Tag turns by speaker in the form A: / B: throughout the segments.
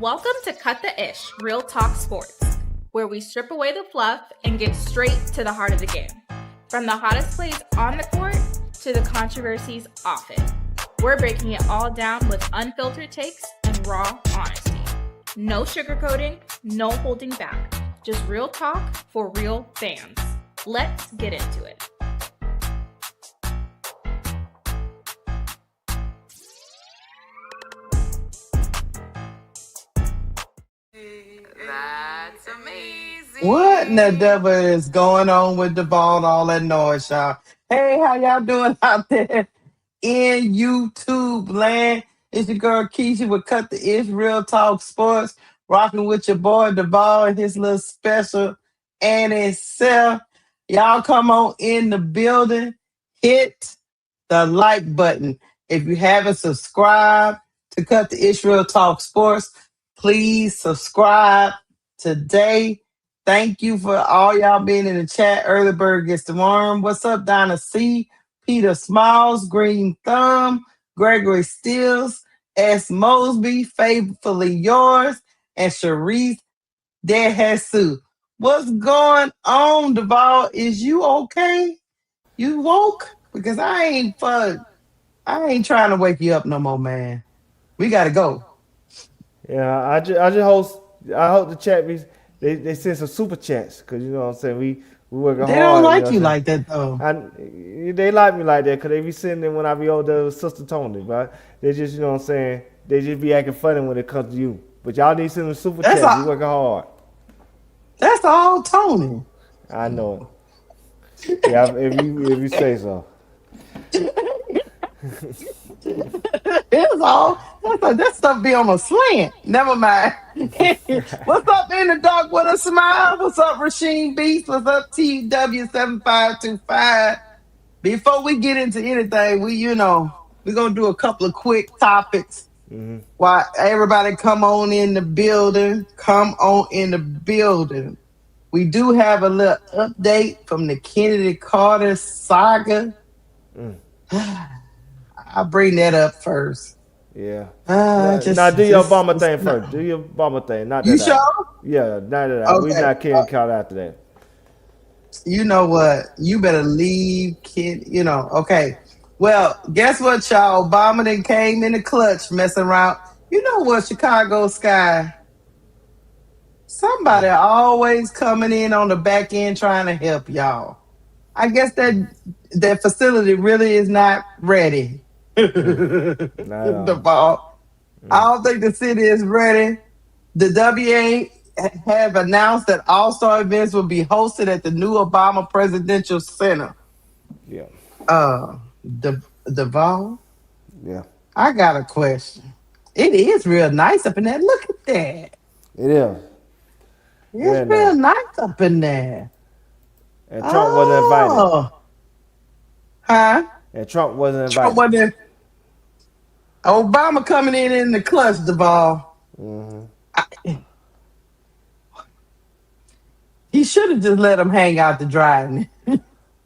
A: Welcome to Cut the Ish, Real Talk Sports, where we strip away the fluff and get straight to the heart of the game. From the hottest plays on the court to the controversies off it. We're breaking it all down with unfiltered takes and raw honesty. No sugarcoating, no holding back. Just real talk for real fans. Let's get into it.
B: That's amazing.
C: What in the devil is going on with Duval and all that noise, y'all? Hey, how y'all doing out there in YouTube land? It's your girl Keysha with Cut the Ish Real Talk Sports, rocking with your boy Duval and his little special and itself. Y'all come on in the building, hit the like button. If you haven't subscribed to Cut the Ish Real Talk Sports, please subscribe today. Thank you for all y'all being in the chat. Early Bird gets the worm. What's up, Donna C? Peter Smalls, Green Thumb, Gregory Stills, S. Mosby, Faithfully Yours, and Sharice Dehesu. What's going on, Duval? Is you okay? You woke? Because I ain't trying to wake you up no more, man. We gotta go.
D: Yeah, I hope the chat they send some super chats because you know what I'm saying we working hard.
C: They don't like
D: you
C: you like that though.
D: They like me like that because they be sending them when I be over there with Sister Tony, but they just you know what I'm saying they just be acting funny when it comes to you. But y'all need to send them super chats. We working hard.
C: That's all Tony.
D: I know it. Yeah, if you say so.
C: It's all that stuff be on a slant. Never mind. What's up in the dark with a smile? What's up, Rasheen Beast? What's up, TW7525? Before we get into anything, we're gonna do a couple of quick topics. While everybody come on in the building. We do have a little update from the Kennedy Carter saga. I'll bring that up first.
D: Yeah. Now do your Obama thing first. Do your Obama thing. Not that.
C: You sure?
D: Yeah, not that.
C: Okay.
D: We not Kennedy Carter after that.
C: You know what? You better leave, kid. Okay. Well, guess what, y'all? Obama then came in the clutch messing around. You know what, Chicago Sky? Somebody always coming in on the back end trying to help y'all. I guess that facility really is not ready. The ball. I don't think the city is ready. The WNBA have announced that All-Star events will be hosted at the new Obama Presidential Center.
D: Yeah.
C: Duval?
D: Yeah.
C: I got a question. It is real nice up in there. Look at that.
D: It is.
C: It's real nice up in there.
D: And Trump wasn't invited.
C: Huh?
D: And Trump wasn't invited.
C: Obama coming in the clutch, Duval. He should have just let him hang out to dry.
D: Yeah,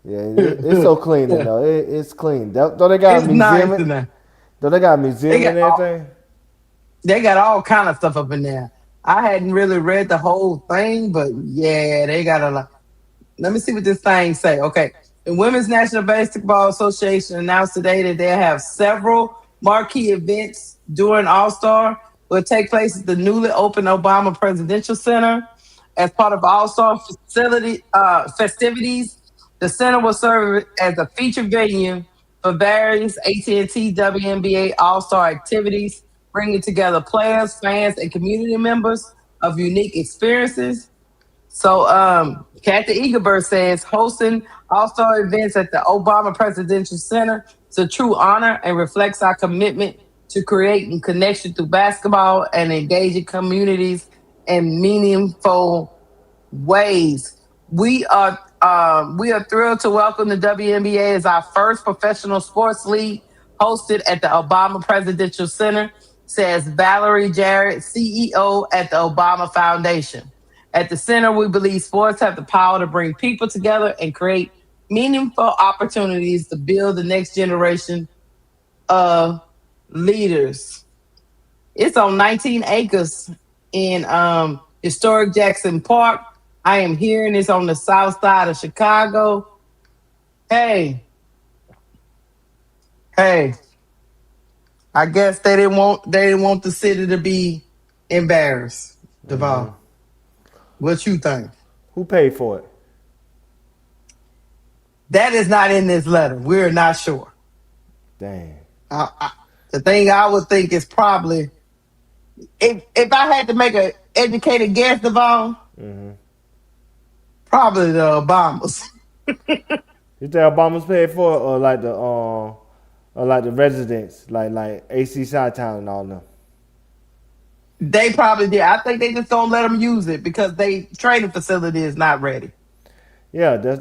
D: it's so clean though. It's clean. Don't they got a museum?
C: Nice.
D: Don't they got a museum and everything?
C: They got all kind of stuff up in there. I hadn't really read the whole thing, but yeah, they got a lot. Let me see what this thing say. Okay. The Women's National Basketball Association announced today that they'll have several marquee events during All-Star will take place at the newly opened Obama Presidential Center. As part of All-Star festivities, the center will serve as a featured venue for various AT&T WNBA All-Star activities, bringing together players, fans, and community members of unique experiences. So, Kathy Eagerbird says, hosting All-Star events at the Obama Presidential Center is a true honor and reflects our commitment to creating connection through basketball and engaging communities in meaningful ways. We are thrilled to welcome the WNBA as our first professional sports league hosted at the Obama Presidential Center, says Valerie Jarrett, CEO at the Obama Foundation. At the center, we believe sports have the power to bring people together and create meaningful opportunities to build the next generation of leaders. It's on 19 acres in historic Jackson Park. I am hearing it's on the south side of Chicago. Hey, hey, I guess they didn't want the city to be embarrassed. Duval, what you think?
D: Who paid for it?
C: That is not in this letter. We're not sure.
D: Dang.
C: The thing I would think is probably if I had to make an educated guess, Duval, probably the Obamas.
D: You think Obama's paid for it, or like the residents, like AC Chi-Town and all them?
C: They probably did. I think they just don't let them use it because they training facility is not ready.
D: Yeah, they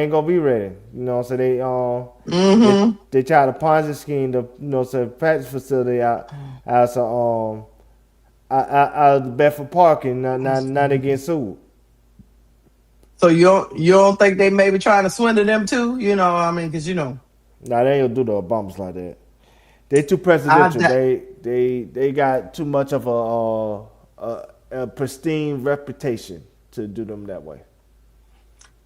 D: ain't gonna be ready. So they tried a Ponzi scheme to so practice facility out out of the Bedford Park, and now they getting sued.
C: So you don't think they may be trying to swindle them too? I mean, because
D: Nah, they ain't gonna do the Obamas like that. They too presidential. They got too much of a pristine reputation to do them that way.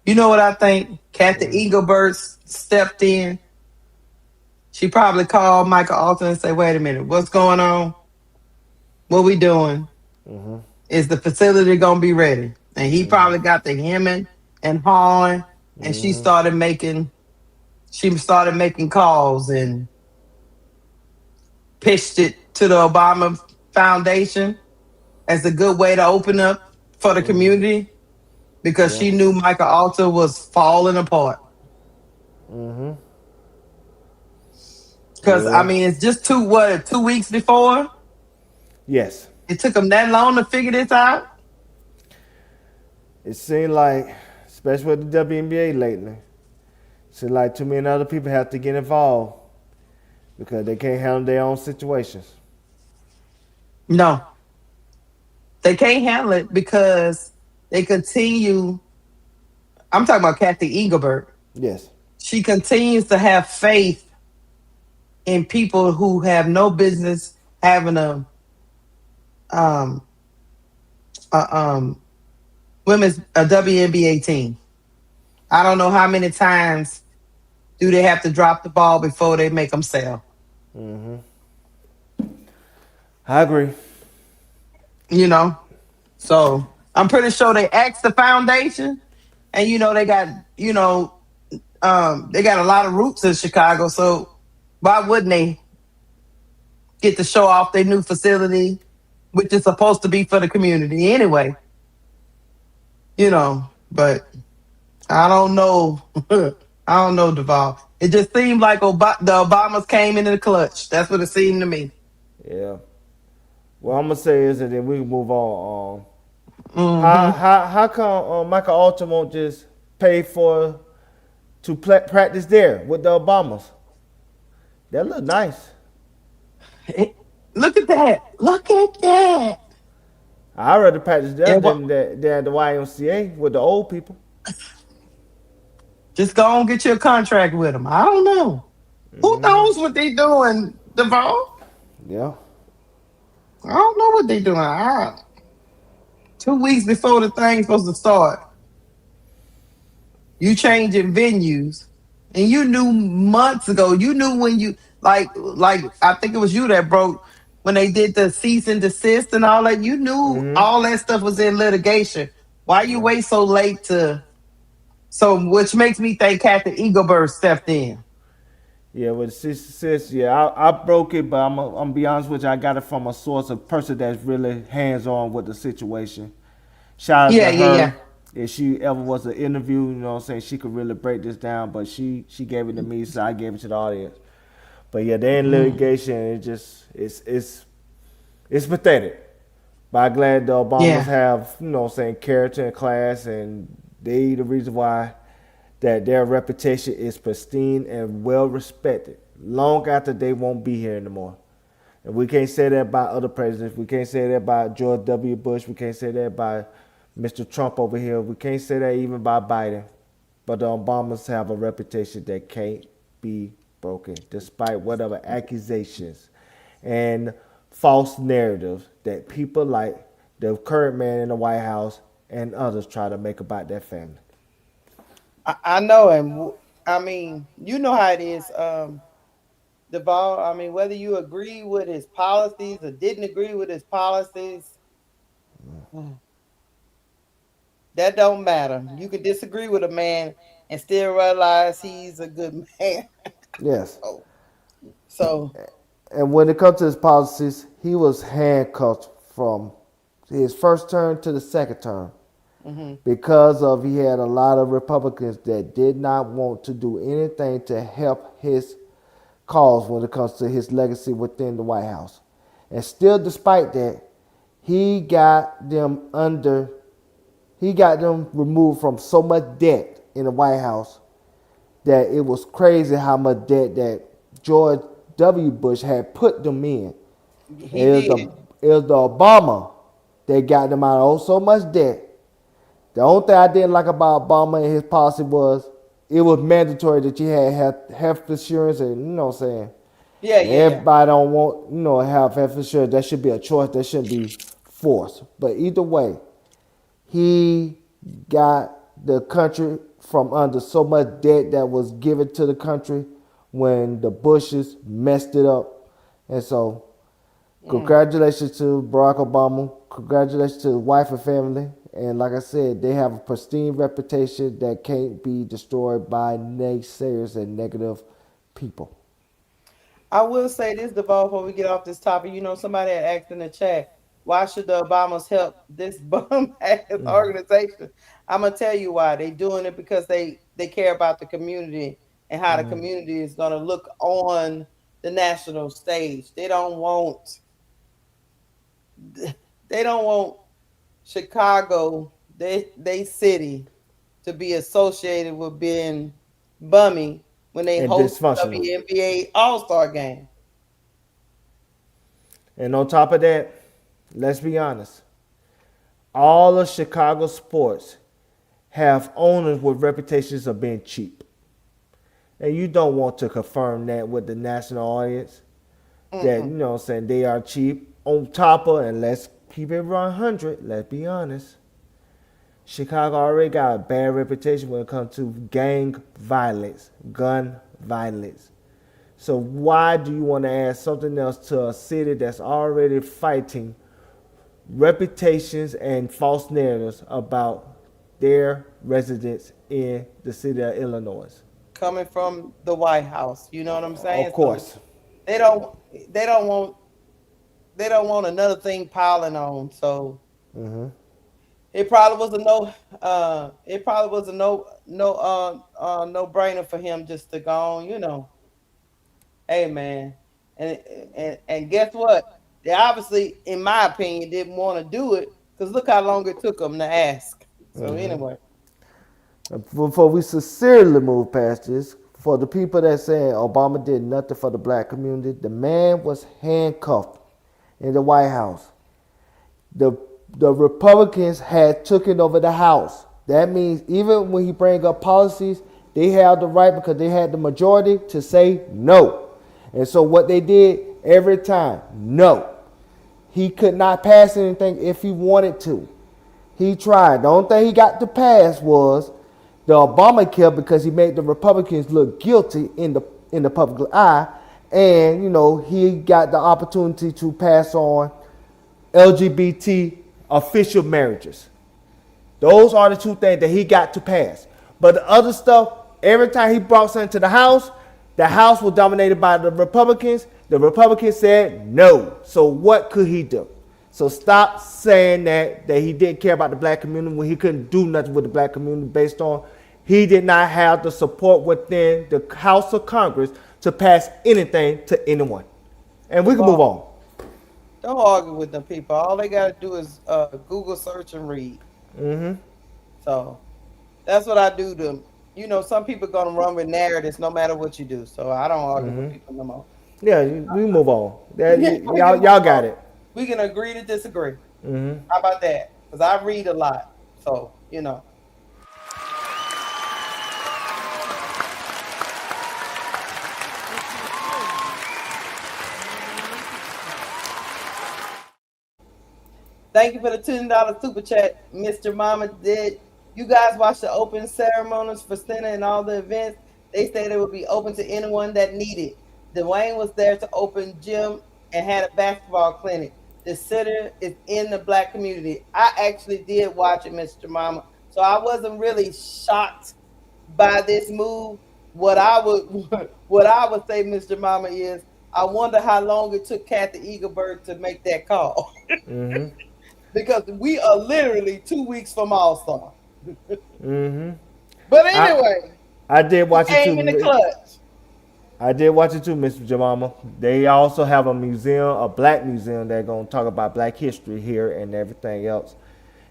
C: you know what I think? Kathy Engelbert stepped in. She probably called Michael Alton and say, "Wait a minute, what's going on? What we doing? Is the facility gonna be ready?" And he probably got the hemming and hawing, and she started making calls and pitched it to the Obama Foundation as a good way to open up for the community because
D: Yeah.
C: she knew Michael Alter was falling apart. Because I
D: Yeah.
C: mean, it's just 2 weeks before.
D: Yes.
C: It took them that long to figure this out.
D: It seemed like, especially with the WNBA lately, it seemed like too many other people have to get involved because they can't handle their own situations.
C: No, they can't handle it because they continue. I'm talking about Kathy Engelbert.
D: Yes.
C: She continues to have faith in people who have no business having um a women's a WNBA team. I don't know how many times do they have to drop the ball before they make them sell.
D: I agree.
C: So I'm pretty sure they asked the foundation, and they got they got a lot of roots in Chicago. So why wouldn't they get to show off their new facility, which is supposed to be for the community anyway? But I don't know. I don't know, Duval. It just seemed like the Obamas came into the clutch. That's what it seemed to me.
D: Yeah. What I'm gonna say is that then we can move on. How come Michael Alter won't just pay for to practice there with the Obamas? That look nice.
C: Look at that. Look at that.
D: I'd rather practice there
C: And
D: than at the YMCA with the old people.
C: just go and get you a contract with them. I don't know. Who knows what they doing, Duval?
D: Yeah.
C: I don't know what they doing. 2 weeks before the thing's supposed to start, you changing venues, and you knew months ago. You knew when you like I think it was you that broke when they did the cease and desist and all that. You knew all that stuff was in litigation. Why you wait so late which makes me think Kathy Engelbert stepped in.
D: Yeah, with sis, yeah, I broke it, but I'm gonna be honest with you, I got it from a source, a person that's really hands on with the situation. Shout out
C: Yeah,
D: to
C: yeah,
D: her.
C: yeah.
D: If she ever was an interview, she could really break this down, but she gave it to me, so I gave it to the audience. But yeah, they in litigation, it's pathetic. But I'm glad the Obamas have, character and class, and they the reason why that their reputation is pristine and well respected long after they won't be here anymore. And we can't say that about other presidents. We can't say that about George W. Bush. We can't say that about Mr. Trump over here. We can't say that even about Biden. But the Obamas have a reputation that can't be broken, despite whatever accusations and false narratives that people like the current man in the White House and others try to make about their family.
C: I know, and I mean, you know how it is, Duval. I mean, whether you agree with his policies or didn't agree with his policies, that don't matter. You can disagree with a man and still realize he's a good man.
D: Yes.
C: Oh, so
D: And when it comes to his policies, he was handcuffed from his first term to the second term
C: mhm.
D: because of he had a lot of Republicans that did not want to do anything to help his cause when it comes to his legacy within the White House. And still despite that, he got them under he got them removed from so much debt in the White House that it was crazy how much debt that George W. Bush had put them in.
C: He
D: It was
C: did.
D: the Obama that got them out of so much debt. The only thing I didn't like about Obama and his policy was it was mandatory that you had health insurance, and you know what I'm saying.
C: Yeah.
D: Everybody don't want have health insurance. That should be a choice. That shouldn't be forced. But either way, he got the country from under so much debt that was given to the country when the Bushes messed it up. And so, congratulations to Barack Obama. Congratulations to his wife and family. And like I said, they have a pristine reputation that can't be destroyed by naysayers and negative people.
C: I will say this, Duval, before we get off this topic. You know, somebody had asked in the chat, why should the Obamas help this bum ass organization? I'm gonna tell you why. They doing it because they care about the community and how the community is gonna look on the national stage. They don't want Chicago, they city, to be associated with being bummy when they
D: And
C: host the
D: dysfunctional.
C: WNBA All-Star game.
D: And on top of that, let's be honest. All of Chicago sports have owners with reputations of being cheap. And you don't want to confirm that with the national audience that, what I'm saying, they are cheap. On top of, and let's keep it 100, let's be honest. Chicago already got a bad reputation when it comes to gang violence, gun violence. So why do you want to add something else to a city that's already fighting reputations and false narratives about their residents in the city of Illinois?
C: Coming from the White House, you know what I'm saying?
D: Of course.
C: So they don't they don't want they don't want another thing piling on. So it probably was a no brainer for him just to go on, hey man. And guess what? They obviously, in my opinion, didn't want to do it because look how long it took them to ask. So anyway.
D: Before we sincerely move past this, for the people that saying Obama did nothing for the black community, the man was handcuffed in the White House. The Republicans had taken over the House. That means even when he bring up policies, they have the right because they had the majority to say no. And so what they did every time, no. He could not pass anything if he wanted to. He tried. The only thing he got to pass was the Obamacare because he made the Republicans look guilty in the public eye, and he got the opportunity to pass on LGBT official marriages. Those are the two things that he got to pass. But the other stuff, every time he brought something to the House was dominated by the Republicans. The Republicans said no. So what could he do? So stop saying that he didn't care about the black community when he couldn't do nothing with the black community based on he did not have the support within the House of Congress to pass anything to anyone. And we can move on.
C: Don't argue with them people. All they got to do is Google search and read. So that's what I do to them. Some people going to run with narratives no matter what you do. So I don't argue with people no more.
D: Yeah, we move on. Y'all got it.
C: We can agree to disagree. How about that? Because I read a lot. So,
E: Thank you for the $10 super chat, Mr. Mama. Did you guys watch the open ceremonies for Center and all the events? They said it would be open to anyone that needed. Dwayne was there to open gym and had a basketball clinic. The center is in the black community. I actually did watch it, Mr. Mama. So I wasn't really shocked by this move. What I would what I would say, Mr. Mama, is I wonder how long it took Kathy Eagleberg to make that call.
D: Mm-hmm.
E: Because we are literally 2 weeks from All Star.
D: Mm-hmm.
E: But
D: I
E: anyway,
D: I did
E: he
D: watch it
E: came in the
D: too.
E: clutch.
D: I did watch it too, Mr. Jamama. They also have a museum, a black museum, that's gonna talk about black history here and everything else.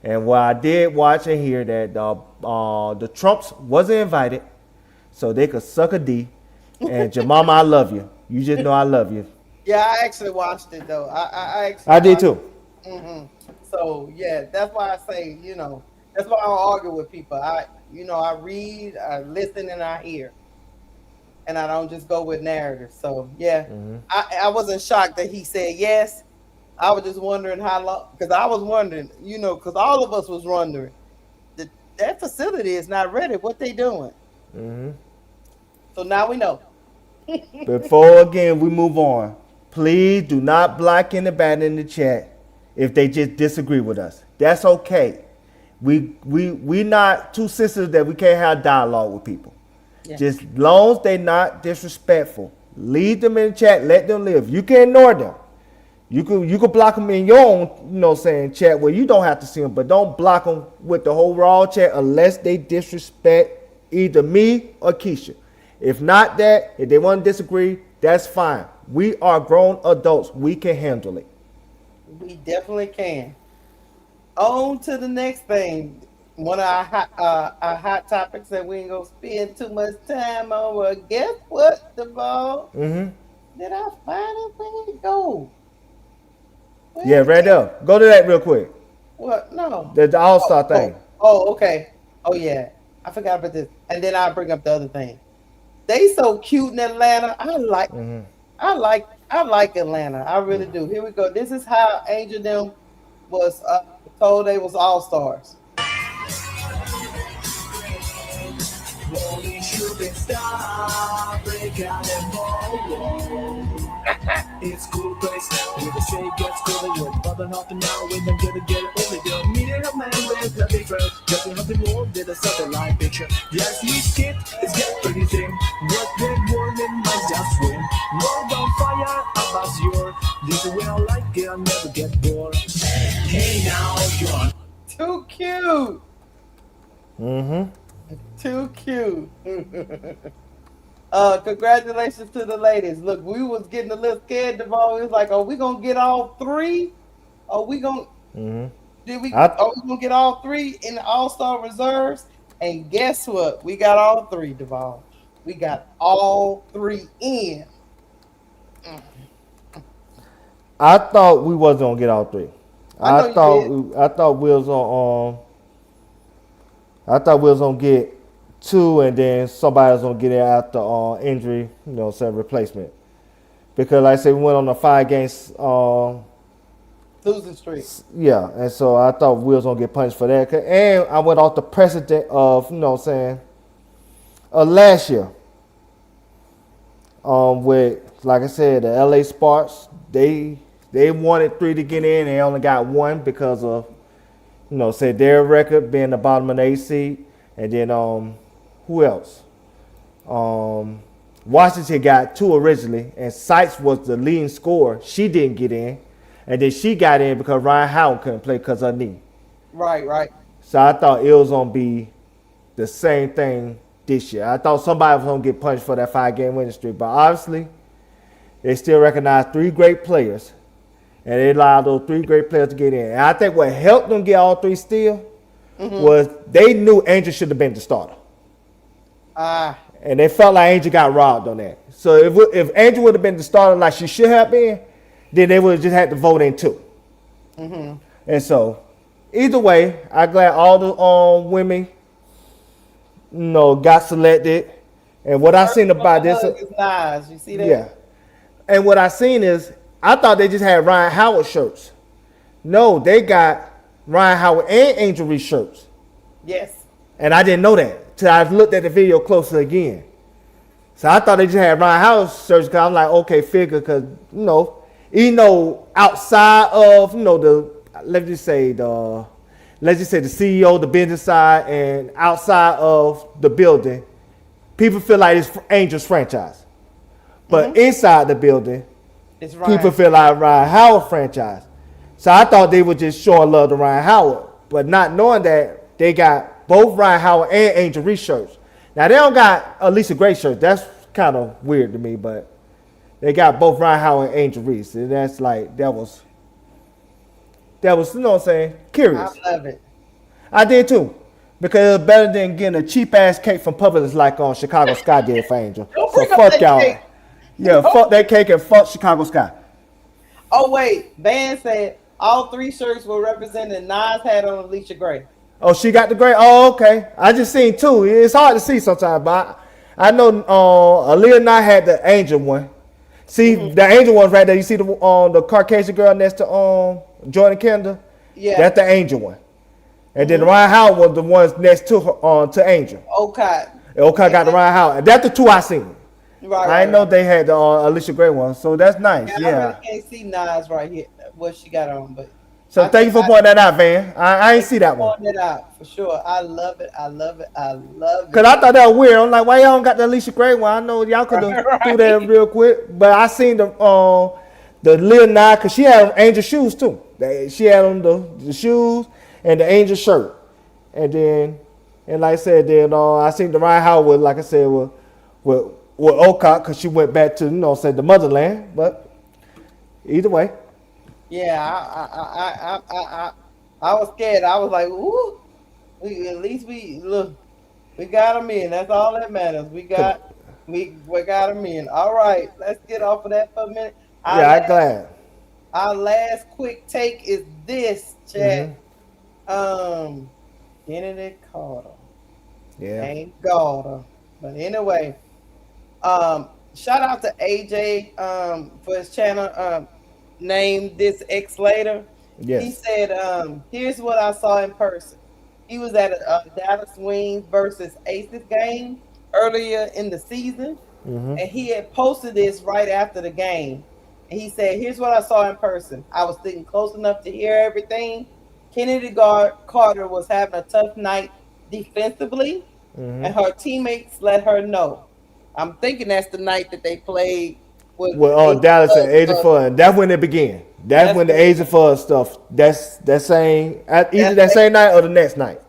D: And what I did watch and hear that the Trumps wasn't invited, so they could suck a D. And Jamama, I love you. You just know I love you.
E: Yeah, I actually watched it though. I actually
D: I did
E: watched.
D: too.
E: Hmm. So yeah, that's why I say, that's why I don't argue with people. I read, I listen, and I hear, and I don't just go with narratives. So yeah,
D: Hmm.
E: I wasn't shocked that he said yes. I was just wondering how long, because I was wondering, because all of us was wondering that that facility is not ready. What they doing?
D: Hmm.
E: So now we know.
D: Before again we move on, please do not block anybody in the chat if they just disagree with us. That's okay. We not too sensitive that we can't have dialogue with people.
E: Yeah.
D: Just long as they not disrespectful, leave them in the chat. Let them live. You can ignore them. You can block them in your own, saying chat where you don't have to see them, but don't block them with the whole raw chat unless they disrespect either me or Keysha. If not that, if they want to disagree, that's fine. We are grown adults. We can handle it.
E: We definitely can. On to the next thing. One of our hot topics that we ain't gonna spend too much time on. Well, guess what, Duval?
D: Mm-hmm.
E: Did I find it? Where it go?
D: Yeah,
E: Where
D: right
E: it?
D: there. Go to that real quick.
E: What? No.
D: The
E: Oh,
D: All-Star
E: oh,
D: thing.
E: oh, okay. Oh yeah, I forgot about this. And then I'll bring up the other thing. They so cute in Atlanta.
D: Mm-hmm.
E: I like Atlanta. I really do. Here we go. This is how Angel them was told they was all stars.
F: It's cool place where the say gets colder. You're bubbling off the now when I'm gonna get it over. You're meeting a man with nothing first. Just nothing more than a satellite picture. Yes, we skip, it's get pretty thin. What red warning might just swim. World on fire, above your. This is where I like it, I'll never get bored. Hey now, you're on.
E: Too cute.
D: Mm-hmm.
E: Too cute. Congratulations to the ladies. Look, we was getting a little scared. Devon was like, "Are we gonna get all three? Are we gonna?
D: Mm-hmm.
E: Are we gonna get all three in the All-Star reserves?" And guess what? We got all three, Devon. We got all three in.
D: I thought we wasn't gonna get all three.
E: I know you did.
D: I thought we was on I thought we was gonna get two, and then somebody was gonna get it after injury, say replacement. Because like I said, we went on a 5 games,
E: Losing streak.
D: yeah, and so I thought we was gonna get punished for that. And I went off the precedent of, last year. With like I said, the LA Sparks, they wanted three to get in, they only got one because of say their record being the bottom of the 8th seed, and then who else? Washington got two originally, and Sykes was the leading scorer. She didn't get in, and then she got in because Ryan Howard couldn't play because of her knee.
E: Right.
D: So I thought it was gonna be the same thing this year. I thought somebody was gonna get punished for that 5 game winning streak, but obviously they still recognize three great players, and they allowed those three great players to get in. And I think what helped them get all three still was they knew Angel should have been the starter. And they felt like Angel got robbed on that. So if Angel would have been the starter like she should have been, then they would have just had to vote in two. And so either way, I'm glad all the women, got selected. And what I seen about this,
E: is nice. You see that?
D: yeah. And what I seen is, I thought they just had Ryan Howard shirts. No, they got Ryan Howard and Angel Reese shirts.
E: Yes.
D: And I didn't know that till I looked at the video closer again. So I thought they just had Ryan Howard shirts because I'm like, okay, figure, because, even though outside of, let's just say the CEO, the business side, and outside of the building, people feel like it's Angels franchise. But inside the building,
E: It's Ryan.
D: people feel like Ryan Howard franchise. So I thought they were just showing love to Ryan Howard, but not knowing that they got both Ryan Howard and Angel Reese shirts. Now they don't got Alicia Gray shirts. That's kind of weird to me, but they got both Ryan Howard and Angel Reese, and that's like that was what I'm saying, curious.
E: I love it.
D: I did too, because it's better than getting a cheap ass cake from Publix like on Chicago Sky did for Angel.
E: Don't
D: So
E: bring up
D: fuck
E: that
D: y'all.
E: cake.
D: Yeah, fuck that cake and fuck Chicago Sky.
E: Oh wait, Van said all 3 shirts were represented. Nas had on Alicia Gray.
D: Oh, she got the gray. Oh, okay. I just seen 2. It's hard to see sometimes, but I know Aaliyah and I had the Angel one. See, the Angel one's right there. You see the Caucasian girl next to Jordan Kendall?
E: Yeah.
D: That's the Angel one. And then Ryan Howard was the ones next to her, to Angel.
E: Okay.
D: Okay, got the Ryan Howard. That's the 2 I seen.
E: Right.
D: I didn't know they had the Alicia Gray one, so that's nice.
E: I
D: Yeah.
E: really can't see Nas right here, what she got on, but
D: So thank you for pointing that out, Van. I ain't see that one.
E: pointing it out for sure. I love it. I love it. I love it.
D: Cause I thought that was weird. I'm like, why y'all don't got the Alicia Gray one? I know y'all could have do that real quick, but I seen the Lil Nas, cause she had Angel shoes too. She had on the shoes and the Angel shirt, and like I said, then I seen the Ryan Howard, like I said, with Oka, cause she went back to said the motherland. But either way,
E: Yeah, I was scared. I was like, ooh, at least we got them in. That's all that matters. We got them in. All right, let's get off of that for a minute.
D: I'm glad.
E: Our last quick take is this, chat. Kennedy Carter.
D: Yeah.
E: Ain't Carter. But anyway, shout out to AJ for his channel. Named this X later.
D: Yes.
E: He said, here's what I saw in person. He was at a Dallas Wings versus Aces game earlier in the season, and he had posted this right after the game. And he said, here's what I saw in person. I was sitting close enough to hear everything. Kennedy Carter was having a tough night defensively, and her teammates let her know. I'm thinking that's the night that they played with
D: Dallas and Agent Fun. That's when it began. That's when the Agent Fun stuff. That's that same either that same night or the next night.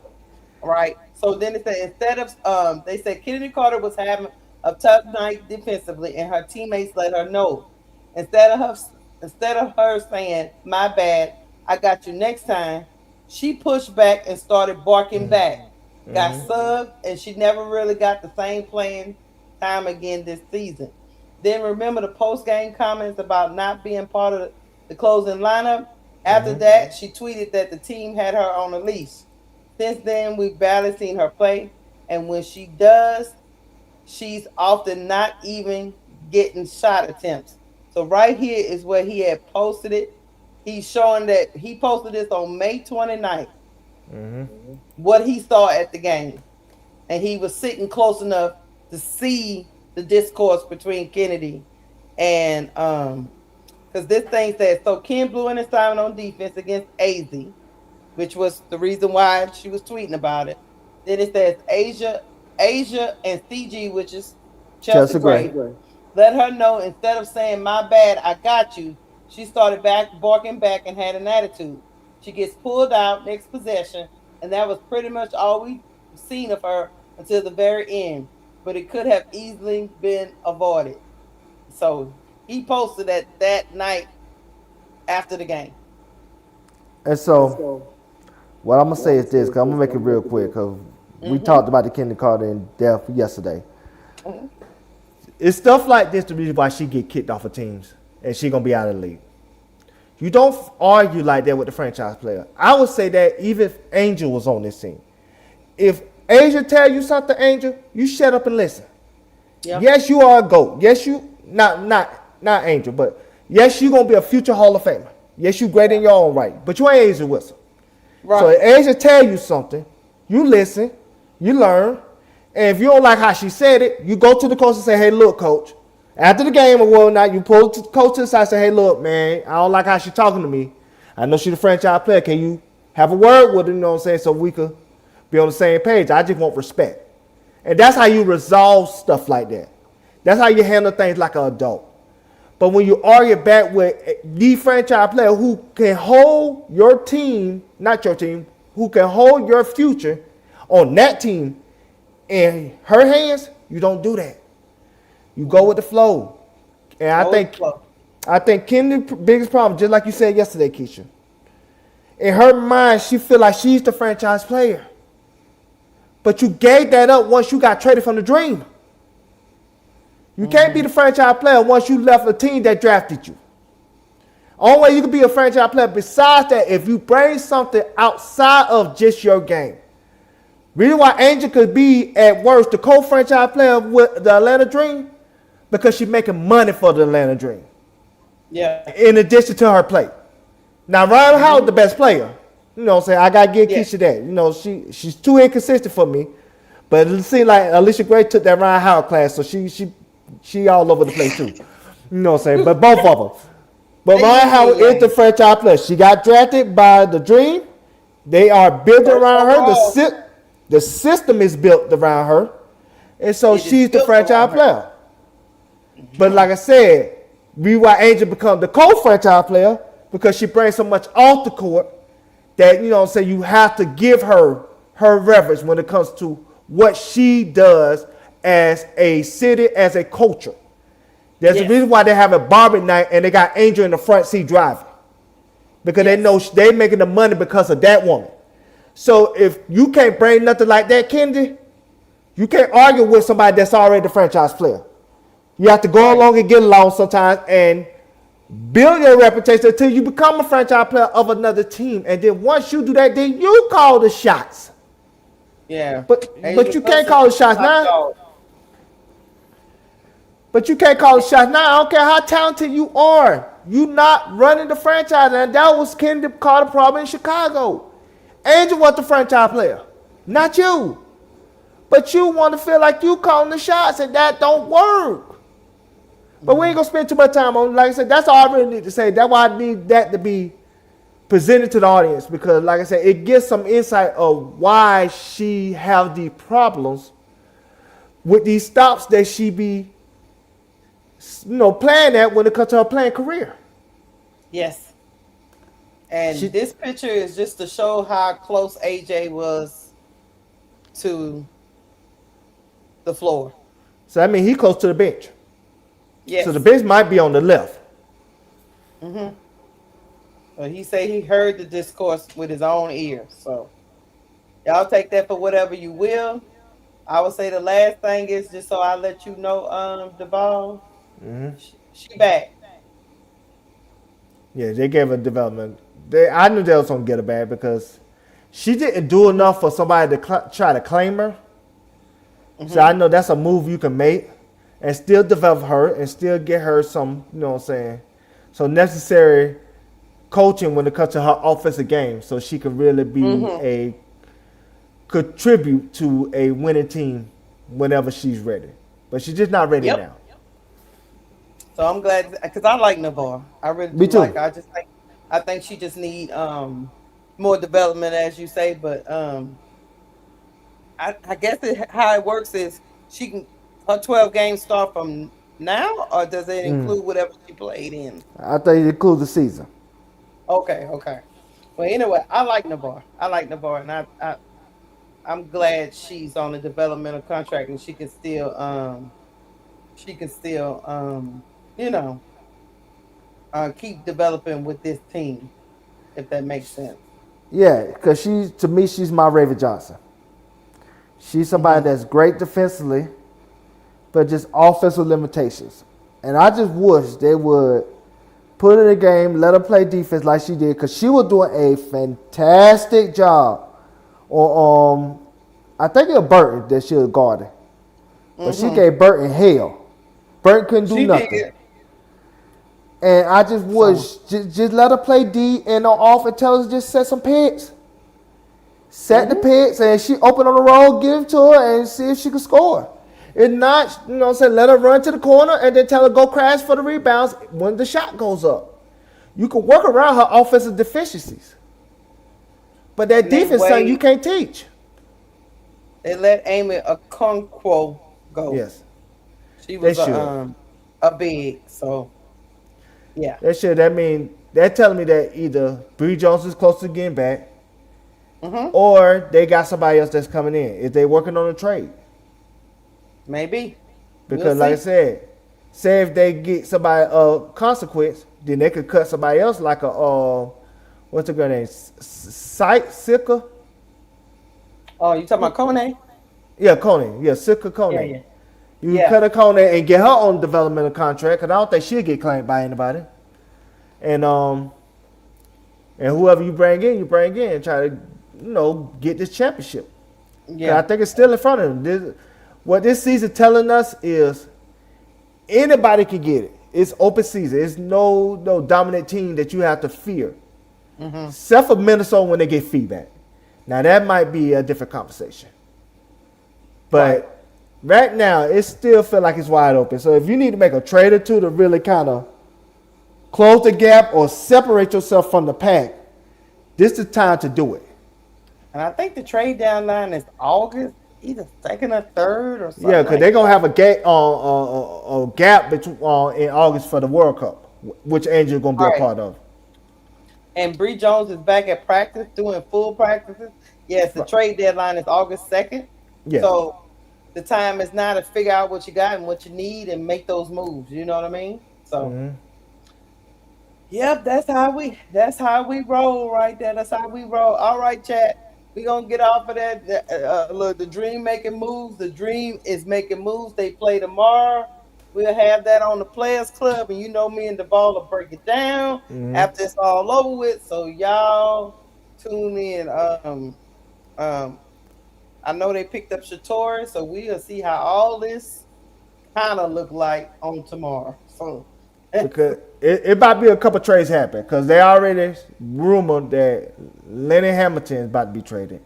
E: Right. So then it said instead of they said Kennedy Carter was having a tough night defensively, and her teammates let her know. Instead of her saying, "My bad, I got you next time," she pushed back and started barking back. Got subbed, and she never really got the same playing time again this season. Then remember the post-game comments about not being part of the closing lineup? After that, she tweeted that the team had her on a leash. Since then, we've barely seen her play, and when she does, she's often not even getting shot attempts. So right here is where he had posted it. He's showing that he posted this on May 29th, what he saw at the game. And he was sitting close enough to see the discourse between Kennedy and because this thing says, so Ken blew an assignment on defense against AZ, which was the reason why she was tweeting about it. Then it says Asia and CG, which is Chelsea Gray, let her know instead of saying, "My bad, I got you," she started barking back and had an attitude. She gets pulled out next possession, and that was pretty much all we seen of her until the very end. But it could have easily been avoided. So he posted that night after the game.
D: And so what I'm gonna say is this, because I'm gonna make it real quick, because we talked about the Kennedy Carter in depth yesterday. It's stuff like this the reason why she get kicked off of teams and she gonna be out of the league. You don't argue like that with the franchise player. I would say that even if Angel was on this team, if Asia tell you something, Angel, you shut up and listen. Yep. Yes, you are a GOAT. Yes, you not Angel, but yes, you're gonna be a future Hall of Famer. Yes, you great in your own right, but you ain't Asia Wilson.
E: Right.
D: So if Asia tell you something, you listen, you learn, and if you don't like how she said it, you go to the coach and say, hey, look, coach. After the game or whatnot, you pull the coach to the side and say, hey, look, man, I don't like how she's talking to me. I know she's a franchise player. Can you have a word with her, you know what I'm saying, so we could be on the same page? I just want respect. And that's how you resolve stuff like that. That's how you handle things like an adult. But when you argue back with the franchise player who can hold your team, not your team, who can hold your future on that team in her hands, you don't do that. You go with the flow. And I think Kendra's biggest problem, just like you said yesterday, Keysha, in her mind, she feel like she's the franchise player. But you gave that up once you got traded from the Dream. You can't be the franchise player once you left a team that drafted you. Only way you can be a franchise player besides that, if you bring something outside of just your game. Reason why Angel could be, at worst, the co-franchise player with the Atlanta Dream, because she's making money for the Atlanta Dream.
E: Yeah.
D: In addition to her play. Now, Ryan Howard, the best player. You know what I'm saying? I got to give Keysha that. You know, she's too inconsistent for me. But it seems like Alicia Gray took that Ryan Howard class, so she all over the place too. You know what I'm saying? But both of them. But Ryan Howard is the franchise player. She got drafted by the Dream. They are built around her. The system is built around her. And so she's the franchise player. But like I said, why Angel become the co-franchise player, because she brings so much off the court that, you know what I'm saying, you have to give her reverence when it comes to what she does as a city, as a culture. There's a reason why they have a Barbie night and they got Angel in the front seat driving. Because they know they're making the money because of that woman. So if you can't bring nothing like that, Kendi, you can't argue with somebody that's already the franchise player. You have to go along and get along sometimes and build your reputation until you become a franchise player of another team. And then once you do that, then you call the shots.
E: Yeah.
D: But you can't call the shots now. But you can't call the shots now. I don't care how talented you are. You not running the franchise. And that was Kendi Carter problem in Chicago. Angel was the franchise player, not you. But you want to feel like you calling the shots, and that don't work. But we ain't going to spend too much time on it. Like I said, that's all I really need to say. That's why I need that to be presented to the audience, because like I said, it gives some insight of why she have the problems with these stops that she be, you know, playing at when it comes to her playing career.
E: Yes. And this picture is just to show how close AJ was to the floor.
D: So I mean, he close to the bench.
E: Yes.
D: So the bench might be on the left.
E: Mm-hmm. But he said he heard the discourse with his own ears. So y'all take that for whatever you will. I would say the last thing is, just so I let you know, Duval, she back.
D: Yeah, they gave her development. I knew they was gonna get her back because she didn't do enough for somebody to try to claim her. So I know that's a move you can make and still develop her and still get her some, you know what I'm saying, so necessary coaching when it comes to her offensive game, so she can really be contribute to a winning team whenever she's ready. But she's just not ready now.
E: So I'm glad, because I like Navarre. I really do. Like. I think she just need more development, as you say. But I guess how it works is her 12 games start from now, or does it include whatever she played in?
D: I think it includes the season.
E: Okay. Well, anyway, I like Navarre, and I'm glad she's on a developmental contract and she can still keep developing with this team, if that makes sense.
D: Yeah, because to me, she's my Raven Johnson. She's somebody that's great defensively, but just offensive limitations. And I just wish they would put her in the game, let her play defense like she did, because she was doing a fantastic job on, I think it was Burton that she was guarding. But she gave Burton hell. Burton couldn't do nothing. And I just wish just let her play D and on off and tell her to just set some picks. Set the picks and she open on the roll, give it to her and see if she can score. If not, you know what I'm saying, let her run to the corner and then tell her go crash for the rebounds when the shot goes up. You can work around her offensive deficiencies. But that defense something you can't teach.
E: They let Amy Okonkwo go.
D: Yes.
E: She was a big, so yeah.
D: That should. That mean they're telling me that either Bree Jones is close to getting back, or they got somebody else that's coming in. If they working on a trade,
E: maybe.
D: Because like I said, say if they get somebody consequence, then they could cut somebody else like a what's the girl name? Sika.
E: Oh, you talking about Kone?
D: Yeah, Kone. Yeah, Sika Kone.
E: Yeah.
D: You cut a Kone and get her on developmental contract because I don't think she'll get claimed by anybody. And whoever you bring in, try to, get this championship. Yeah, I think it's still in front of them. What this season telling us is anybody can get it. It's open season. It's no dominant team that you have to fear. Except for Minnesota when they get feedback. Now that might be a different conversation. But right now, it still feels like it's wide open. So if you need to make a trade or two to really kind of close the gap or separate yourself from the pack, this is the time to do it.
E: And I think the trade deadline is August, either 2nd or 3rd or something.
D: Yeah, because they're going to have a gap between in August for the World Cup, which Angel's going to be a part of.
E: And Bree Jones is back at practice, doing full practices. Yes, the trade deadline is August 2nd. Yeah. So the time is now to figure out what you got and what you need and make those moves. You know what I mean? So, yep, that's how we roll right there. That's how we roll. All right, chat. We're going to get off of that. Look, the Dream making moves. The Dream is making moves. They play tomorrow. We'll have that on the Players Club, and me and Duval will break it down after it's all over with. So y'all tune in. I know they picked up Shatori, so we'll see how all this kind of look like on tomorrow. So
D: because it might be a couple trades happen because they already rumored that Lenny Hamilton is about to be traded.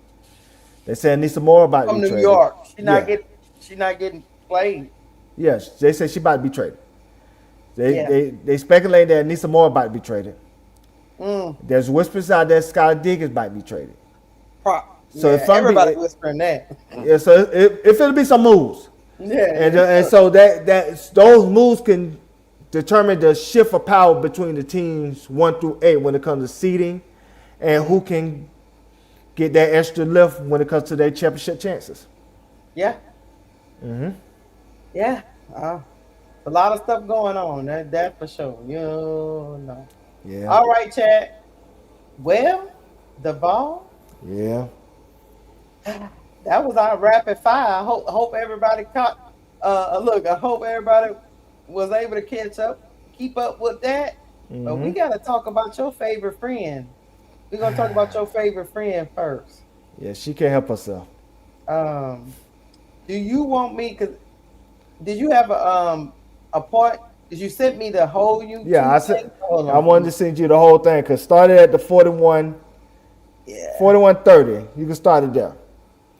D: They said Nisa Moore about to be traded.
E: From New York, she's not getting played.
D: Yes, they said she about to be traded. They speculate that Nisa Moore about to be traded. There's whispers out there Scott Diggins might be traded. So if
E: everybody whispering that.
D: Yeah, so if it'll be some moves.
E: Yeah.
D: And so that those moves can determine the shift of power between the teams 1 through 8 when it comes to seeding and who can get that extra lift when it comes to their championship chances.
E: Yeah. Yeah. A lot of stuff going on. That for sure. Yeah. All right, Chad. Well, Duval.
D: Yeah.
E: That was our rapid fire. I hope everybody caught. Look, I hope everybody was able to catch up, keep up with that. But we got to talk about your favorite friend. We're gonna talk about your favorite friend first.
D: Yeah, she can't help herself.
E: Do you want me? Cause did you have a point? Did you send me the whole YouTube?
D: Yeah, I wanted to send you the whole thing because started at the 41:30. You can start it there.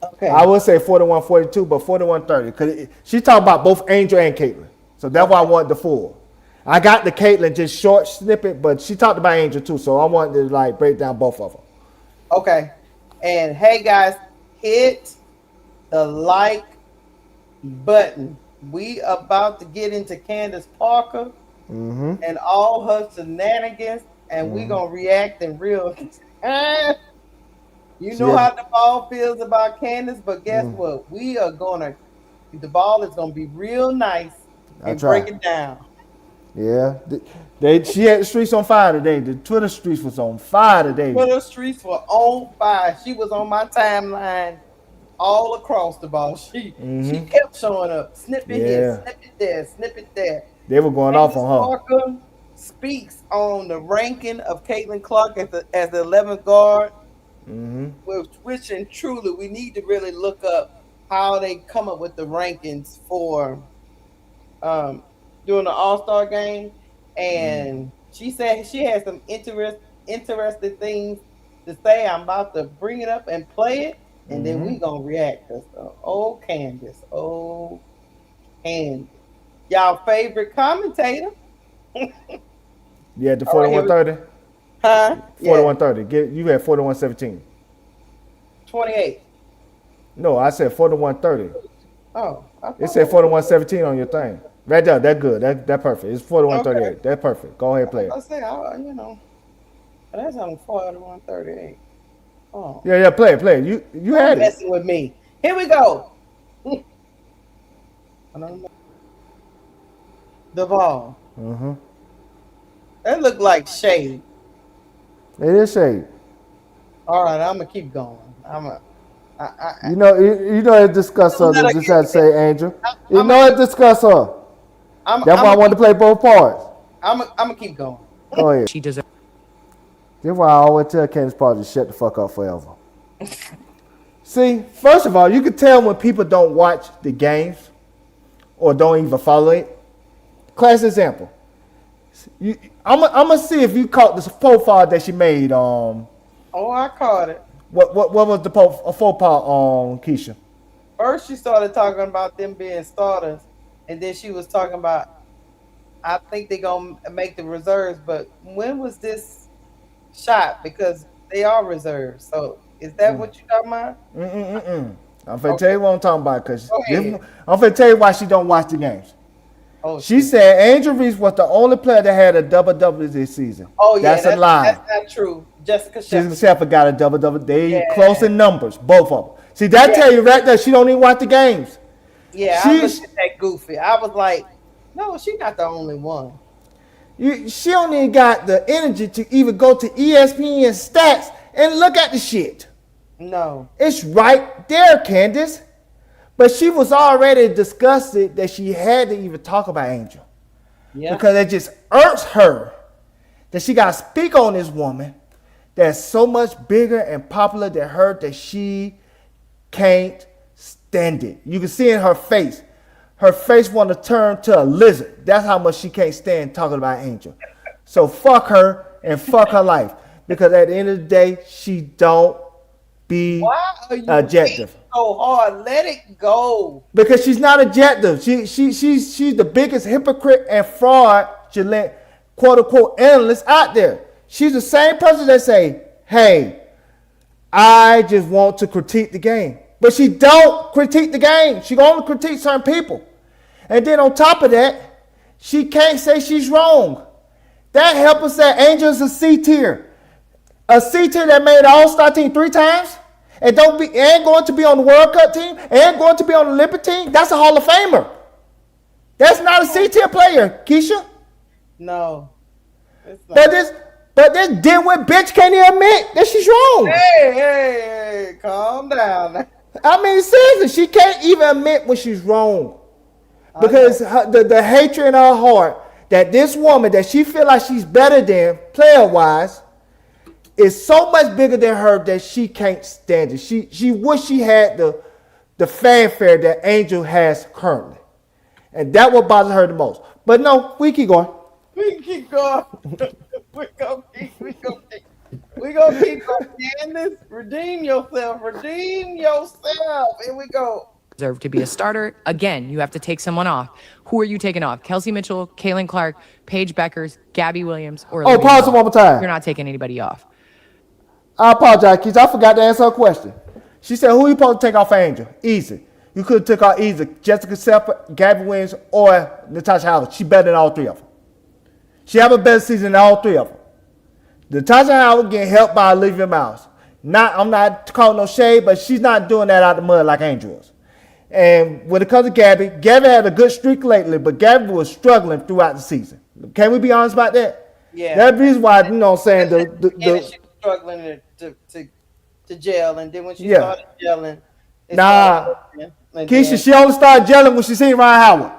E: Okay.
D: I would say 41:42, but 41:30 because she talked about both Angel and Caitlin, so that's why I wanted the full. I got the Caitlin just short snippet, but she talked about Angel too, so I wanted to break down both of them.
E: Okay. And hey guys, hit the like button. We about to get into Candace Parker and all her shenanigans, and we gonna react in real time. You know how the ball feels about Candace, but guess what? We are gonna. The ball is gonna be real nice and break it down.
D: Yeah, she had the streets on fire today. The Twitter streets was on fire today.
E: Twitter streets were on fire. She was on my timeline all across the ball. She kept showing up. Snippet here, snippet there, snippet there.
D: They were going off on her.
E: Parker speaks on the ranking of Caitlin Clark as the 11th guard. Which and truly, we need to really look up how they come up with the rankings for during the All-Star game. and she said she had some interesting things to say. I'm about to bring it up and play it, and then we gonna react. Cause Candace, Candace, y'all favorite commentator.
D: Yeah, the 4130.
E: Huh?
D: 4130. You had 4117.
E: 28.
D: No, I said 4130.
E: Oh,
D: It said 4117 on your thing. Right there, that's good. That perfect. It's 4138. Okay. That's perfect. Go ahead, play it.
E: I say, that's on 4138. Oh.
D: Yeah, play it. You had it.
E: Messing with me. Here we go. Duval. That looked like shade.
D: It is shade.
E: All right, I'm gonna keep going.
D: You know it discuss her. Just had to say Angel. It discuss her. That's why I wanted to play both parts.
E: I'm gonna keep going.
D: Go ahead.
G: She deserves.
D: That's why I always tell Candace Parker to shut the fuck up forever. See, first of all, you can tell when people don't watch the games or don't even follow it. Class example. I'm gonna see if you caught this profile that she made.
E: I caught it.
D: What was the faux pas on Keysha?
E: First, she started talking about them being starters, and then she was talking about, I think they're gonna make the reserves. But when was this shot? Because they are reserves. So is that what you talking about?
D: I'm finna tell you what I'm talking about, because I'm finna tell you why she don't watch the games. She said Angel Reese was the only player that had a double-double this season. That's a lie.
E: That's not true. Jessica
D: Shepard got a double-double. They close in numbers, both of them. See, that tell you right there she don't even watch the games.
E: Yeah, I looked at that goofy. I was like, no, she's not the only one.
D: She don't even got the energy to even go to ESPN stats and look at the shit.
E: No.
D: It's right there, Candace. But she was already disgusted that she had to even talk about Angel. Yeah. Because it just irks her that she got to speak on this woman that's so much bigger and popular than her that she can't stand it. You can see in her face. Her face want to turn to a lizard. That's how much she can't stand talking about Angel. So fuck her and fuck her life. Because at the end of the day, she don't be objective.
E: So hard, let it go.
D: Because she's not objective. She's the biggest hypocrite and fraudulent quote unquote analyst out there. She's the same person that say, "Hey, I just want to critique the game," but she don't critique the game. She only critique certain people, and then on top of that, she can't say she's wrong. That helps us that Angel's a C tier that made an All-Star team 3 times. And ain't going to be on the World Cup team, ain't going to be on the Olympic team. That's a Hall of Famer. That's not a C-tier player, Keysha.
E: No.
D: But this dimwit bitch can't even admit that she's wrong.
E: Hey, calm down.
D: I mean, seriously, she can't even admit when she's wrong. Because the hatred in her heart that this woman that she feel like she's better than player-wise is so much bigger than her that she can't stand it. She wish she had the fanfare that Angel has currently. And that what bothers her the most. But no, we keep going.
E: We gonna keep going. We gonna keep going. Candace, redeem yourself. Here we go.
G: Deserve to be a starter. Again, you have to take someone off. Who are you taking off? Kelsey Mitchell, Kaylin Clark, Paige Beckers, Gabby Williams, or
D: pause it one more time.
G: You're not taking anybody off.
D: I apologize, Keith. I forgot to answer her question. She said, who you supposed to take off for Angel? Easy. You could have took out either Jessica Shepard, Gabby Williams, or Natasha Howard. She better than all 3 of them. She have a better season than all 3 of them. Natasha Howard getting helped by Olivia Miles. I'm not calling no shade, but she's not doing that out of the mud like Angel is. And when it comes to Gabby had a good streak lately, but Gabby was struggling throughout the season. Can we be honest about that?
E: Yeah.
D: That's the reason why, what I'm saying,
E: she was struggling to gel, and then when she started gelling,
D: Keysha, she only started gelling when she seen Ryan Howard.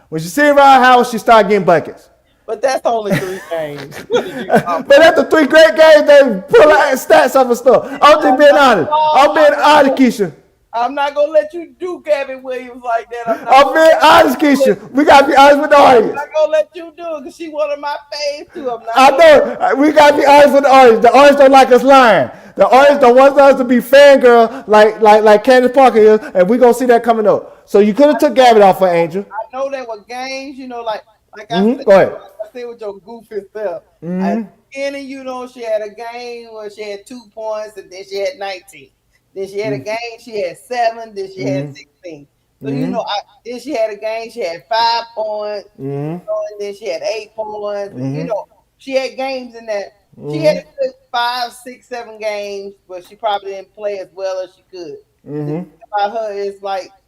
D: When she seen Ryan Howard, she started getting buckets.
E: But that's only 3 games.
D: But after 3 great games, they pull out stats off and stuff. I'm just being honest. I'm being honest, Keysha.
E: I'm not gonna let you do Gabby Williams like that.
D: I'm being honest, Keysha. We gotta be honest with the
E: I'm
D: audience.
E: not gonna let you do it because she one of my faves too.
D: I know. We gotta be honest with the audience. The audience don't like us lying. The audience don't want us to be fangirl like Candace Parker is, and we gonna see that coming up. So you could have took Gabby off for Angel.
E: I know there were games, like I said.
D: Go ahead.
E: I said with your goofy stuff. At the beginning, she had a game where she had 2 points, and then she had 19. Then she had a game, she had 7. Then she had 16. So then she had a game, she had 5 points. And then she had 8 points. And, she had games in that. She had a good 5, 6, 7 games, but she probably didn't play as well as she could. The thing about her is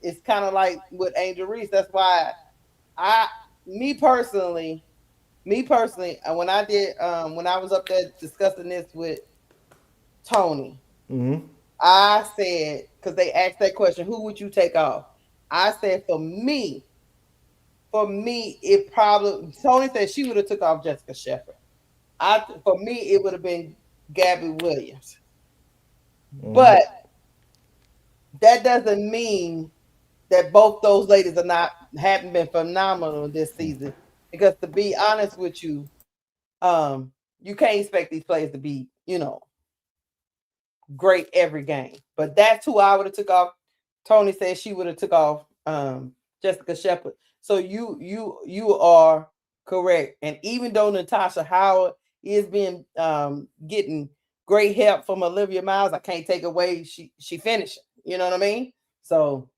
E: it's kind of like with Angel Reese. That's why me personally, when I was up there discussing this with Tony, I said, because they asked that question, who would you take off? I said, for me, it probably, Tony said she would have took off Jessica Shepard. For me, it would have been Gabby Williams. But that doesn't mean that both those ladies haven't been phenomenal this season. Because to be honest with you, you can't expect these players to be, great every game. But that's who I would have took off. Tony said she would have took off Jessica Shepard. So you are correct. And even though Natasha Howard is being getting great help from Olivia Miles, I can't take away she finished. You know what I mean? So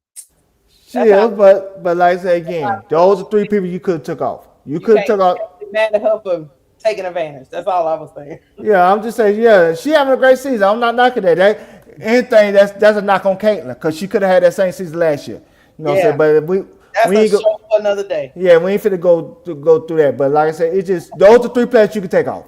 D: yeah, but like I say again, those are 3 people you could have took off. You could have took off.
E: Mad at her for taking advantage. That's all I was saying.
D: Yeah, I'm just saying. Yeah, she having a great season. I'm not knocking that. Anything that's a knock on Caitlin because she could have had that same season last year. You know what I'm saying? But
E: that's a show for another day.
D: Yeah, we ain't finna go through that. But like I said, it's just those are 3 players you can take off.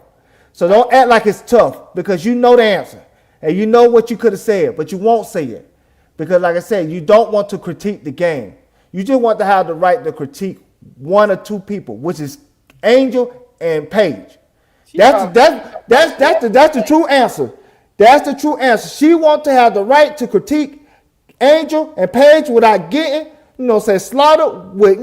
D: So don't act like it's tough because you know the answer and you know what you could have said, but you won't say it because, like I said, you don't want to critique the game. You just want to have the right to critique 1 or 2 people, which is Angel and Paige. That's the true answer. That's the true answer. She wants to have the right to critique Angel and Paige without getting, slaughtered with,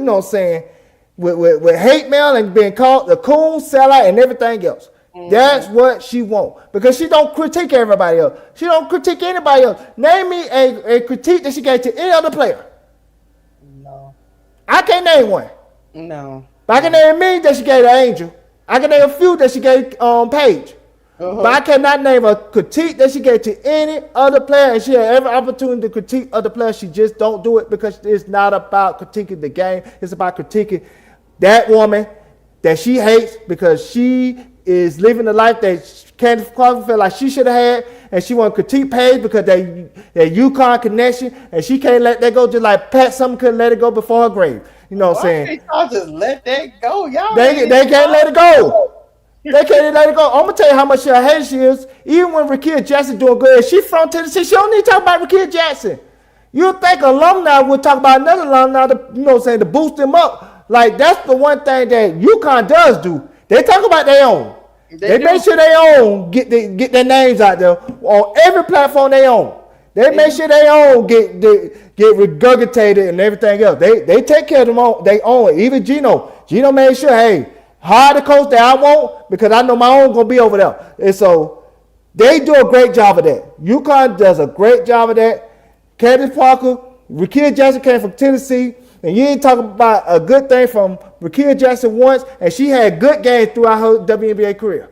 D: with hate mail and being called the coon, sellout, and everything else. That's what she wants. Because she don't critique everybody else. She don't critique anybody else. Name me a critique that she gave to any other player.
E: No.
D: I can't name one.
E: No.
D: But I can name me that she gave to Angel. I can name a few that she gave Paige. But I cannot name a critique that she gave to any other player, and she had every opportunity to critique other players. She just don't do it because it's not about critiquing the game. It's about critiquing that woman that she hates because she is living the life that Candace Parker felt like she should have had, and she want to critique Paige because that UConn connection, and she can't let that go. Just like Pat Summer couldn't let it go before her grave. You know what I'm saying?
E: Y'all just let that go, y'all.
D: They can't let it go. They can't let it go. I'm gonna tell you how much I hate she is. Even when Rakia Jackson doing good, she from Tennessee. She don't need to talk about Rakia Jackson. You think alumni would talk about another alumni to boost them up? Like that's the one thing that UConn does do. They talk about their own. They make sure they own get their names out there on every platform they own. They make sure they own get regurgitated and everything else. They take care of them own. They own it. Even Gino made sure, hey, hire the coach that I want because I know my own gonna be over there. And so they do a great job of that. UConn does a great job of that. Candace Parker, Rakia Jackson came from Tennessee, and you ain't talking about a good thing from Rakia Jackson once, and she had good games throughout her WNBA career.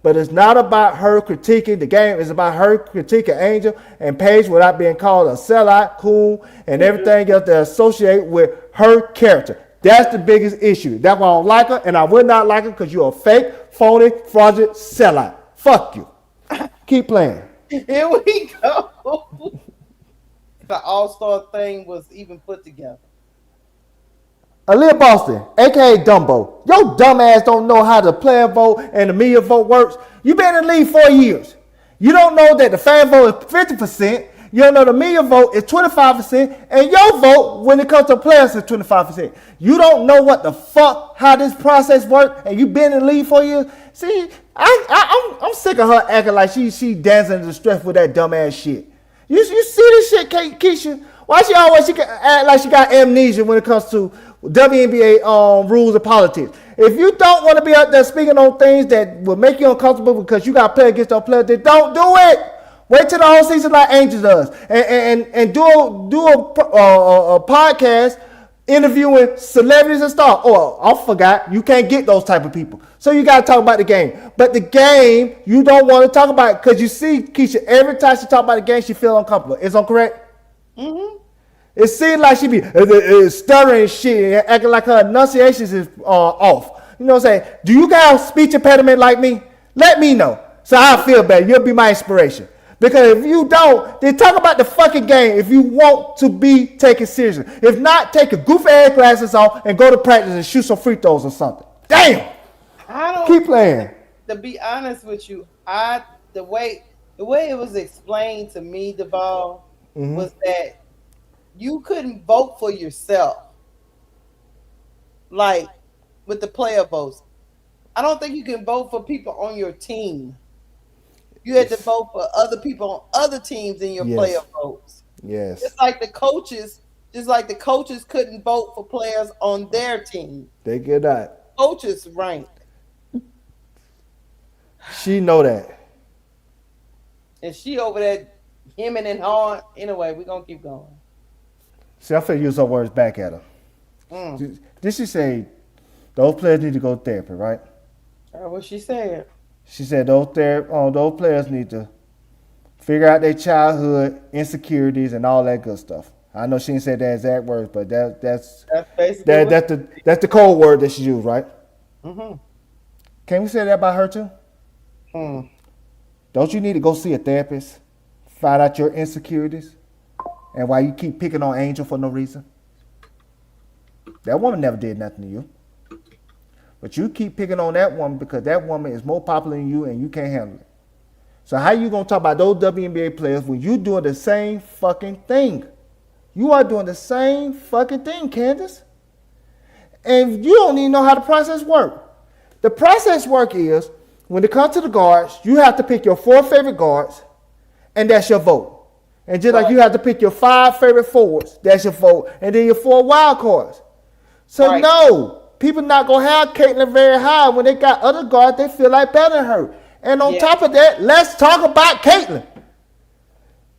D: But it's not about her critiquing the game. It's about her critiquing Angel and Paige without being called a sellout, cool, and everything else that associate with her character. That's the biggest issue. That's why I don't like her, and I would not like her because you're a fake, phony, fraudulent sellout. Fuck you. Keep playing.
E: Here we go. The All-Star thing was even put together.
D: Aaliyah Boston, a.k.a. Dumbo. Your dumb ass don't know how the player vote and the media vote works. You been in the league 4 years. You don't know that the fan vote is 50%. You don't know the media vote is 25%. And your vote, when it comes to players, is 25%. You don't know what the fuck, how this process works, and you been in the league 4 years. See, I'm sick of her acting like she dancing in the stress with that dumb ass shit. You see this shit, Keysha? Why she can act like she got amnesia when it comes to WNBA rules and politics? If you don't want to be out there speaking on things that will make you uncomfortable because you got to play against those players, then don't do it. Wait till the whole season like Angel does, and do a podcast interviewing celebrities and stars. Oh, I forgot. You can't get those type of people. So you got to talk about the game. But the game, you don't want to talk about it because you see, Keysha, every time she talk about the game, she feel uncomfortable. Is that correct? Mm-hmm. It seems like she be stuttering shit and acting like her enunciations is off. You know what I'm saying? Do you guys speech impediment like me? Let me know. So I'll feel better. You'll be my inspiration. Because if you don't, then talk about the fucking game if you want to be taken seriously. If not, take your goofy ass glasses off and go to practice and shoot some free throws or something. Damn!
E: I don't
D: Keep playing.
E: To be honest with you, the way it was explained to me, Duval, was that you couldn't vote for yourself. Like with the player votes. I don't think you can vote for people on your team. You had to vote for other people on other teams in your player votes.
D: Yes.
E: Just like the coaches couldn't vote for players on their team.
D: They get that.
E: Coaches ranked.
D: She know that.
E: And she over there hemming and hawing. Anyway, we're gonna keep going.
D: See, I feel use her words back at her. Did she say those players need to go to therapy, right?
E: That's what she said.
D: She said those players need to figure out their childhood insecurities and all that good stuff. I know she didn't say the exact words, but that's
E: basically
D: that's the code word that she used, right?
E: Mm-hmm.
D: Can we say that about her too? Don't you need to go see a therapist, find out your insecurities, and why you keep picking on Angel for no reason? That woman never did nothing to you. But you keep picking on that woman because that woman is more popular than you and you can't handle it. So how you going to talk about those WNBA players when you doing the same fucking thing? You are doing the same fucking thing, Candace. And you don't even know how the process works. The process work is, when it comes to the guards, you have to pick your 4 favorite guards, and that's your vote. And just like you have to pick your 5 favorite forwards, that's your vote, and then your 4 wild cards. So no. People not going to have Caitlyn very high when they got other guards they feel like better than her. And on top of that, let's talk about Caitlyn.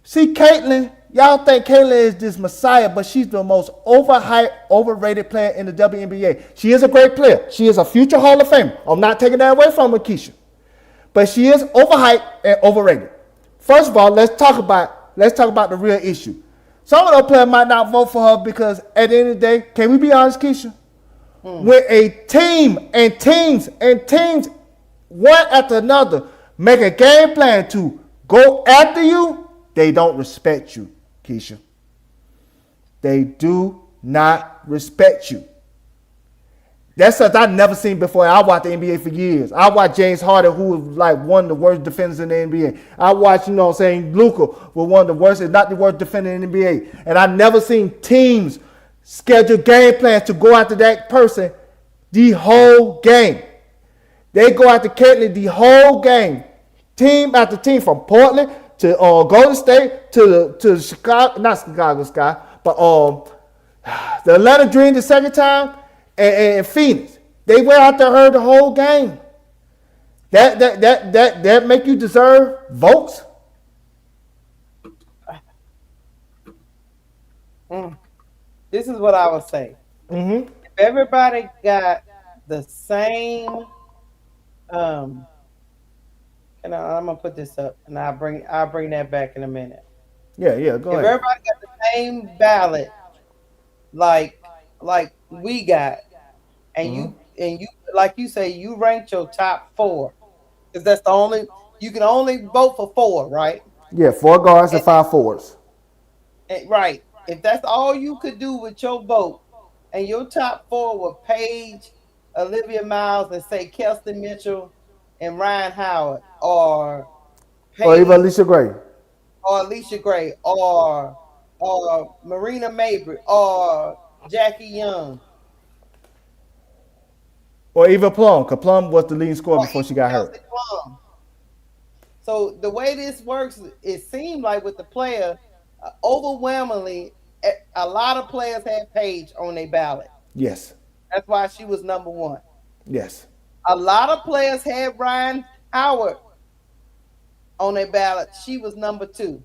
D: See, Caitlyn, y'all think Caitlyn is this messiah, but she's the most overhyped, overrated player in the WNBA. She is a great player. She is a future Hall of Famer. I'm not taking that away from her, Keysha. But she is overhyped and overrated. First of all, let's talk about the real issue. Some of those players might not vote for her because at the end of the day, can we be honest, Keysha? When a team and teams one after another make a game plan to go after you, they don't respect you, Keysha. They do not respect you. That's something I've never seen before. I watched the NBA for years. I watched James Harden, who was like one of the worst defenders in the NBA. I watched, Luka was one of the worst, if not the worst defender in the NBA. And I've never seen teams schedule game plans to go after that person the whole game. They go after Caitlyn the whole game. Team after team, from Portland to Golden State to Chicago, not Chicago Sky, but the Atlanta Dream the second time, and Phoenix. They went after her the whole game. That make you deserve votes?
E: This is what I would say. If everybody got the same, and I'm gonna put this up, and I'll bring that back in a minute.
D: Yeah, go ahead.
E: If everybody got the same ballot, like we got, and you like you say, you ranked your top 4, because that's the only you can only vote for 4, right?
D: Yeah, 4 guards and 5 forwards.
E: Right. If that's all you could do with your vote, and your top 4 were Paige, Olivia Miles, and say Kelsey Mitchell and Ryan Howard, or Paige,
D: or even Alicia Gray,
E: or Marina Mabry, or Jackie Young,
D: or even Plum, because Plum was the leading scorer before she got hurt.
E: Plum. So the way this works, it seemed like with the player, overwhelmingly, a lot of players had Paige on their ballot.
D: Yes.
E: That's why she was number one.
D: Yes.
E: A lot of players had Ryan Howard on their ballot. She was number two.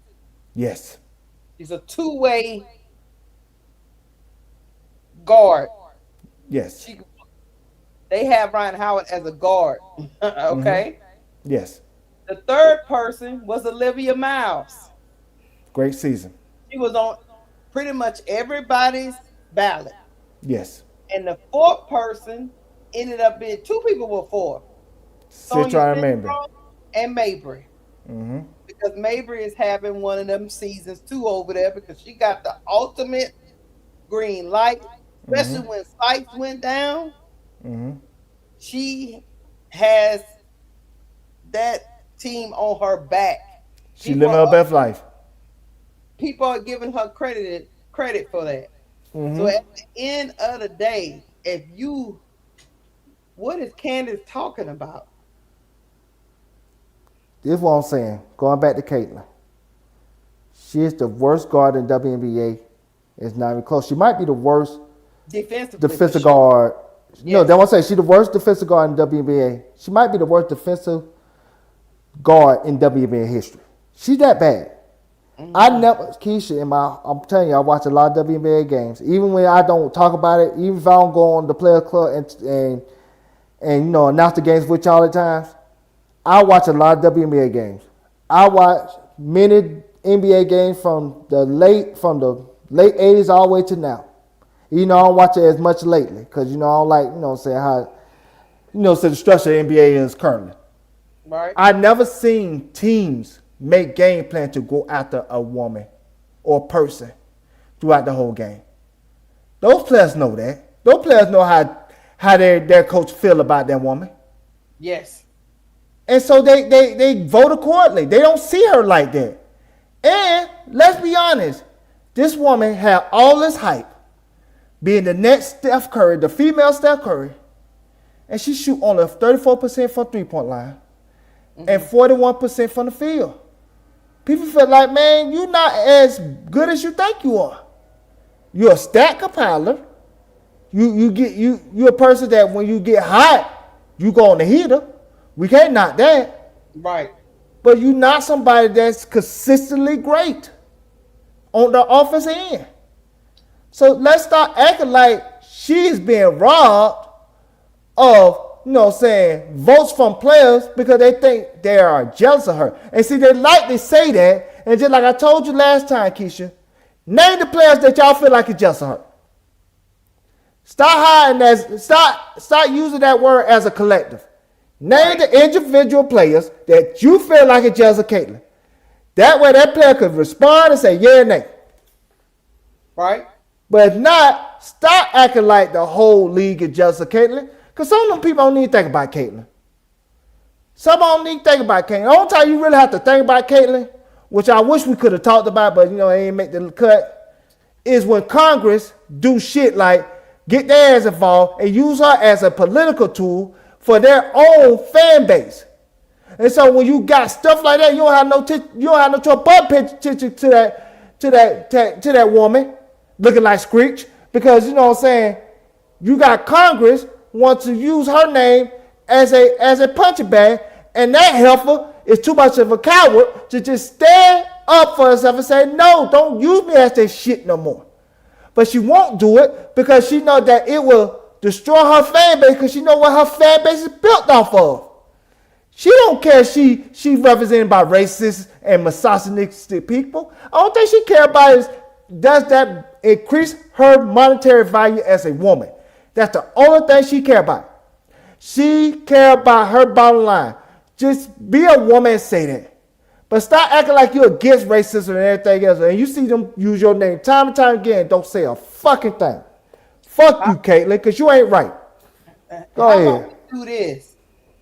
D: Yes.
E: She's a two-way guard.
D: Yes.
E: They have Ryan Howard as a guard. Okay.
D: Yes.
E: The third person was Olivia Miles.
D: Great season.
E: She was on pretty much everybody's ballot.
D: Yes.
E: And the fourth person ended up being two people were four.
D: Citron and Mabry.
E: And Mabry. Because Mabry is having one of them seasons too over there because she got the ultimate green light, especially when Sykes went down. She has that team on her back.
D: She living her best life.
E: People are giving her credit for that. So at the end of the day, what is Candace talking about?
D: This is what I'm saying. Going back to Caitlin. She is the worst guard in WNBA. It's not even close. She might be the worst defensive guard. Yes. No, that's what I'm saying. She's the worst defensive guard in WNBA. She might be the worst defensive guard in WNBA history. She's that bad. I never, Keysha, I'm telling you, I watch a lot of WNBA games. Even when I don't talk about it, even if I don't go on the player club and announce the games with y'all at times, I watch a lot of WNBA games. I watch many NBA games from the late 80s all the way to now. I don't watch it as much lately because I don't like saying how so the structure of the NBA is currently.
E: Right.
D: I never seen teams make game plan to go after a woman or person throughout the whole game. Those players know that. Those players know how their coach feel about that woman.
E: Yes.
D: And so they vote accordingly. They don't see her like that. And let's be honest, this woman had all this hype, being the next Steph Curry, the female Steph Curry, and she shoot only 34% from 3-point line and 41% from the field. People feel like, man, you're not as good as you think you are. You're a stat compiler. You're a person that when you get hot, you go on the heater. We can't knock that.
E: Right.
D: But you're not somebody that's consistently great on the offensive end. So let's start acting like she's being robbed of, votes from players because they think they are jealous of her. And see, they like to say that. And just like I told you last time, Keysha, name the players that y'all feel like are jealous of her. Start using that word as a collective. Name the individual players that you feel like are jealous of Caitlin. That way that player could respond and say yeah or nay.
E: Right.
D: But if not, stop acting like the whole league is jealous of Caitlin. Because some of them people don't need to think about Caitlin. Some of them don't need to think about Caitlin. The only time you really have to think about Caitlin, which I wish we could have talked about, but it ain't make the cut, is when Congress do shit like get their ass involved and use her as a political tool for their own fan base. And so when you got stuff like that, you don't have no choice but pay attention to that woman looking like Screech, because you got Congress want to use her name as a punching bag, and that heifer is too much of a coward to just stand up for herself and say, no, don't use me as that shit no more. But she won't do it because she knows that it will destroy her fan base, because she knows what her fan base is built off of. She don't care if she represented by racist and misogynistic people. I don't think she care about is does that increase her monetary value as a woman. That's the only thing she care about. She care about her bottom line. Just be a woman and say that. But stop acting like you're against racism and everything else. And you see them use your name time and time again. Don't say a fucking thing. Fuck you, Caitlin, because you ain't right. Go ahead.
E: How about we do this?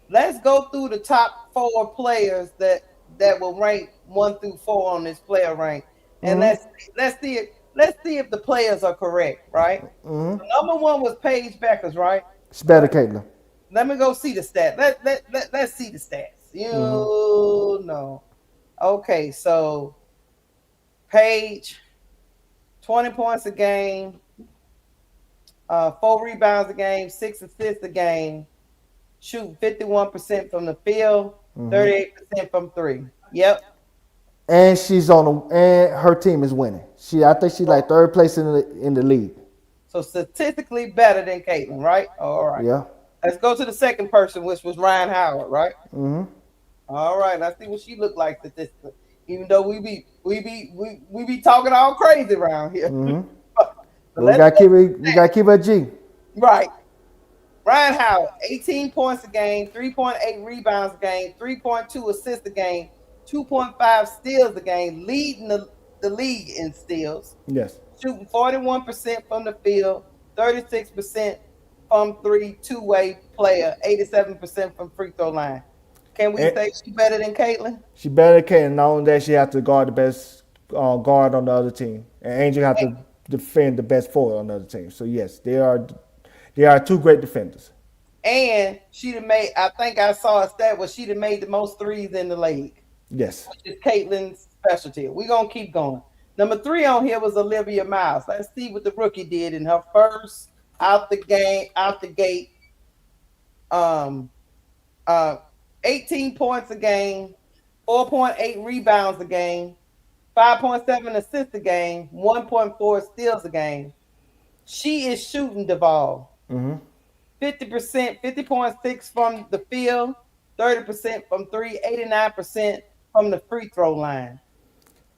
E: Let's go through the top 4 players that will rank 1 through 4 on this player rank, and let's see if the players are correct, right? So number 1 was Paige Beckers, right?
D: It's better, Caitlin.
E: Let me go see the stats. Let's see the stats. You know. Okay, so Paige, 20 points a game, 4 rebounds a game, 6 assists a game, shooting 51% from the field, 38% from three. Yep.
D: And she's on the and her team is winning. I think she's like third place in the league.
E: So statistically better than Caitlin, right? All right.
D: Yeah.
E: Let's go to the second person, which was Ryan Howard, right?
D: Mm-hmm.
E: All right. Let's see what she looked like statistically. Even though we be talking all crazy around here.
D: Mm-hmm.
E: But
D: we gotta keep her G.
E: right. Ryan Howard, 18 points a game, 3.8 rebounds a game, 3.2 assists a game, 2.5 steals a game, leading the league in steals.
D: Yes.
E: Shooting 41% from the field, 36% from three, two-way player, 87% from free throw line. Can we say she's better than Caitlin?
D: She better than Caitlin. Not only that, she has to guard the best guard on the other team, and Angel have to defend the best forward on the other team. So yes, they are two great defenders.
E: And she'd have made, I think I saw a stat where she'd have made the most threes in the league.
D: Yes.
E: Which is Caitlin's specialty. We're going to keep going. Number 3 on here was Olivia Miles. Let's see what the rookie did in her first out the gate. 18 points a game, 4.8 rebounds a game, 5.7 assists a game, 1.4 steals a game. She is shooting Duval. 50%, 50.6 from the field, 30% from three, 89% from the free throw line.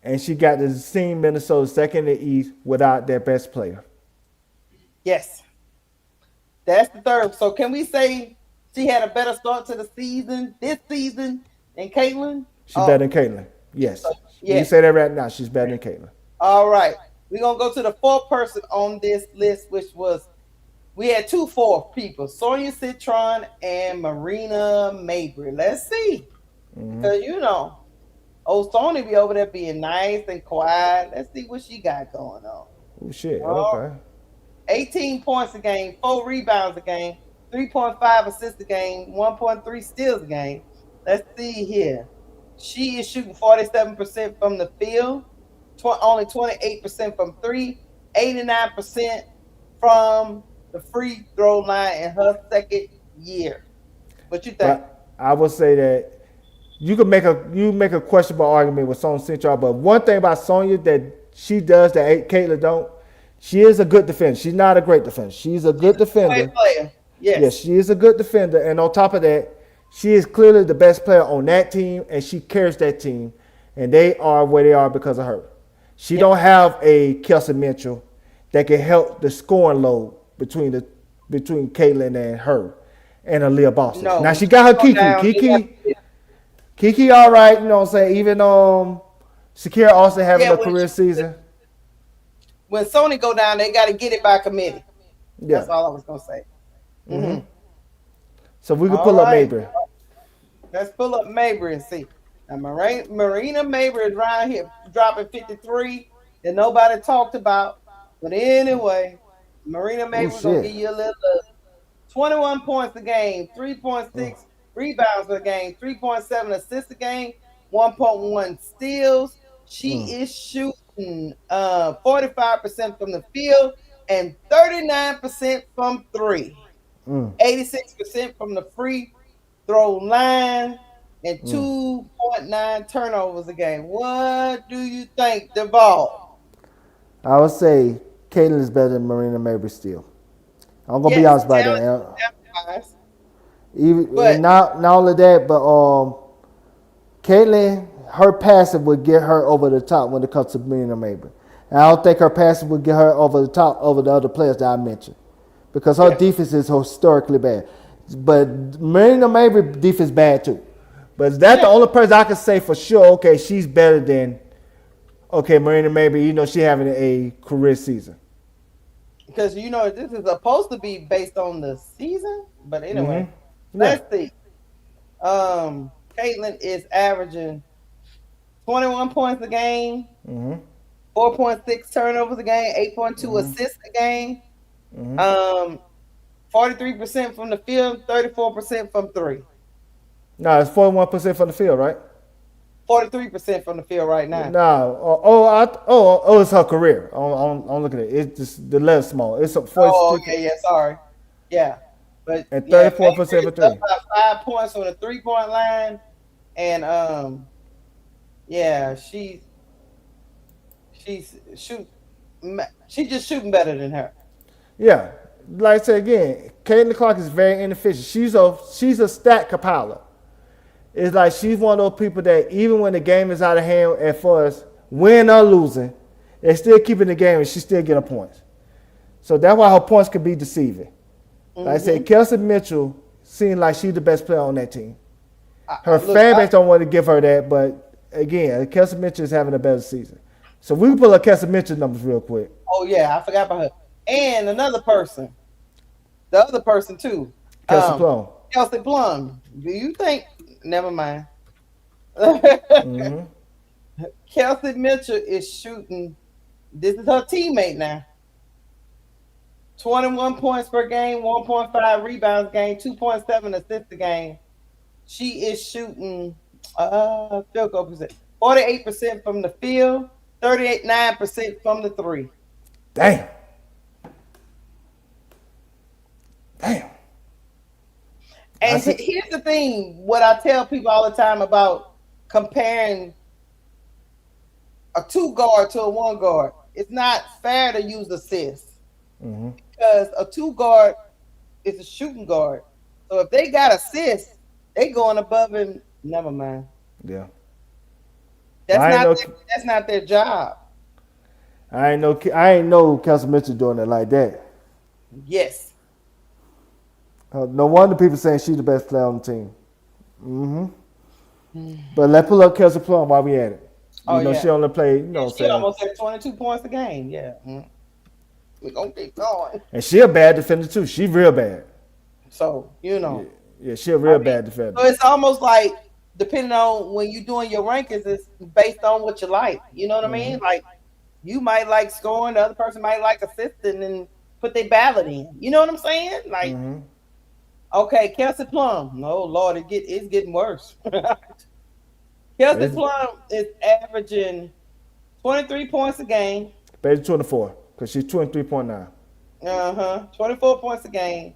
D: And she got the team Minnesota second in the East without their best player.
E: Yes. That's the third. So can we say she had a better start to the season, this season, than Caitlin?
D: She's better than Caitlin. Yes. You say that right now. She's better than Caitlin.
E: All right. We're going to go to the fourth person on this list, which was, we had 2 fourth people, Sonia Citron and Marina Mabry. Let's see. Because, old Sonya be over there being nice and quiet. Let's see what she got going on.
D: Oh, shit. Okay.
E: 18 points a game, 4 rebounds a game, 3.5 assists a game, 1.3 steals a game. Let's see here. She is shooting 47% from the field, only 28% from three, 89% from the free throw line in her second year. What you think?
D: I would say that you make a questionable argument with Sonya Citron, but one thing about Sonya that she does that Caitlin don't, she is a good defender. She's not a great defender. She's a good defender.
E: Player. Yes,
D: she is a good defender, and on top of that, she is clearly the best player on that team, and she carries that team, and they are where they are because of her. She don't have a Kelsey Mitchell that can help the scoring load between Caitlin and her and Aaliyah Boston.
E: No,
D: now she got her Kiki all right, you know what I'm saying? Even Shakira Austin having a career season.
E: When Sony go down, they got to get it by committee. Yeah. That's all I was going to say.
D: So we can pull up Mabry.
E: Let's pull up Mabry and see. Now, Marina Mabry is right here dropping 53 that nobody talked about. But anyway, Marina Mabry going to give you a little 21 points a game, 3.6 rebounds a game, 3.7 assists a game, 1.1 steals. She is shooting 45% from the field and 39% from three. 86% from the free throw line and 2.9 turnovers a game. What do you think, Duval?
D: I would say Caitlin is better than Marina Mabry still. I'm gonna be honest about that. Even not only that, but Caitlin, her passing would get her over the top when it comes to Marina Mabry. And I don't think her passing would get her over the top over the other players that I mentioned, because her defense is historically bad. But Marina Mabry defense bad too. But that's the only person I can say for sure, okay, she's better than, Marina Mabry, she having a career season.
E: Because, this is supposed to be based on the season. But anyway, let's see. Caitlin is averaging 21 points a game, 4.6 turnovers a game, 8.2 assists a game, 43% from the field, 34% from three.
D: No, it's 41% from the field, right?
E: 43% from the field right now.
D: No. It's her career. I'm looking at it. It's just the less small. It's a 43
E: Oh, yeah, sorry. Yeah. But
D: and
E: yeah,
D: 34% for
E: Baker is up
D: three.
E: by 5 points on the 3-point line. And yeah, she's just shooting better than her.
D: Yeah. Like I said again, Caitlin Clark is very inefficient. She's a stat compiler. It's like she's one of those people that even when the game is out of hand at first, win or losing, they're still keeping the game and she still get her points. So that's why her points can be deceiving. Like I said, Kelsey Mitchell seems like she's the best player on that team. Her fan base don't want to give her that, but again, Kelsey Mitchell is having a better season. So we can pull up Kelsey Mitchell numbers real quick.
E: Oh yeah, I forgot about her. And another person, the other person too,
D: Kelsey Plum.
E: Kelsey Plum. Do you think? Never mind. Kelsey Mitchell is shooting. This is her teammate now. 21 points per game, 1.5 rebounds game, 2.7 assists a game. She is shooting field goal percent, 48% from the field, 9% from the three.
D: Damn.
E: And here's the thing, what I tell people all the time about comparing a 2 guard to a 1 guard. It's not fair to use assists because a 2 guard is a shooting guard. So if they got assists, they going above him. Never mind.
D: Yeah.
E: That's not their job.
D: I ain't know Kelsey Mitchell doing it like that.
E: Yes.
D: No wonder people saying she's the best player on the team. But let's pull up Kelsey Plum while we at it. She only played,
E: she almost had 22 points a game. Yeah. We're going to keep going.
D: And she a bad defender too. She real bad.
E: So,
D: Yeah, she a real bad defender.
E: So it's almost like, depending on when you're doing your rankings, it's based on what you like. You know what I mean? Like, you might like scoring, the other person might like assisting and put their ballot in. You know what I'm saying? Like, okay, Kelsey Plum. No, Lord, it's getting worse. Kelsey Plum is averaging 23 points a game.
D: Maybe 24, because she's 23.9.
E: 24 points a game.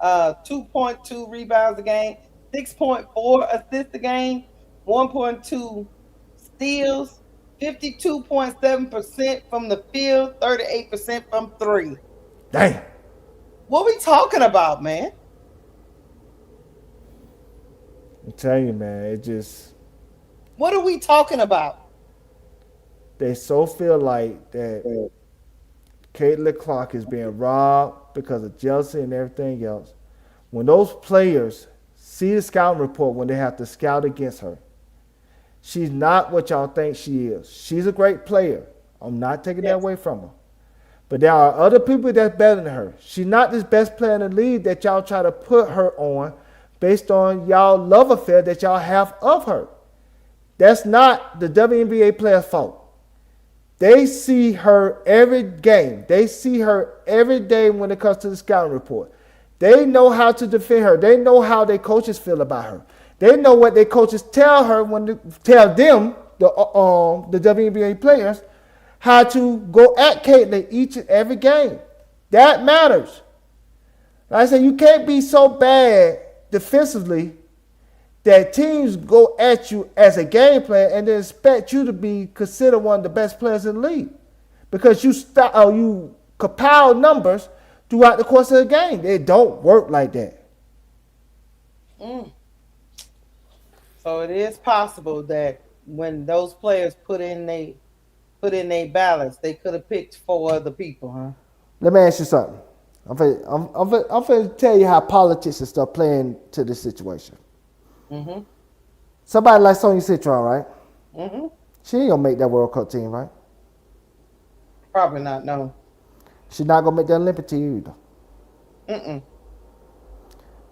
E: 2.2 rebounds a game. 6.4 assists a game. 1.2 steals. 52.7% from the field. 38% from three.
D: Damn.
E: What we talking about, man?
D: I'm telling you, man, it just...
E: What are we talking about?
D: They so feel like that Caitlin Clark is being robbed because of jealousy and everything else. When those players see the scouting report when they have to scout against her, she's not what y'all think she is. She's a great player. I'm not taking that away from her. But there are other people that's better than her. She's not this best player in the league that y'all try to put her on based on y'all love affair that y'all have of her. That's not the WNBA player's fault. They see her every game. They see her every day when it comes to the scouting report. They know how to defend her. They know how their coaches feel about her. They know what their coaches tell her when they tell them, the WNBA players, how to go at Caitlin each and every game. That matters. Like I said, you can't be so bad defensively that teams go at you as a game player and then expect you to be considered one of the best players in the league because you compile numbers throughout the course of the game. It don't work like that.
E: So it is possible that when those players put in their ballots, they could have picked 4 other people, huh?
D: Let me ask you something. I'm going to tell you how politics and stuff play into this situation. Somebody like Sonya Citron, right? She ain't gonna make that World Cup team, right?
E: Probably not. No.
D: She's not gonna make that Olympic team either.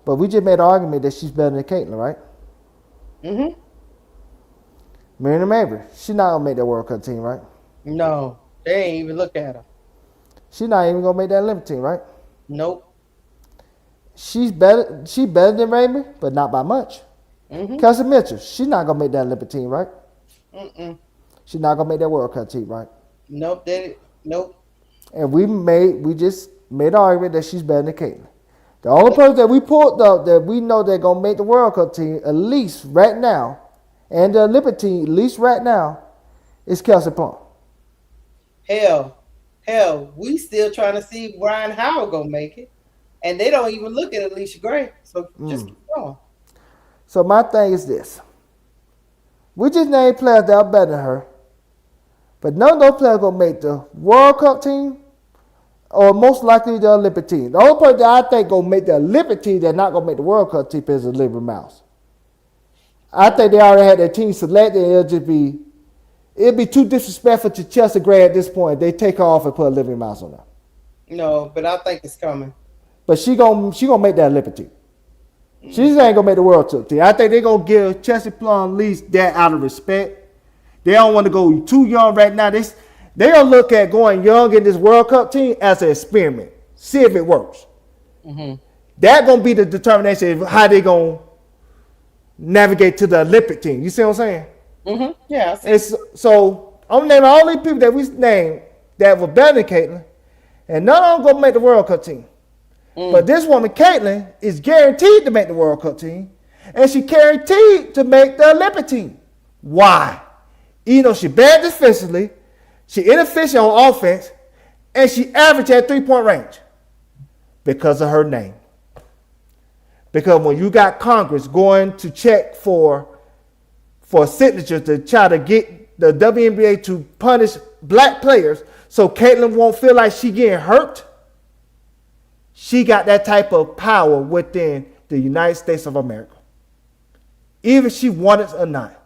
D: But we just made an argument that she's better than Caitlin, right? Marina Mabry, she's not gonna make that World Cup team, right?
E: No, they ain't even look at her.
D: She's not even gonna make that Olympic team, right?
E: Nope.
D: She's better than Mabry, but not by much. Kelsey Mitchell, she's not gonna make that Olympic team, right?
E: Mm-mm.
D: She's not gonna make that World Cup team, right?
E: Nope, nope.
D: And we just made the argument that she's better than Caitlin. The only person that we pulled up that we know they're gonna make the World Cup team at least right now, and the Olympic team at least right now, is Kelsey Plum.
E: Hell, we still trying to see if Brian Howard gonna make it, and they don't even look at Alicia Gray. So just keep going.
D: So my thing is this: we just named players that are better than her, but none of those players gonna make the World Cup team, or most likely the Olympic team. The only person that I think gonna make the Olympic team that not gonna make the World Cup team is Olivia Mouse. I think they already had their team selected, and it'd be too disrespectful to Chelsea Gray at this point. They take her off and put Olivia Mouse on her.
E: No, but I think it's coming.
D: But she gonna make that Olympic team. She just ain't gonna make the World Cup team. I think they gonna give Chelsea Plum at least that out of respect. They don't want to go too young right now. They gonna look at going young in this World Cup team as an experiment. See if it works. That gonna be the determination of how they gonna navigate to the Olympic team. You see what I'm saying?
E: Yeah.
D: So I'm naming all these people that we named that were better than Caitlin, and none of them gonna make the World Cup team. But this woman, Caitlin, is guaranteed to make the World Cup team, and she guaranteed to make the Olympic team. Why? Even though she bad defensively, she inefficient on offense, and she averaged at 3-point range. Because of her name. Because when you got Congress going to check for signatures to try to get the WNBA to punish black players so Caitlin won't feel like she getting hurt, she got that type of power within the United States of America. Even if she wanted or not.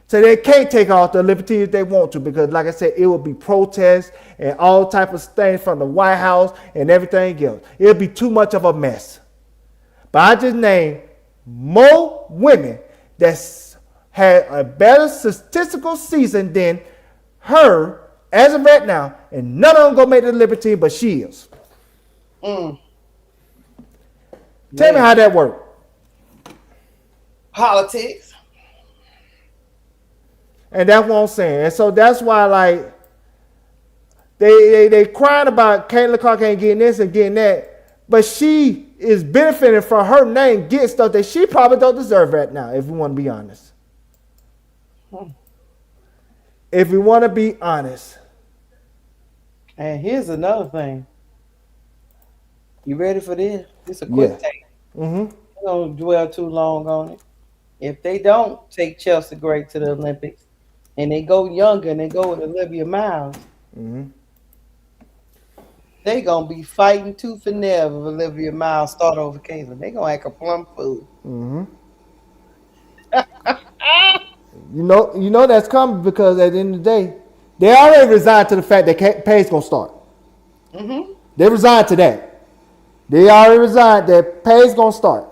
D: So they can't take off the Olympic team if they want to, because like I said, it will be protests and all type of things from the White House and everything else. It'll be too much of a mess. But I just named more women that had a better statistical season than her as of right now, and none of them gonna make the Olympic team, but she is. Tell me how that worked.
E: Politics.
D: And that's what I'm saying. And so that's why, like, they crying about Caitlin Clark ain't getting this and getting that, but she is benefiting from her name getting stuff that she probably don't deserve right now, if we want to be honest. If we want to be honest.
E: And here's another thing. You ready for this? This is a quick take. I don't dwell too long on it. If they don't take Chelsea Gray to the Olympics and they go younger and they go with Olivia Miles, they gonna be fighting tooth and nail if Olivia Miles start over Caitlin. They gonna act a plum fool.
D: You know that's coming, because at the end of the day, they already resigned to the fact that Pay's gonna start. They resigned to that. They already resigned that Pay's gonna start.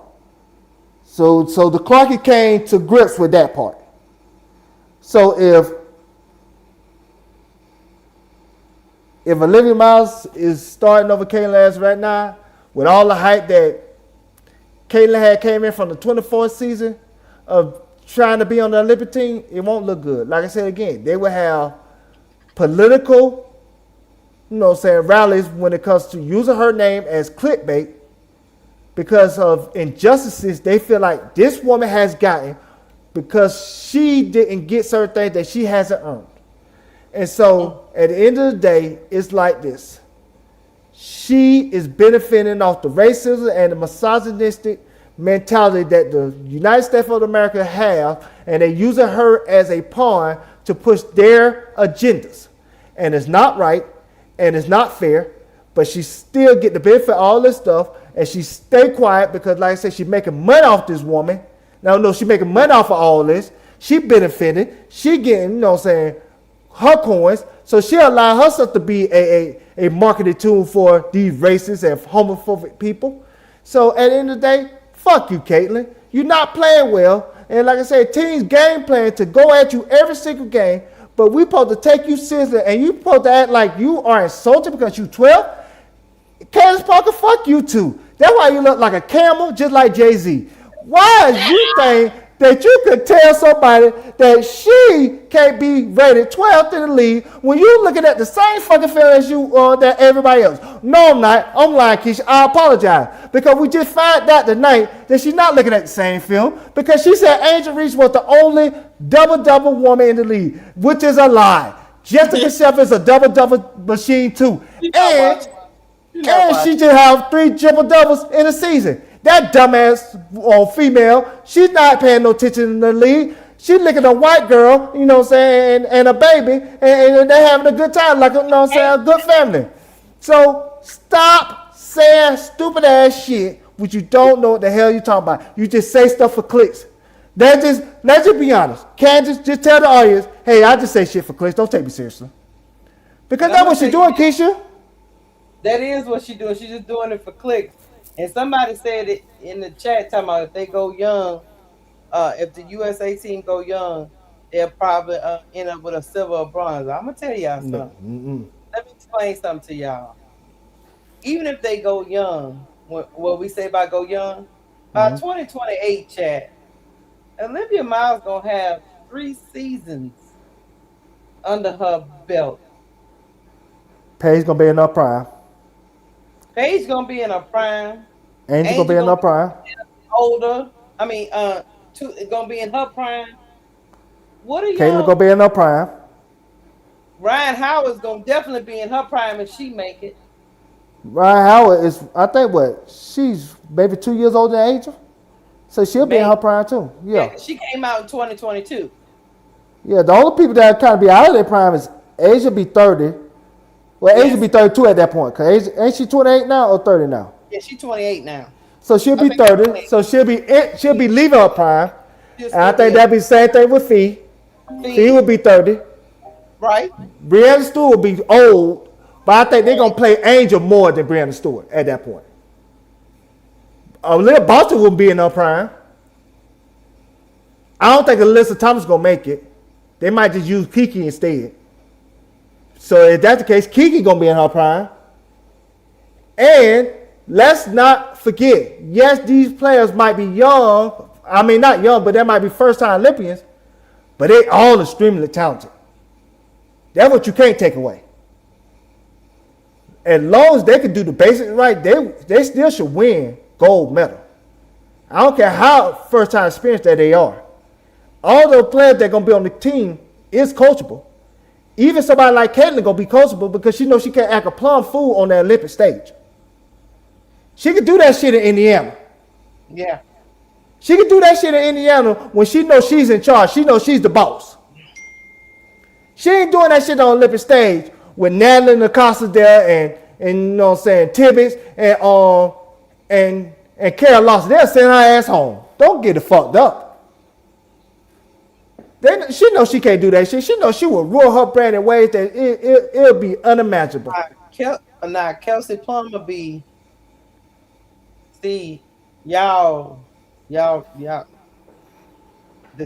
D: So the Clarkie came to grips with that part. So if Olivia Miles is starting over Caitlin as right now, with all the hype that Caitlin had came in from the 24th season of trying to be on the Olympic team, it won't look good. Like I said again, they will have political, rallies when it comes to using her name as clickbait because of injustices they feel like this woman has gotten because she didn't get certain things that she hasn't earned. And so at the end of the day, it's like this. She is benefiting off the racism and the misogynistic mentality that the United States of America have, and they're using her as a pawn to push their agendas. And it's not right, and it's not fair, but she still get the benefit of all this stuff, and she stay quiet because, like I said, she's making money off this woman. Now, no, she's making money off of all this. She benefited. She getting, her coins. So she allow herself to be a marketing tool for these racist and homophobic people. So at the end of the day, fuck you, Caitlin. You're not playing well. And like I said, teams game plan to go at you every single game, but we supposed to take you seriously, and you supposed to act like you are insulted because you 12. Candace Parker, fuck you too. That's why you look like a camel, just like Jay-Z. Why is you think that you could tell somebody that she can't be rated 12th in the league when you looking at the same fucking film as you that everybody else? No, I'm not. I'm lying, Keysha. I apologize. Because we just found out tonight that she's not looking at the same film because she said Angel Reese was the only double-double woman in the league, which is a lie. Jessica Sheffield is a double-double machine too. And she just have 3 triple-doubles in a season. That dumbass female, she's not paying no attention in the league. She's looking at a white girl, you know what I'm saying, and a baby, and they're having a good time, like, you know what I'm saying, a good family. So stop saying stupid ass shit, which you don't know what the hell you're talking about. You just say stuff for clicks. Let's just be honest. Candace, just tell the audience, hey, I just say shit for clicks. Don't take me seriously. Because that's what she's doing, Keysha.
E: That is what she's doing. She's just doing it for clicks. And somebody said it in the chat talking about if they go young, if the USA team go young, they'll probably end up with a silver or bronze. I'm going to tell y'all something. Let me explain something to y'all. Even if they go young, what we say about go young, by 2028, chat, Olivia Miles going to have 3 seasons under her belt.
D: Paige going to be in her prime.
E: Paige going to be in her prime.
D: Angel going to be in her prime.
E: Older. I mean, going to be in her prime. What are you?
D: Caitlin going to be in her prime.
E: Ryan Howard's going to definitely be in her prime if she make it.
D: Ryan Howard is, I think, she's maybe 2 years older than Angel. So she'll be in her prime too. Yeah.
E: She came out in 2022.
D: Yeah, the only people that kind of be out of their prime is Asia be 30. Well, Asia be 32 at that point. Cause Asia, ain't she 28 now or 30 now?
E: Yeah, she's 28 now.
D: So she'll be 30. So she'll be leaving her prime. And I think that'd be the same thing with Fee. Fee would be 30.
E: Right.
D: Brianna Stewart will be old, but I think they're gonna play Angel more than Brianna Stewart at that point. Little Boston will be in her prime. I don't think Alyssa Thomas gonna make it. They might just use Kiki instead. So if that's the case, Kiki gonna be in her prime. And let's not forget, yes, these players might be young. I mean, not young, but they might be first-time Olympians. But they all extremely talented. That's what you can't take away. As long as they can do the basics right, they still should win gold medal. I don't care how first-time experienced that they are. All the players that are going to be on the team is coachable. Even somebody like Caitlin going to be coachable because she knows she can't act a plum fool on the Olympic stage. She can do that shit in Indiana.
E: Yeah.
D: She can do that shit in Indiana when she knows she's in charge. She knows she's the boss. She ain't doing that shit on the Olympic stage with Natalie Acosta there and you know what I'm saying, Tibbetts and Carol Lawson. They'll send her ass home. Don't get it fucked up. She knows she can't do that shit. She knows she will rule her brand in ways that it'll be unimaginable.
E: Now, Kelsey Plummer be, see, y'all, the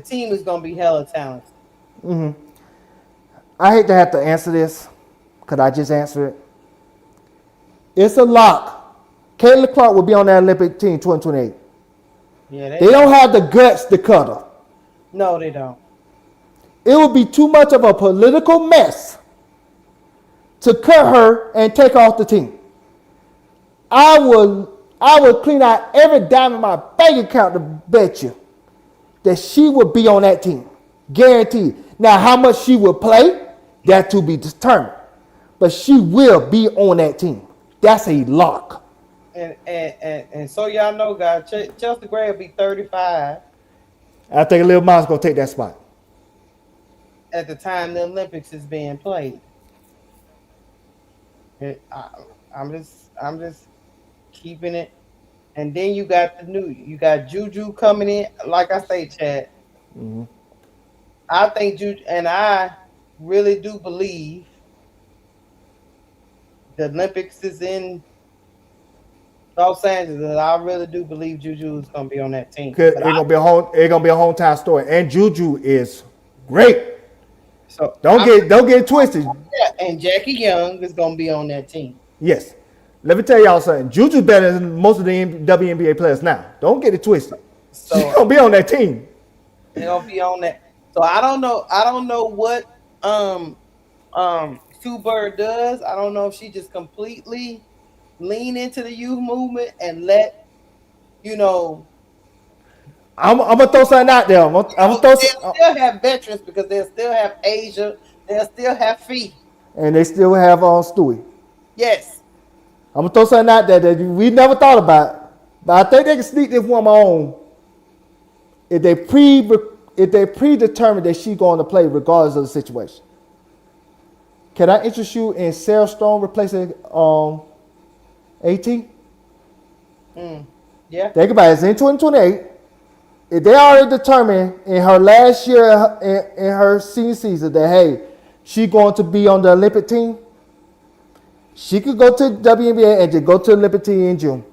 E: team is going to be hella talented.
D: Mm-hmm. I hate to have to answer this because I just answered it. It's a lock. Caitlin Clark will be on that Olympic team 2028.
E: Yeah,
D: they don't have the guts to cut her.
E: No, they don't.
D: It would be too much of a political mess to cut her and take off the team. I would clean out every dime in my bank account to bet you that she would be on that team. Guaranteed. Now, how much she will play, that to be determined. But she will be on that team. That's a lock.
E: And so y'all know, guys, Chelsea Gray will be 35.
D: I think Lil Miles going to take that spot.
E: At the time the Olympics is being played. I'm just keeping it. And then you got Juju coming in. Like I say, Chad.
D: Mm-hmm.
E: I think Juju, and I really do believe the Olympics is in Los Angeles. I really do believe Juju is going to be on that team.
D: It's gonna be a hometown story, and Juju is great. So don't get it twisted.
E: Yeah, and Jackie Young is going to be on that team.
D: Yes. Let me tell y'all something. Juju's better than most of the WNBA players now. Don't get it twisted. So, she's going to be on that team.
E: They're gonna be on that. So I don't know. I don't know what Sue Bird does. I don't know if she just completely lean into the youth movement and let you know.
D: I'm gonna throw something out there. I'm gonna throw
E: They'll still have veterans because they'll still have Asia. They'll still have Fee.
D: and they still have Stewie.
E: Yes.
D: I'm gonna throw something out there that we never thought about, but I think they can sneak this woman on if they predetermine that she's going to play regardless of the situation. Can I interest you in Sarah Stone replacing AT?
E: Yeah.
D: Think about it. It's in 2028. If they already determined in her last year in her senior season that hey, she's going to be on the Olympic team, she could go to WNBA and just go to the Olympic team in June.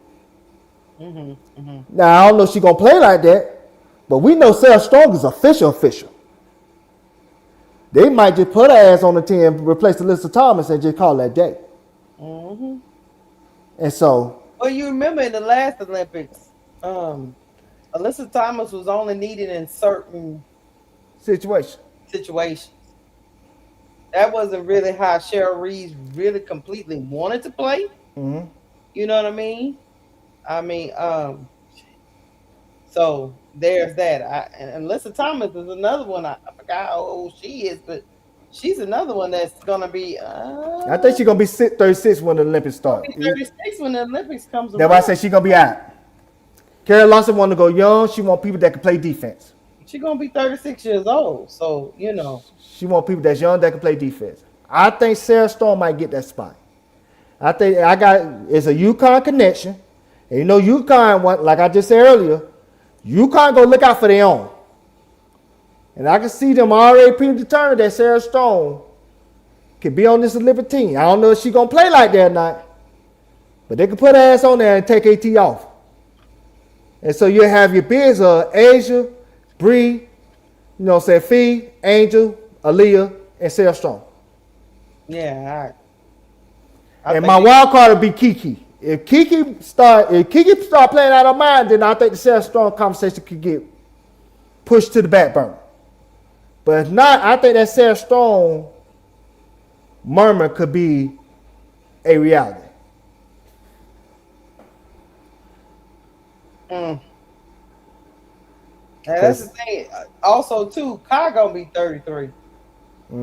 D: Now I don't know if she's gonna play like that, but we know Sarah Strong is official. They might just put her ass on the team and replace Alyssa Thomas and just call that day. And so,
E: well, you remember in the last Olympics, Alyssa Thomas was only needed in certain
D: situations.
E: That wasn't really how Cheryl Reeves really completely wanted to play. You know what I mean? So there's that. And Alyssa Thomas is another one. I forgot how old she is, but she's another one that's gonna be.
D: I think she's gonna be 36 when the Olympics start.
E: 36 when the Olympics comes.
D: That's why I say she's gonna be out. Carrie Lawson want to go young. She want people that can play defense.
E: She's gonna be 36 years old, so you know.
D: She want people that's young that can play defense. I think Sarah Stone might get that spot. I think it's a UConn connection. And you know UConn, like I just said earlier, UConn go look out for their own. And I can see them already predetermined that Sarah Stone can be on this Olympic team. I don't know if she's going to play like that or not. But they can put her ass on there and take AT off. And so you have your bigs of Asia, Bree, Fee, Angel, Aaliyah, and Sarah Strong.
E: Yeah,
D: and my wild card would be Kiki. If Kiki start playing out of mind, then I think the Sarah Strong conversation could get pushed to the back burner. But if not, I think that Sarah Strong murmur could be a reality.
E: That's the thing. Also, too, Kai gonna be 33.
D: I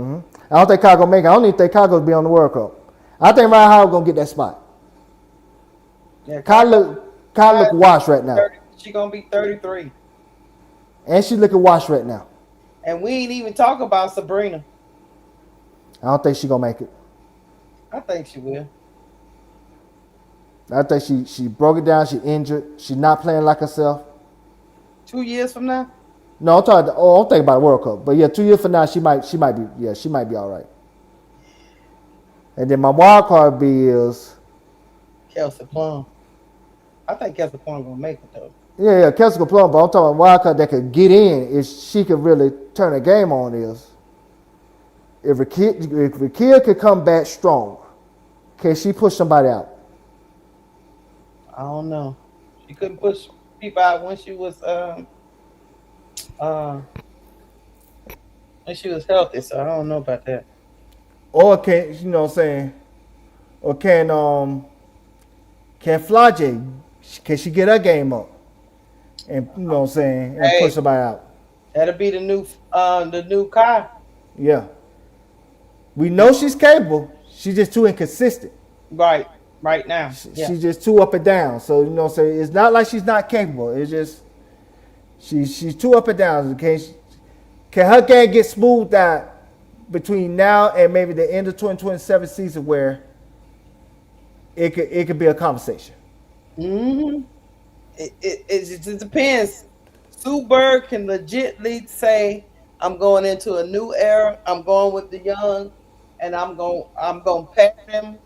D: don't think Kai gonna make it. I don't even think Kai gonna be on the World Cup. I think Ryan Howard gonna get that spot.
E: Yeah,
D: Kai look washed right now.
E: She gonna be 33.
D: And she looking washed right now.
E: And we ain't even talk about Sabrina.
D: I don't think she gonna make it.
E: I think she will.
D: I think she broke it down. She injured. She's not playing like herself.
E: 2 years from now?
D: No, I'm thinking about the World Cup. But yeah, 2 years from now, she might be all right. And then my wild card is
E: Kelsey Plum. I think Kelsey Plum gonna make it though.
D: Yeah, Kelsey Plum. But I'm talking about wild card that could get in if she could really turn a game on. If Rakia could come back strong, can she push somebody out?
E: I don't know. She couldn't push people out when she was healthy, so I don't know about that.
D: Or can Or can Flage, can she get her game up? And and push somebody out.
E: That'll be the new Kai.
D: Yeah. We know she's capable. She's just too inconsistent.
E: Right now.
D: She's just too up and down. So it's not like she's not capable. It's just she's too up and down. Can her game get smoothed out between now and maybe the end of 2027 season where it could be a conversation?
E: It just depends. Sue Bird can legitimately say, I'm going into a new era. I'm going with the young, and I'm going pair them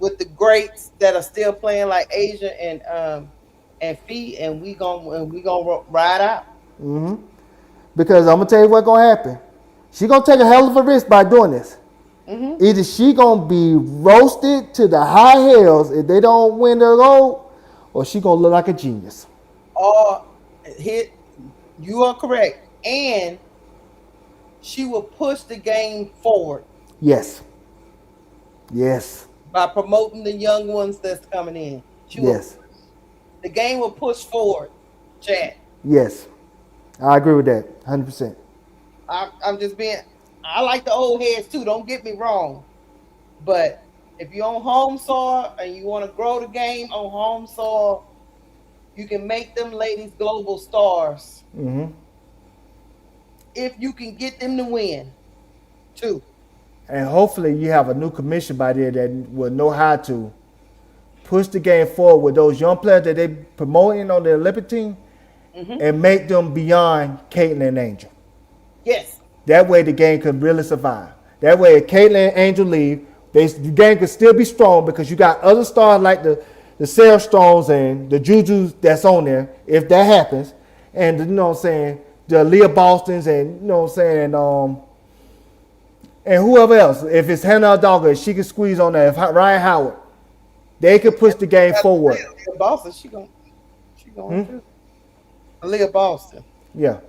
E: with the greats that are still playing like Asia and Fee, and we gonna ride out.
D: Because I'm gonna tell you what's gonna happen. She gonna take a hell of a risk by doing this. Either she gonna be roasted to the high hells if they don't win the gold, or she gonna look like a genius.
E: Or you are correct. and she will push the game forward
D: Yes. Yes.
E: by promoting the young ones that's coming in.
D: Yes.
E: The game will push forward. Chat.
D: Yes. I agree with that. 100%.
E: I'm just being. I like the old heads too. Don't get me wrong, but if you're on home soil and you want to grow the game on home soil, you can make them ladies global stars.
D: Mm-hmm.
E: If you can get them to win, too.
D: And hopefully you have a new commission by there that will know how to push the game forward with those young players that they promoting on the Olympic team and make them beyond Caitlin and Angel.
E: Yes.
D: That way the game could really survive. That way if Caitlin and Angel leave, the game could still be strong because you got other stars like the Sarah Stones and the Jujus that's on there, if that happens. And you know what I'm saying, the Leah Bostons and you know what I'm saying, and whoever else. If it's Hannah Dogger, she can squeeze on there. If Ryan Howard, they could push the game forward.
E: Leah Boston, she going to. Leah Boston.
D: Yeah.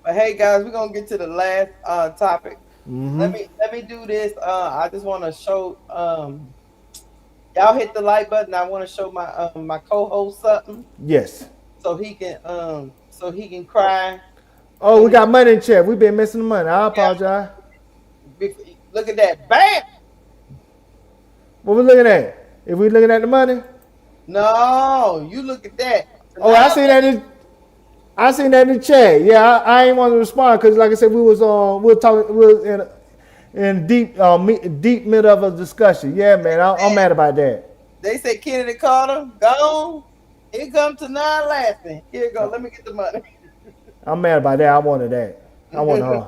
E: But hey guys, we're gonna get to the last topic. Let me do this. I just want to show y'all hit the like button. I want to show my my co-host something.
D: Yes.
E: So he can cry.
D: Oh, we got money in the chat. We've been missing the money. I apologize.
E: Look at that. Bam!
D: What we looking at? If we looking at the money?
E: No, you look at that.
D: Oh, I seen that in the chat. Yeah, I ain't want to respond because, like I said, we was talking, we was in deep middle of a discussion. Yeah, man, I'm mad about that.
E: They say Kennedy Carter gone. Here comes to non laughing. Here you go. Let me get the money.
D: I'm mad about that. I wanted that. I wanted her.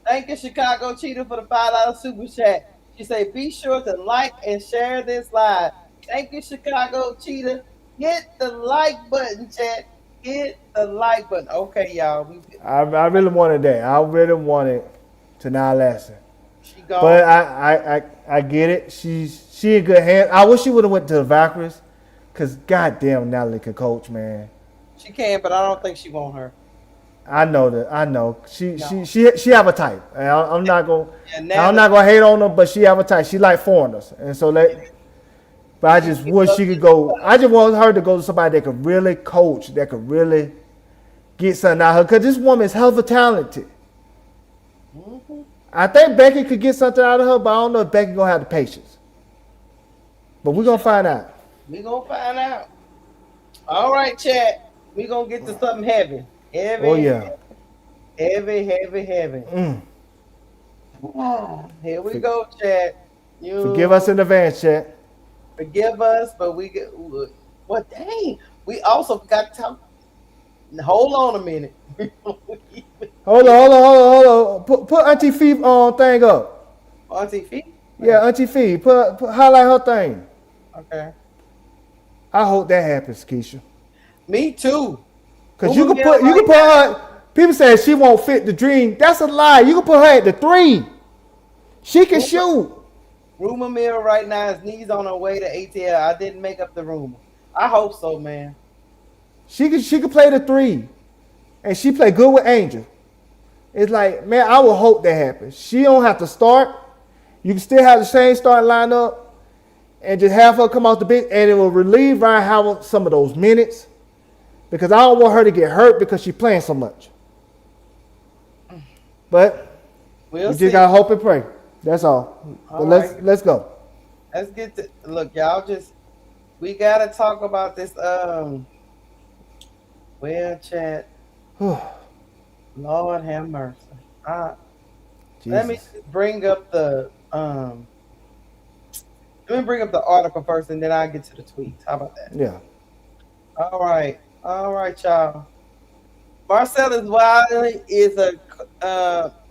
E: Thank you, Chicago Cheetah, for the $5 super chat. She said, be sure to like and share this live. Thank you, Chicago Cheetah. Hit the like button, chat. Hit the like button. Okay, y'all.
D: I really wanted that. I really wanted to not last.
E: She gone.
D: But I get it. She in good hands. I wish she would have went to the Valkyries, cause goddamn Natalie can coach, man.
E: She can, but I don't think she want her.
D: I know that. I know. She have a type. And I'm not
E: Yeah,
D: I'm not gonna hate on her, but she have a type. She like foreigners, and so that. But I just wish she could go. I just want her to go to somebody that could really coach, that could really get something out of her. Because this woman is hell of a talented. I think Becky could get something out of her, but I don't know if Becky gonna have the patience. But we're gonna find out.
E: We're gonna find out. All right, chat. We're gonna get to something heavy.
D: Oh yeah.
E: Heavy. Here we go, chat.
D: Forgive us in advance, chat.
E: Forgive us, but we get what? Dang, we also got to talk. Hold on a minute.
D: Hold on. Put Auntie Fee thing up.
E: Auntie Fee?
D: Yeah, Auntie Fee. Put highlight her thing.
E: Okay.
D: I hope that happens, Keysha.
E: Me too.
D: Cause you can put her. People say she won't fit the dream. That's a lie. You can put her at the 3. She can shoot.
E: Rumor mill right now, his knees on her way to ATL. I didn't make up the rumor. I hope so, man.
D: She could play the 3, and she play good with Angel. It's like, man, I would hope that happens. She don't have to start. You can still have the same starting lineup, and just have her come off the bench, and it will relieve Ryan Howard some of those minutes, because I don't want her to get hurt because she's playing so much. But we just gotta hope and pray. That's all. But let's go.
E: Let's get to look, y'all. We gotta talk about this. Well, chat. Lord have mercy. Let me bring up the article first, and then I'll get to the tweets. How about that?
D: Yeah.
E: All right, y'all. Marcellus Wiley is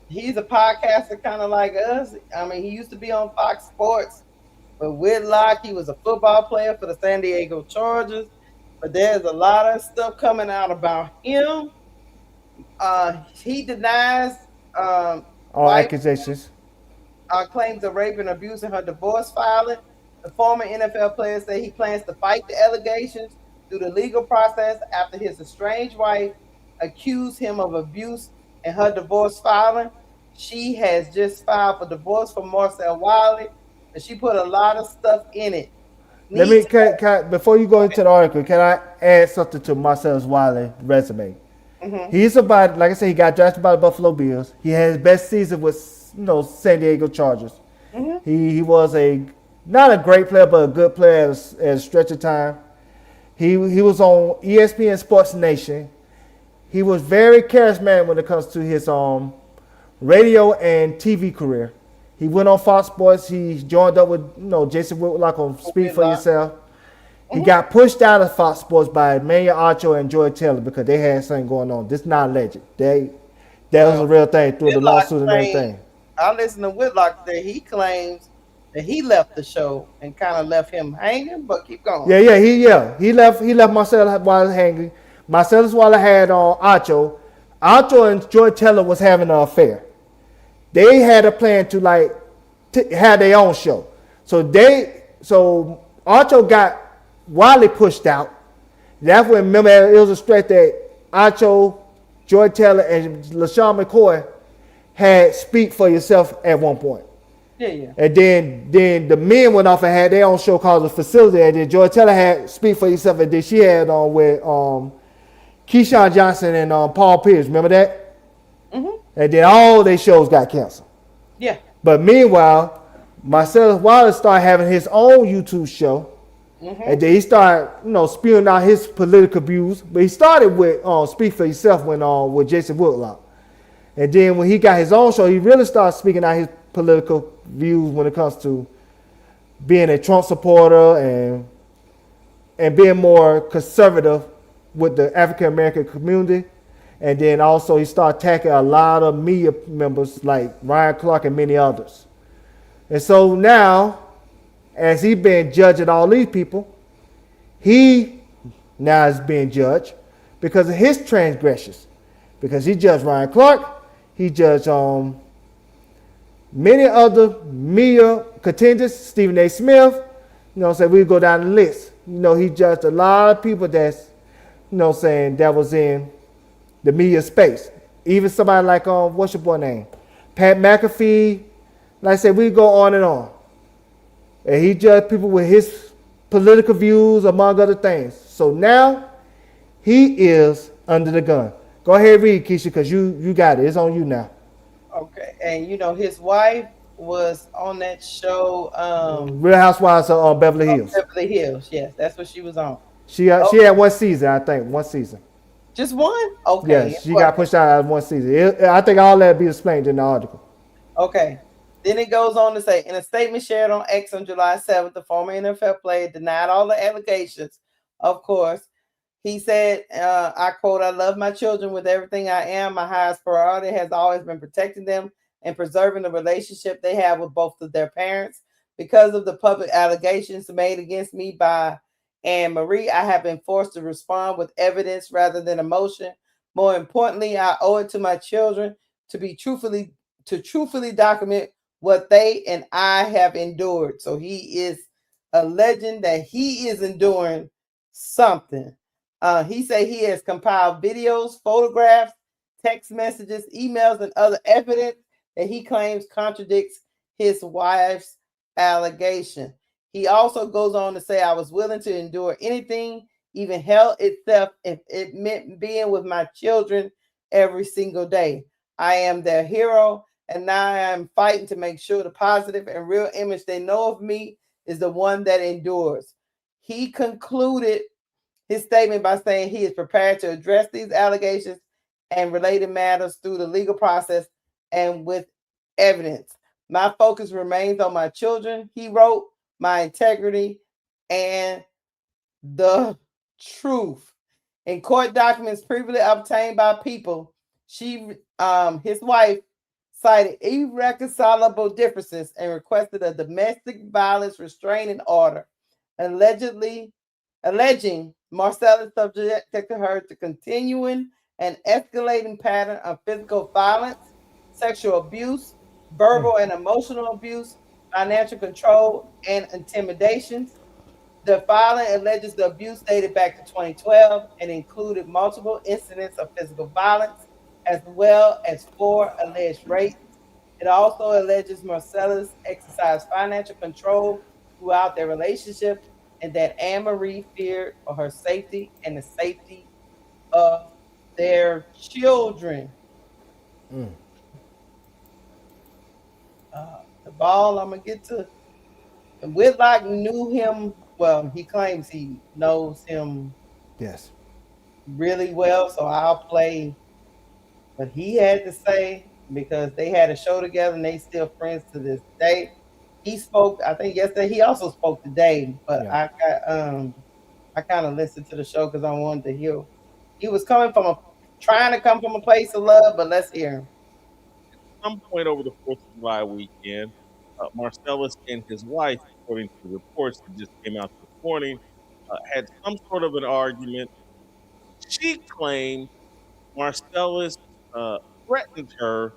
E: he's a podcaster kind of like us. I mean, he used to be on Fox Sports, but Whitlock, he was a football player for the San Diego Chargers. But there's a lot of stuff coming out about him. He denies
D: all accusations.
E: claims of rape and abuse in her divorce filing. The former NFL player said he plans to fight the allegations through the legal process after his estranged wife accused him of abuse in her divorce filing. She has just filed for divorce from Marcellus Wiley, and she put a lot of stuff in it.
D: Let me before you go into the article, can I add something to Marcellus Wiley resume?
E: Mm-hmm.
D: He's about, like I said, he got drafted by the Buffalo Bills. He had his best season with San Diego Chargers.
E: Mm-hmm.
D: He was not a great player, but a good player at a stretch of time. He was on ESPN Sports Nation. He was very charismatic when it comes to his radio and TV career. He went on Fox Sports. He joined up with Jason Whitlock on Speak for Yourself. He got pushed out of Fox Sports by Emmanuel Acho and Joy Taylor because they had something going on. This is not alleged. That was a real thing through the lawsuit and everything.
E: I listened to Whitlock there. He claims that he left the show and kind of left him hanging, but keep going.
D: He left Marcellus Wiley hanging. Marcellus Wiley had on Acho. Acho and Joy Taylor was having an affair. They had a plan to have their own show. So Acho got Wiley pushed out. That's when, remember, it was a stretch that Acho, Joy Taylor, and LaShawn McCoy had Speak for Yourself at one point.
E: Yeah.
D: And then the men went off and had their own show called The Facility. And then Joy Taylor had Speak for Yourself, and then she had on with Keyshawn Johnson and Paul Pierce. Remember that?
E: Mm-hmm.
D: And then all their shows got canceled.
E: Yeah.
D: But meanwhile, Marcellus Wiley started having his own YouTube show. Mm-hmm. And then he started, spewing out his political views. But he started with Speak for Yourself with Jason Whitlock. And then when he got his own show, he really started speaking out his political views when it comes to being a Trump supporter and being more conservative with the African American community. And then also he started attacking a lot of media members like Ryan Clark and many others. And so now, as he's been judging all these people, he now is being judged because of his transgressions. Because he judged Ryan Clark, he judged many other media contenders, Stephen A. Smith. We go down the list. He judged a lot of people that's, that was in the media space. Even somebody like, what's your boy name? Pat McAfee. Like I said, we go on and on. And he judged people with his political views, among other things. So now he is under the gun. Go ahead, read, Keysha, because you got it. It's on you now.
E: Okay. And, his wife was on that show.
D: Real Housewives of Beverly Hills.
E: Beverly Hills, yes. That's what she was on.
D: She had one season, I think. One season.
E: Just one? Okay.
D: Yeah, she got pushed out of one season. I think all that be explained in the article.
E: Okay. Then it goes on to say, in a statement shared on X on July 7th, the former NFL player denied all the allegations, of course. He said, I quote, "I love my children with everything I am. My highest priority has always been protecting them and preserving the relationship they have with both of their parents. Because of the public allegations made against me by Anne Marie, I have been forced to respond with evidence rather than emotion. More importantly, I owe it to my children to truthfully document what they and I have endured." So he is alleging that he is enduring something. He said he has compiled videos, photographs, text messages, emails, and other evidence that he claims contradicts his wife's allegation. He also goes on to say, "I was willing to endure anything, even hell itself, if it meant being with my children every single day. I am their hero, and now I am fighting to make sure the positive and real image they know of me is the one that endures." He concluded his statement by saying he is prepared to address these allegations and related matters through the legal process and with evidence. "My focus remains on my children," he wrote, "my integrity and the truth." In court documents previously obtained by People, his wife cited irreconcilable differences and requested a domestic violence restraining order, alleging Marcellus subjected her to continuing and escalating pattern of physical violence, sexual abuse, verbal and emotional abuse, financial control, and intimidations. The filing alleges the abuse dated back to 2012 and included multiple incidents of physical violence, as well as 4 alleged rapes. It also alleges Marcellus exercised financial control throughout their relationship and that Anne Marie feared for her safety and the safety of their children. Duval, I'm gonna get to. And Whitlock knew him. Well, he claims he knows him
D: Yes.
E: really well, so I'll play what he had to say because they had a show together and they still friends to this day. He spoke, I think yesterday. He also spoke today, but
D: Yeah.
E: I kind of listened to the show because I wanted to hear. He was coming from a trying to come from a place of love, but let's hear him.
H: Some point over the 4th of July weekend, Marcellus and his wife, according to the reports that just came out this morning, had some sort of an argument. She claimed Marcellus threatened her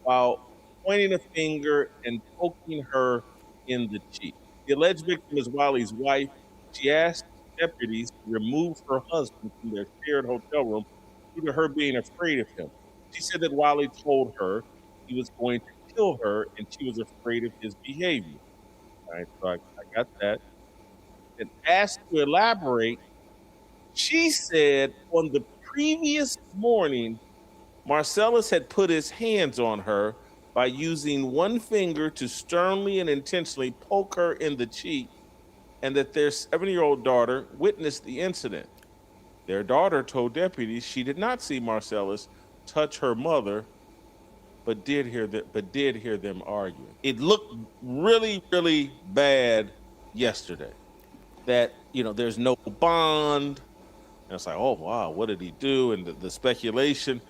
H: while pointing a finger and poking her in the cheek. The alleged victim is Wiley's wife. She asked deputies to remove her husband from their shared hotel room due to her being afraid of him. She said that Wiley told her he was going to kill her and she was afraid of his behavior. All right, so I got that. And asked to elaborate, she said on the previous morning, Marcellus had put his hands on her by using one finger to sternly and intentionally poke her in the cheek, and that their 7-year-old daughter witnessed the incident. Their daughter told deputies she did not see Marcellus touch her mother, but did hear them arguing. It looked really, really bad yesterday. That there's no bond. And it's like, oh wow, what did he do? And the speculation.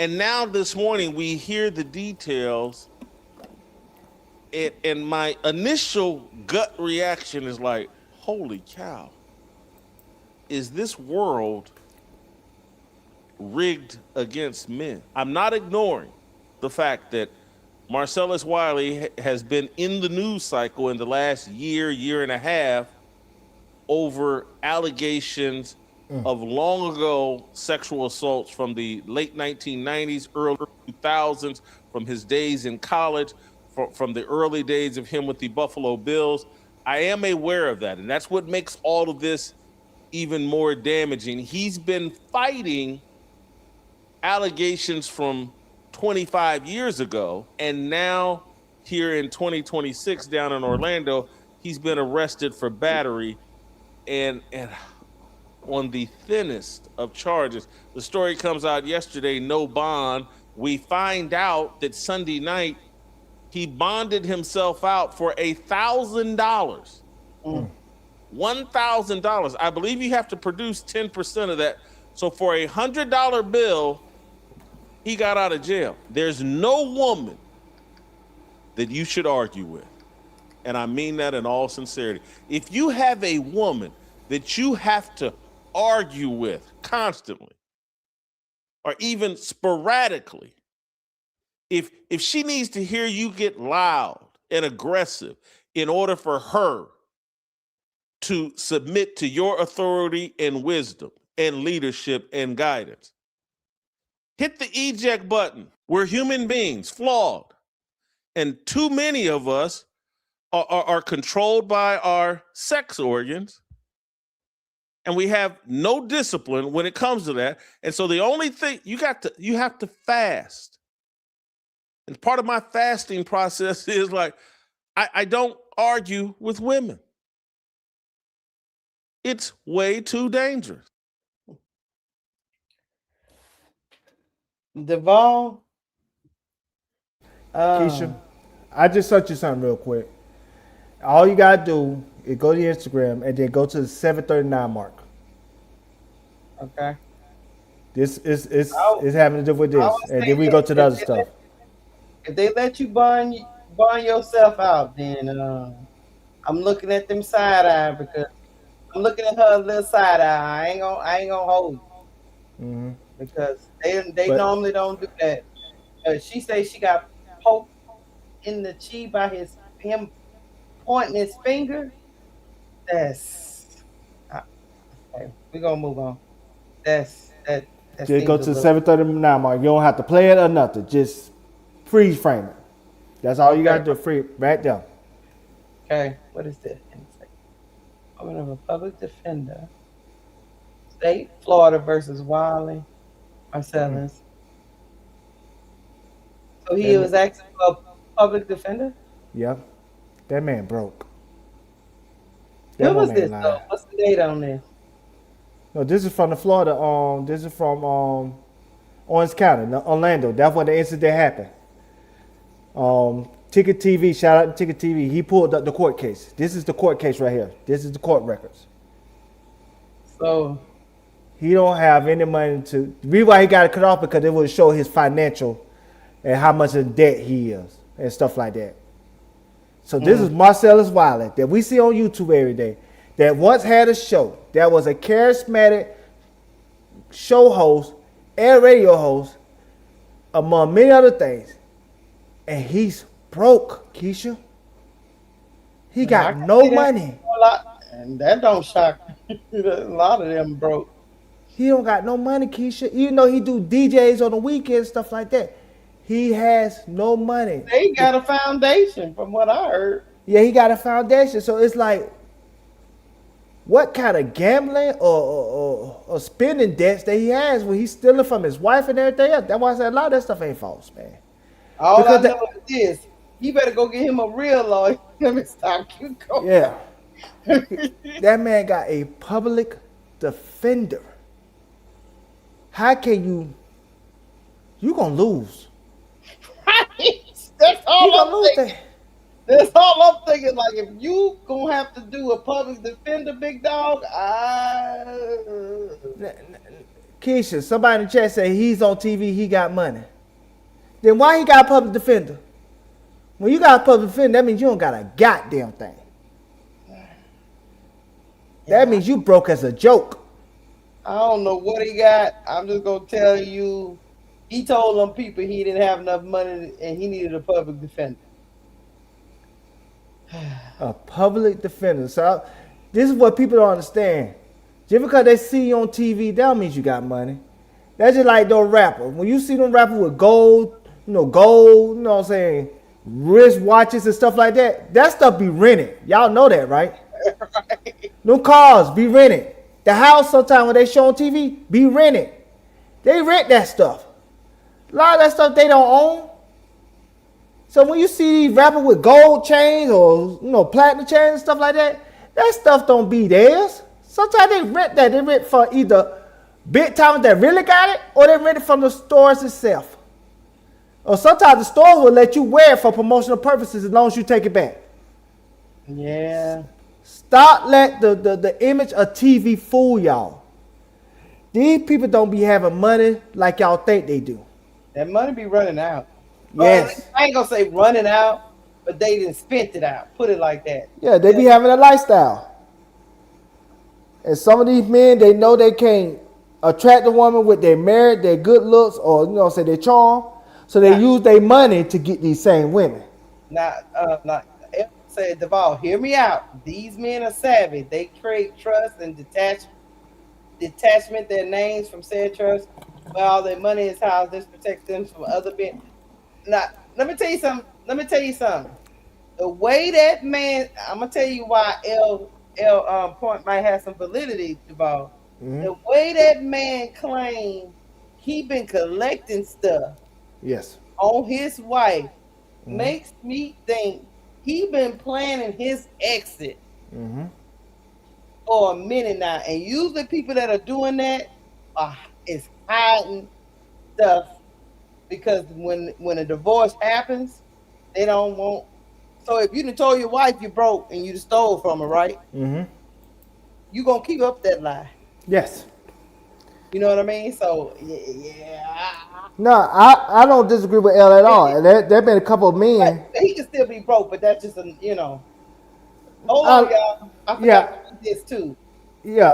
H: And now this morning we hear the details. And my initial gut reaction is like, holy cow. Is this world rigged against men? I'm not ignoring the fact that Marcellus Wiley has been in the news cycle in the last year and a half over allegations of long ago sexual assaults from the late 1990s, early 2000s, from his days in college, from the early days of him with the Buffalo Bills. I am aware of that, and that's what makes all of this even more damaging. He's been fighting allegations from 25 years ago, and now here in 2026 down in Orlando, he's been arrested for battery and on the thinnest of charges. The story comes out yesterday, no bond. We find out that Sunday night he bonded himself out for $1,000. $1,000. I believe you have to produce 10% of that. So for a $100 bill, he got out of jail. There's no woman that you should argue with. And I mean that in all sincerity. If you have a woman that you have to argue with constantly or even sporadically, if she needs to hear you get loud and aggressive in order for her to submit to your authority and wisdom and leadership and guidance, hit the eject button. We're human beings, flawed. And too many of us are controlled by our sex organs. And we have no discipline when it comes to that. And so the only thing you have to fast. And part of my fasting process is like, I don't argue with women. It's way too dangerous.
E: Duval.
D: Keysha, I just sent you something real quick. All you gotta do is go to your Instagram and then go to the 7:39 mark.
E: Okay.
D: This is having to do with this, and then we go to the other stuff.
E: If they let you bond yourself out, then I'm looking at them side eye because I'm looking at her little side eye. I ain't gonna hold you because they normally don't do that. She say she got poked in the chi by him pointing his finger. That's okay. We're gonna move on. That
D: Just go
E: seems a
D: to the
E: little
D: 7:39 mark. You don't have to play it or nothing. Just freeze frame it. That's all you got to do. Free right there.
E: okay. What is this? Open of a public defender. State Florida versus Wiley. Marcellus. So he was asking for a public defender?
D: Yep. That man broke.
E: When was this though? What's the date on this?
D: No, this is from the Florida. This is from Orange County, Orlando. That's when the incident happened. Ticket TV, shout out to Ticket TV. He pulled up the court case. This is the court case right here. This is the court records.
E: So
D: he don't have any money to. The reason why he got it cut off because it would show his financial and how much in debt he is and stuff like that. So this is Marcellus Wiley that we see on YouTube every day. That once had a show. That was a charismatic show host and radio host, among many other things. And he's broke, Keysha. He got no money.
E: And that don't shock me. A lot of them broke.
D: He don't got no money, Keysha. Even though he do DJs on the weekends, stuff like that. He has no money.
E: They got a foundation from what I heard.
D: Yeah, he got a foundation. So it's like, what kind of gambling or spending debts that he has when he's stealing from his wife and everything else? That's why I said a lot of that stuff ain't false, man.
E: All I know is this. You better go get him a real lawyer. Let me stop you going.
D: Yeah. That man got a public defender. How can you gonna lose?
E: That's all I'm thinking. That's all I'm thinking. Like, if you gonna have to do a public defender, big dog,
D: Keysha, somebody in the chat say he's on TV, he got money. Then why he got a public defender? When you got a public defender, that means you don't got a goddamn thing. That means you broke as a joke.
E: I don't know what he got. I'm just gonna tell you, he told them people he didn't have enough money and he needed a public defender.
D: A public defender. So this is what people don't understand. Just because they see you on TV, that don't mean you got money. That's just like those rappers. When you see them rappers with gold, you know what I'm saying, wrist watches and stuff like that, that stuff be rented. Y'all know that, right? Right. Them cars be rented. The house sometimes when they show on TV be rented. They rent that stuff. A lot of that stuff they don't own. So when you see these rappers with gold chains or platinum chains and stuff like that, that stuff don't be theirs. Sometimes they rent that. They rent for either big timers that really got it, or they rent it from the stores itself. Or sometimes the stores will let you wear it for promotional purposes as long as you take it back.
E: Yeah.
D: Stop let the image of TV fool y'all. These people don't be having money like y'all think they do.
E: That money be running out.
D: Yes.
E: I ain't gonna say running out, but they didn't spent it out. Put it like that.
D: Yeah, they be having a lifestyle. And some of these men, they know they can't attract a woman with their merit, their good looks, or their charm. So they use their money to get these same women.
E: Say, Duval, hear me out. These men are savvy. They create trust and detachment their names from said trust. Where all their money is housed, this protects them from other men. Now, let me tell you something. The way that man, I'm gonna tell you why L point might have some validity, Duval. Mm-hmm. The way that man claimed he been collecting stuff,
D: yes,
E: on his wife, makes me think he been planning his exit for a minute now. And usually people that are doing that is hiding stuff, because when a divorce happens, they don't want. So if you done told your wife you broke and you stole from her, right? Mm-hmm. You gonna keep up that lie.
D: Yes.
E: You know what I mean? So yeah.
D: No, I don't disagree with L at all. There been a couple of men.
E: He can still be broke, but that's just Hold on, y'all. I forgot this too.
D: Yeah,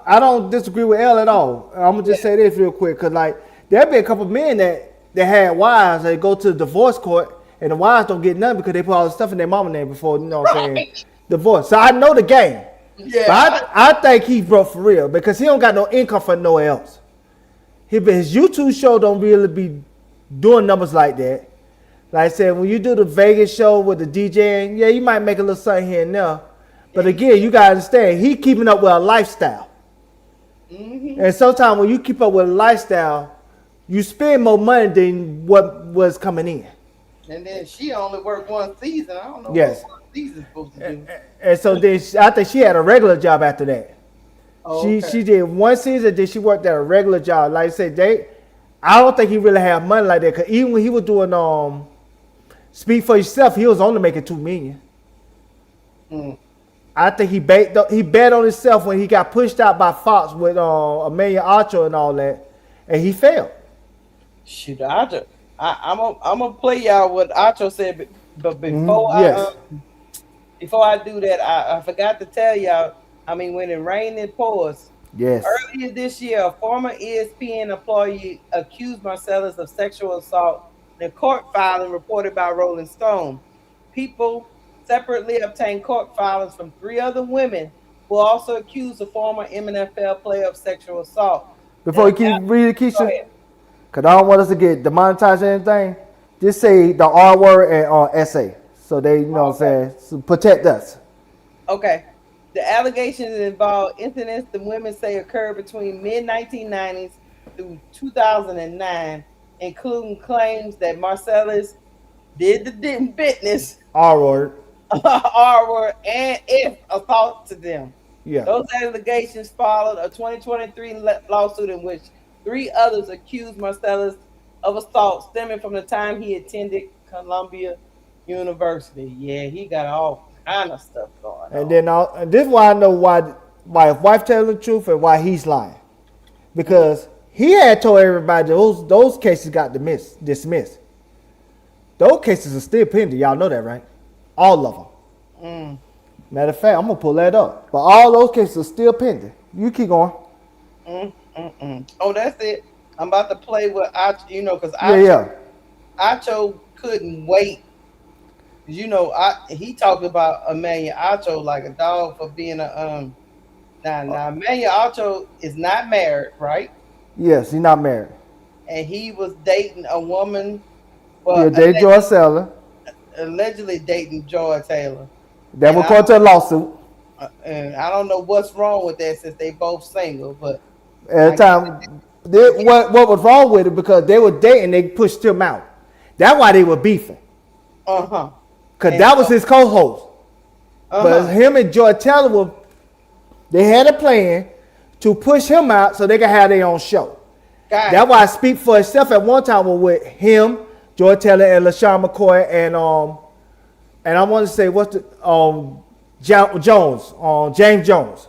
D: I don't disagree with L at all. I'm gonna just say this real quick, cause like there been a couple of men that had wives. They go to the divorce court and the wives don't get nothing because they put all the stuff in their mama name before, you know what I'm saying, divorce. So I know the game.
E: Yeah.
D: But I think he's broke for real because he don't got no income for nowhere else. His YouTube show don't really be doing numbers like that. Like I said, when you do the Vegas show with the DJing, yeah, you might make a little something here and there. But again, you gotta understand, he keeping up with a lifestyle. Mm-hmm. And sometimes when you keep up with a lifestyle, you spend more money than what was coming in.
E: And then she only worked one season. I don't know
D: yes.
E: what one season's supposed to do.
D: And so then I think she had a regular job after that.
E: Oh,
D: She did one season, then she worked at a regular job. Like I said, I don't think he really had money like that. Cause even when he was doing Speak for Yourself, he was only making $2 million. I think he bet on himself when he got pushed out by Fox with Amelia Archer and all that, and he failed.
E: Shoot, Archer. I'm gonna play y'all what Archer said, but before before I do that, I forgot to tell y'all. I mean, when it rained, it pours.
D: Yes.
E: Earlier this year, a former ESPN employee accused Marcellus of sexual assault in a court filing reported by Rolling Stone. People separately obtained court filings from 3 other women who also accused the former NFL player of sexual assault.
D: Before you keep reading, Keysha, because I don't want us to get demonetized or anything, just say the R word and essay. So they, you know what I'm saying, so protect us.
E: Okay. The allegations involve incidents the women say occurred between mid-1990s through 2009, including claims that Marcellus did the business,
D: R word,
E: and if assault to them.
D: Yeah.
E: Those allegations followed a 2023 lawsuit in which 3 others accused Marcellus of assault stemming from the time he attended Columbia University. Yeah, he got all kind of stuff going on.
D: And then and this is why I know why his wife telling the truth and why he's lying. Because he had told everybody those cases got dismissed. Those cases are still pending. Y'all know that, right? All of them. Matter of fact, I'm going to pull that up. But all those cases are still pending. You keep going.
E: Oh, that's it. I'm about to play with Acho, because Acho couldn't wait. He talked about Amelia Acho like a dog for being a Now Amelia Acho is not married, right?
D: Yes, he's not married.
E: And he was dating a woman.
D: Dating Joy Taylor.
E: Allegedly dating Joy Taylor.
D: That will go to a lawsuit.
E: And I don't know what's wrong with that since they both single, but
D: at the time, what was wrong with it because they were dating, they pushed him out. That's why they were beefing. Because that was his co-host. But him and Joy Taylor they had a plan to push him out so they could have their own show. That's why Speak for Itself at one time was with him, Joy Taylor, and LaShawn McCoy, and I want to say what's the James Jones.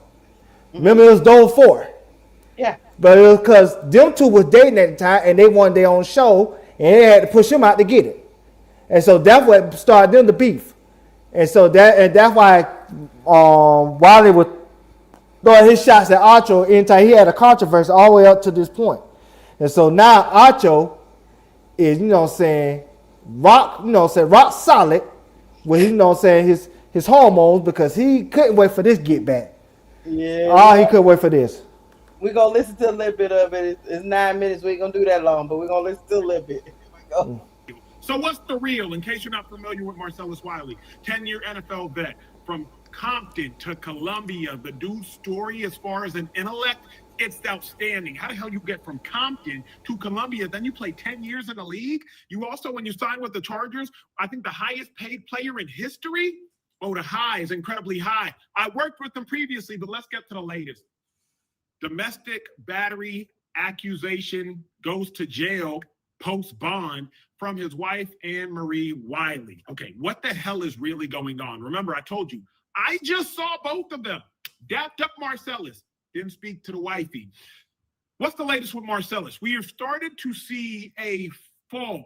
D: Remember it was those 4.
E: Yeah.
D: But it was because them 2 was dating at the time and they wanted their own show and they had to push him out to get it. And so that's what started them to beef. And so that's why Wiley was throwing his shots at Acho anytime he had a controversy all the way up to this point. And so now Acho is, rock solid with, his hormones because he couldn't wait for this get back.
E: Yeah.
D: He couldn't wait for this.
E: We're going to listen to a little bit of it. It's 9 minutes. We ain't going to do that long, but we're going to listen to a little bit. Here we go.
I: So what's the real, in case you're not familiar with Marcellus Wiley, 10-year NFL vet from Compton to Columbia. The dude's story as far as an intellect, it's outstanding. How the hell you get from Compton to Columbia, then you play 10 years in the league? You also, when you sign with the Chargers, I think the highest paid player in history? Oh, the high is incredibly high. I worked with them previously, but let's get to the latest. Domestic battery accusation, goes to jail post bond from his wife, Anne-Marie Wiley. Okay, what the hell is really going on? Remember, I told you, I just saw both of them. Dapped up Marcellus, didn't speak to the wifey. What's the latest with Marcellus? We have started to see a fall,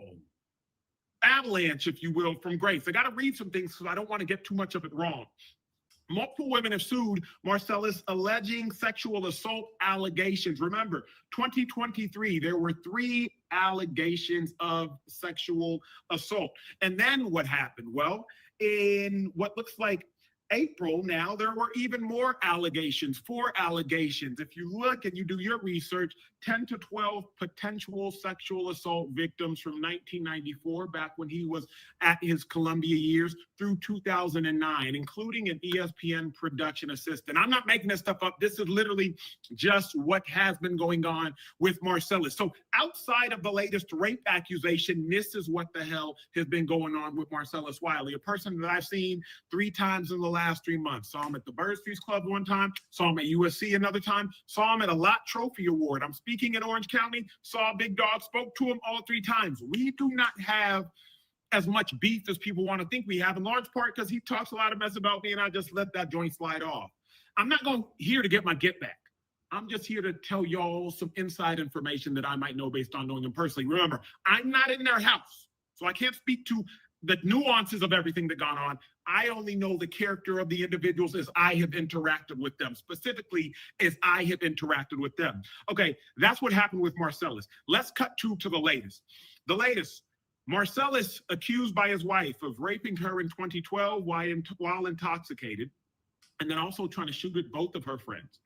I: avalanche, if you will, from grace. I got to read some things because I don't want to get too much of it wrong. Multiple women have sued Marcellus alleging sexual assault allegations. Remember, 2023, there were 3 allegations of sexual assault. And then what happened? Well, in what looks like April now, there were even more allegations, 4 allegations. If you look and you do your research, 10 to 12 potential sexual assault victims from 1994, back when he was at his Columbia years, through 2009, including an ESPN production assistant. I'm not making this stuff up. This is literally just what has been going on with Marcellus. So outside of the latest rape accusation, this is what the hell has been going on with Marcellus Wiley, a person that I've seen 3 times in the last 3 months. Saw him at the Birds Feast Club one time, saw him at USC another time, saw him at a Lott Trophy Award. I'm speaking in Orange County, saw Big Dog, spoke to him all 3 times. We do not have as much beef as people want to think we have, in large part because he talks a lot of mess about me and I just let that joint slide off. I'm not going here to get my get back. I'm just here to tell y'all some inside information that I might know based on knowing him personally. Remember, I'm not in their house, so I can't speak to the nuances of everything that gone on. I only know the character of the individuals as I have interacted with them, specifically as I have interacted with them. Okay, that's what happened with Marcellus. Let's cut to the latest. The latest, Marcellus accused by his wife of raping her in 2012 while intoxicated, and then also trying to shoot at both of her friends.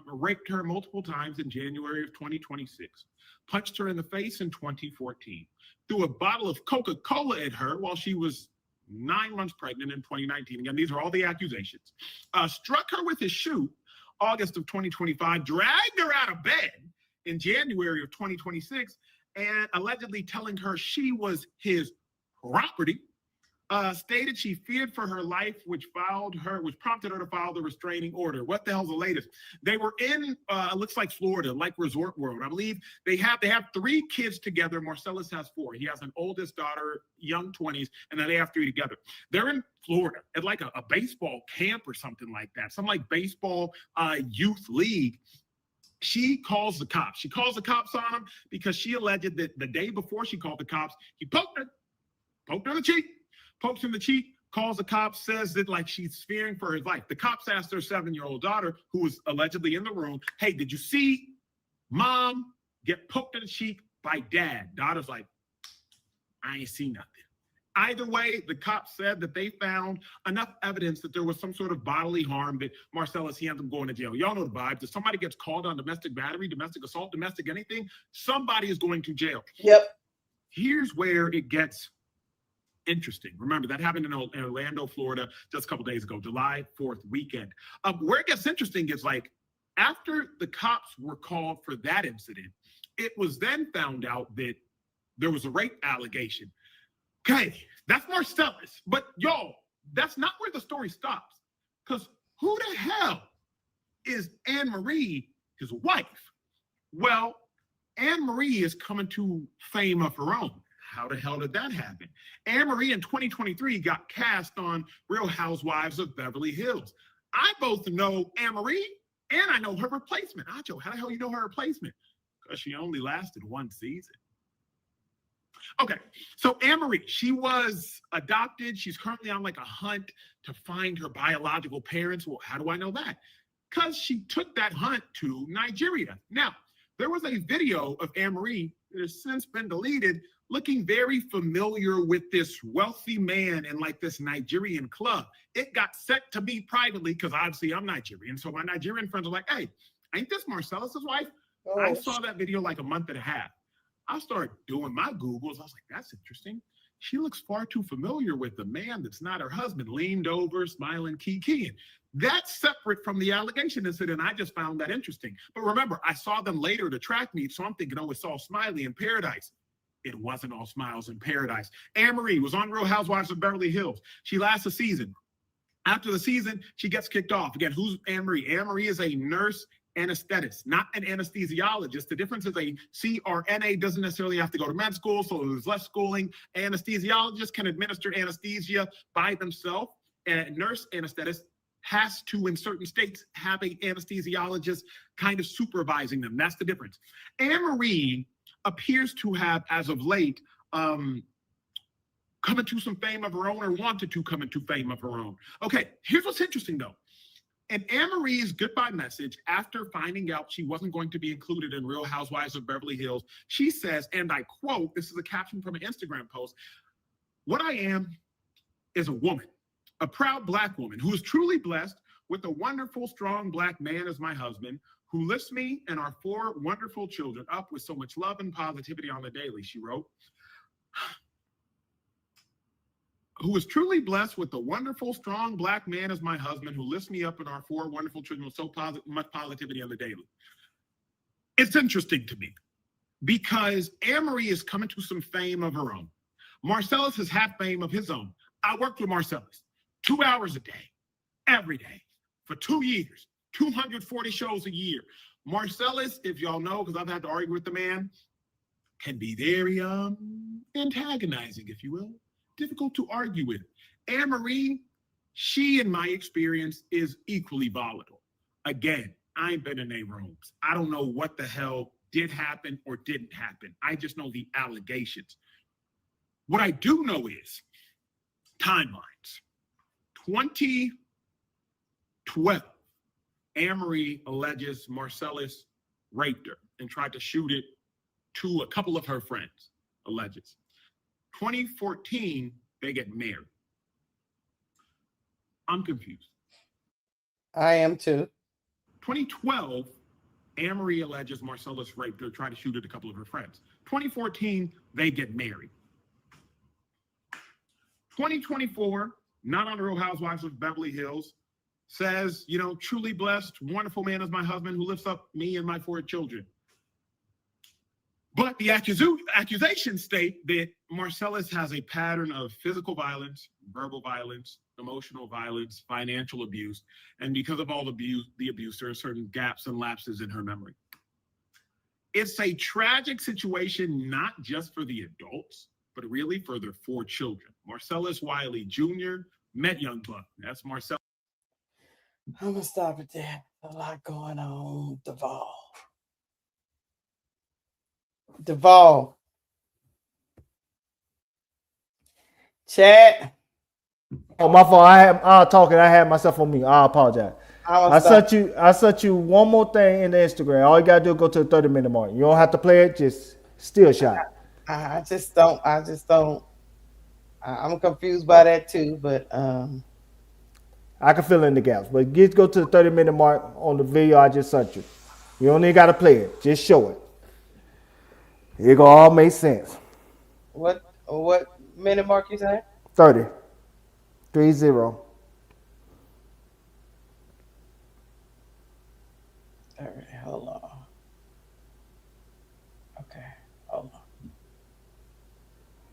I: Raped her multiple times in January of 2026. Punched her in the face in 2014. Threw a bottle of Coca-Cola at her while she was 9 months pregnant in 2019. Again, these are all the accusations. Struck her with his shoe August of 2025. Dragged her out of bed in January of 2026. And allegedly telling her she was his property. Stated she feared for her life, which prompted her to file the restraining order. What the hell's the latest? They were in, looks like Florida, like Resort World. I believe they have 3 kids together. Marcellus has 4. He has an oldest daughter, young 20s, and then they have 3 together. They're in Florida at like a baseball camp or something like that, some like baseball youth league. She calls the cops. She calls the cops on him because she alleged that the day before she called the cops, he poked her in the cheek. Pokes in the cheek, calls the cops, says that like she's fearing for her life. The cops asked their 7-year-old daughter, who was allegedly in the room, hey, did you see mom get poked in the cheek by dad? Daughter's like, I ain't seen nothing. Either way, the cops said that they found enough evidence that there was some sort of bodily harm that Marcellus, he ends up going to jail. Y'all know the vibes. If somebody gets called on domestic battery, domestic assault, domestic anything, somebody is going to jail.
E: Yep.
I: Here's where it gets interesting. Remember, that happened in Orlando, Florida, just a couple days ago, July 4th weekend. Where it gets interesting is like, after the cops were called for that incident, it was then found out that there was a rape allegation. Okay, that's Marcellus. But y'all, that's not where the story stops. Because who the hell is Anne Marie, his wife? Well, Anne Marie is coming to fame of her own. How the hell did that happen? Anne Marie in 2023 got cast on Real Housewives of Beverly Hills. I both know Anne Marie and I know her replacement. Acho, how the hell you know her replacement? Because she only lasted 1 season. Okay, so Anne Marie, she was adopted. She's currently on like a hunt to find her biological parents. Well, how do I know that? Because she took that hunt to Nigeria. Now, there was a video of Anne Marie that has since been deleted, looking very familiar with this wealthy man in like this Nigerian club. It got sent to me privately because obviously I'm Nigerian. So my Nigerian friends are like, hey, ain't this Marcellus's wife? Oh. I saw that video like a month and a half. I started doing my Googles. I was like, that's interesting. She looks far too familiar with the man that's not her husband, leaned over, smiling, keying. That's separate from the allegation incident. I just found that interesting. But remember, I saw them later to track meet, so I'm thinking, oh, it's all smiley in paradise. It wasn't all smiles in paradise. Anne Marie was on Real Housewives of Beverly Hills. She lasts a season. After the season, she gets kicked off. Again, who's Anne Marie? Anne Marie is a nurse anesthetist, not an anesthesiologist. The difference is a CRNA doesn't necessarily have to go to med school, so there's less schooling. Anesthesiologists can administer anesthesia by themselves. And a nurse anesthetist has to, in certain states, have an anesthesiologist kind of supervising them. That's the difference. Anne Marie appears to have, as of late, come into some fame of her own, or wanted to come into fame of her own. Okay, here's what's interesting, though. In Anne-Marie's goodbye message, after finding out she wasn't going to be included in Real Housewives of Beverly Hills, she says, and I quote, this is a caption from an Instagram post, "What I am is a woman, a proud Black woman who is truly blessed with a wonderful, strong Black man as my husband, who lifts me and our 4 wonderful children up with so much love and positivity on the daily," she wrote. "Who is truly blessed with a wonderful, strong Black man as my husband, who lifts me up and our 4 wonderful children with so much positivity on the daily." It's interesting to me because Anne-Marie is coming to some fame of her own. Marcellus has had fame of his own. I worked with Marcellus 2 hours a day, every day, for 2 years, 240 shows a year. Marcellus, if y'all know, because I've had to argue with the man, can be very antagonizing, if you will. Difficult to argue with. Anne-Marie, she, in my experience, is equally volatile. Again, I ain't been in their rooms. I don't know what the hell did happen or didn't happen. I just know the allegations. What I do know is timelines. 2012, Anne-Marie alleges Marcellus raped her and tried to shoot it to a couple of her friends, alleges. 2014, they get married. I'm confused.
E: I am too.
I: 2012, Anne-Marie alleges Marcellus raped her, tried to shoot at a couple of her friends. 2014, they get married. 2024, not on the Real Housewives of Beverly Hills, says, truly blessed, wonderful man is my husband who lifts up me and my 4 children. But the accusations state that Marcellus has a pattern of physical violence, verbal violence, emotional violence, financial abuse, and because of all the abuse, there are certain gaps and lapses in her memory. It's a tragic situation, not just for the adults, but really for their 4 children. Marcellus Wiley Jr. met young Buck. That's Marcellus.
E: I'm gonna stop it there. A lot going on. Duval. Chat.
D: Oh, my fault. I had myself on mute. I apologize. I sent you one more thing in the Instagram. All you gotta do is go to the 30-minute mark. You don't have to play it, just still shot.
E: I just don't. I'm confused by that too, but
D: I can fill in the gaps. But go to the 30-minute mark on the video I just sent you. You don't even gotta play it. Just show it. It gonna all make sense.
E: What minute mark you saying?
D: 30. 30.
E: All right, hold on. Okay, hold on.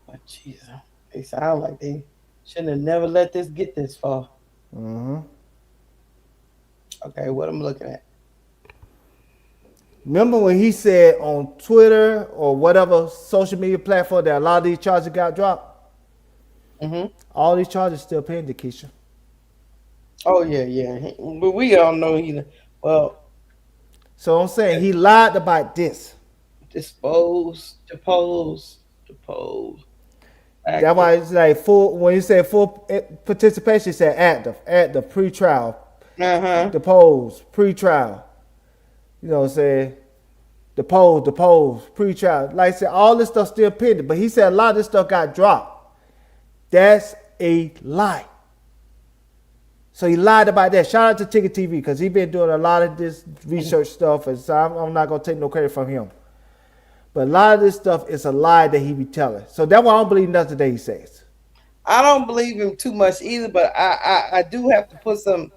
E: But Jesus, they sound like they shouldn't have never let this get this far.
D: Mm-hmm.
E: Okay, what I'm looking at.
D: Remember when he said on Twitter or whatever social media platform that a lot of these charges got dropped?
E: Mm-hmm.
D: All these charges still pending, Keysha.
E: Oh yeah. But we all know
D: So I'm saying he lied about this.
E: Depose.
D: That's why it's like full. When you say full participation, it said active, pre-trial, depose, pre-trial. You know what I'm saying? Depose, pre-trial. Like I said, all this stuff still pending. But he said a lot of this stuff got dropped. That's a lie. So he lied about that. Shout out to Ticket TV because he been doing a lot of this research stuff, and so I'm not gonna take no credit from him. But a lot of this stuff is a lie that he be telling. So that's why I don't believe nothing that he says.
E: I don't believe him too much either, but I do have to put some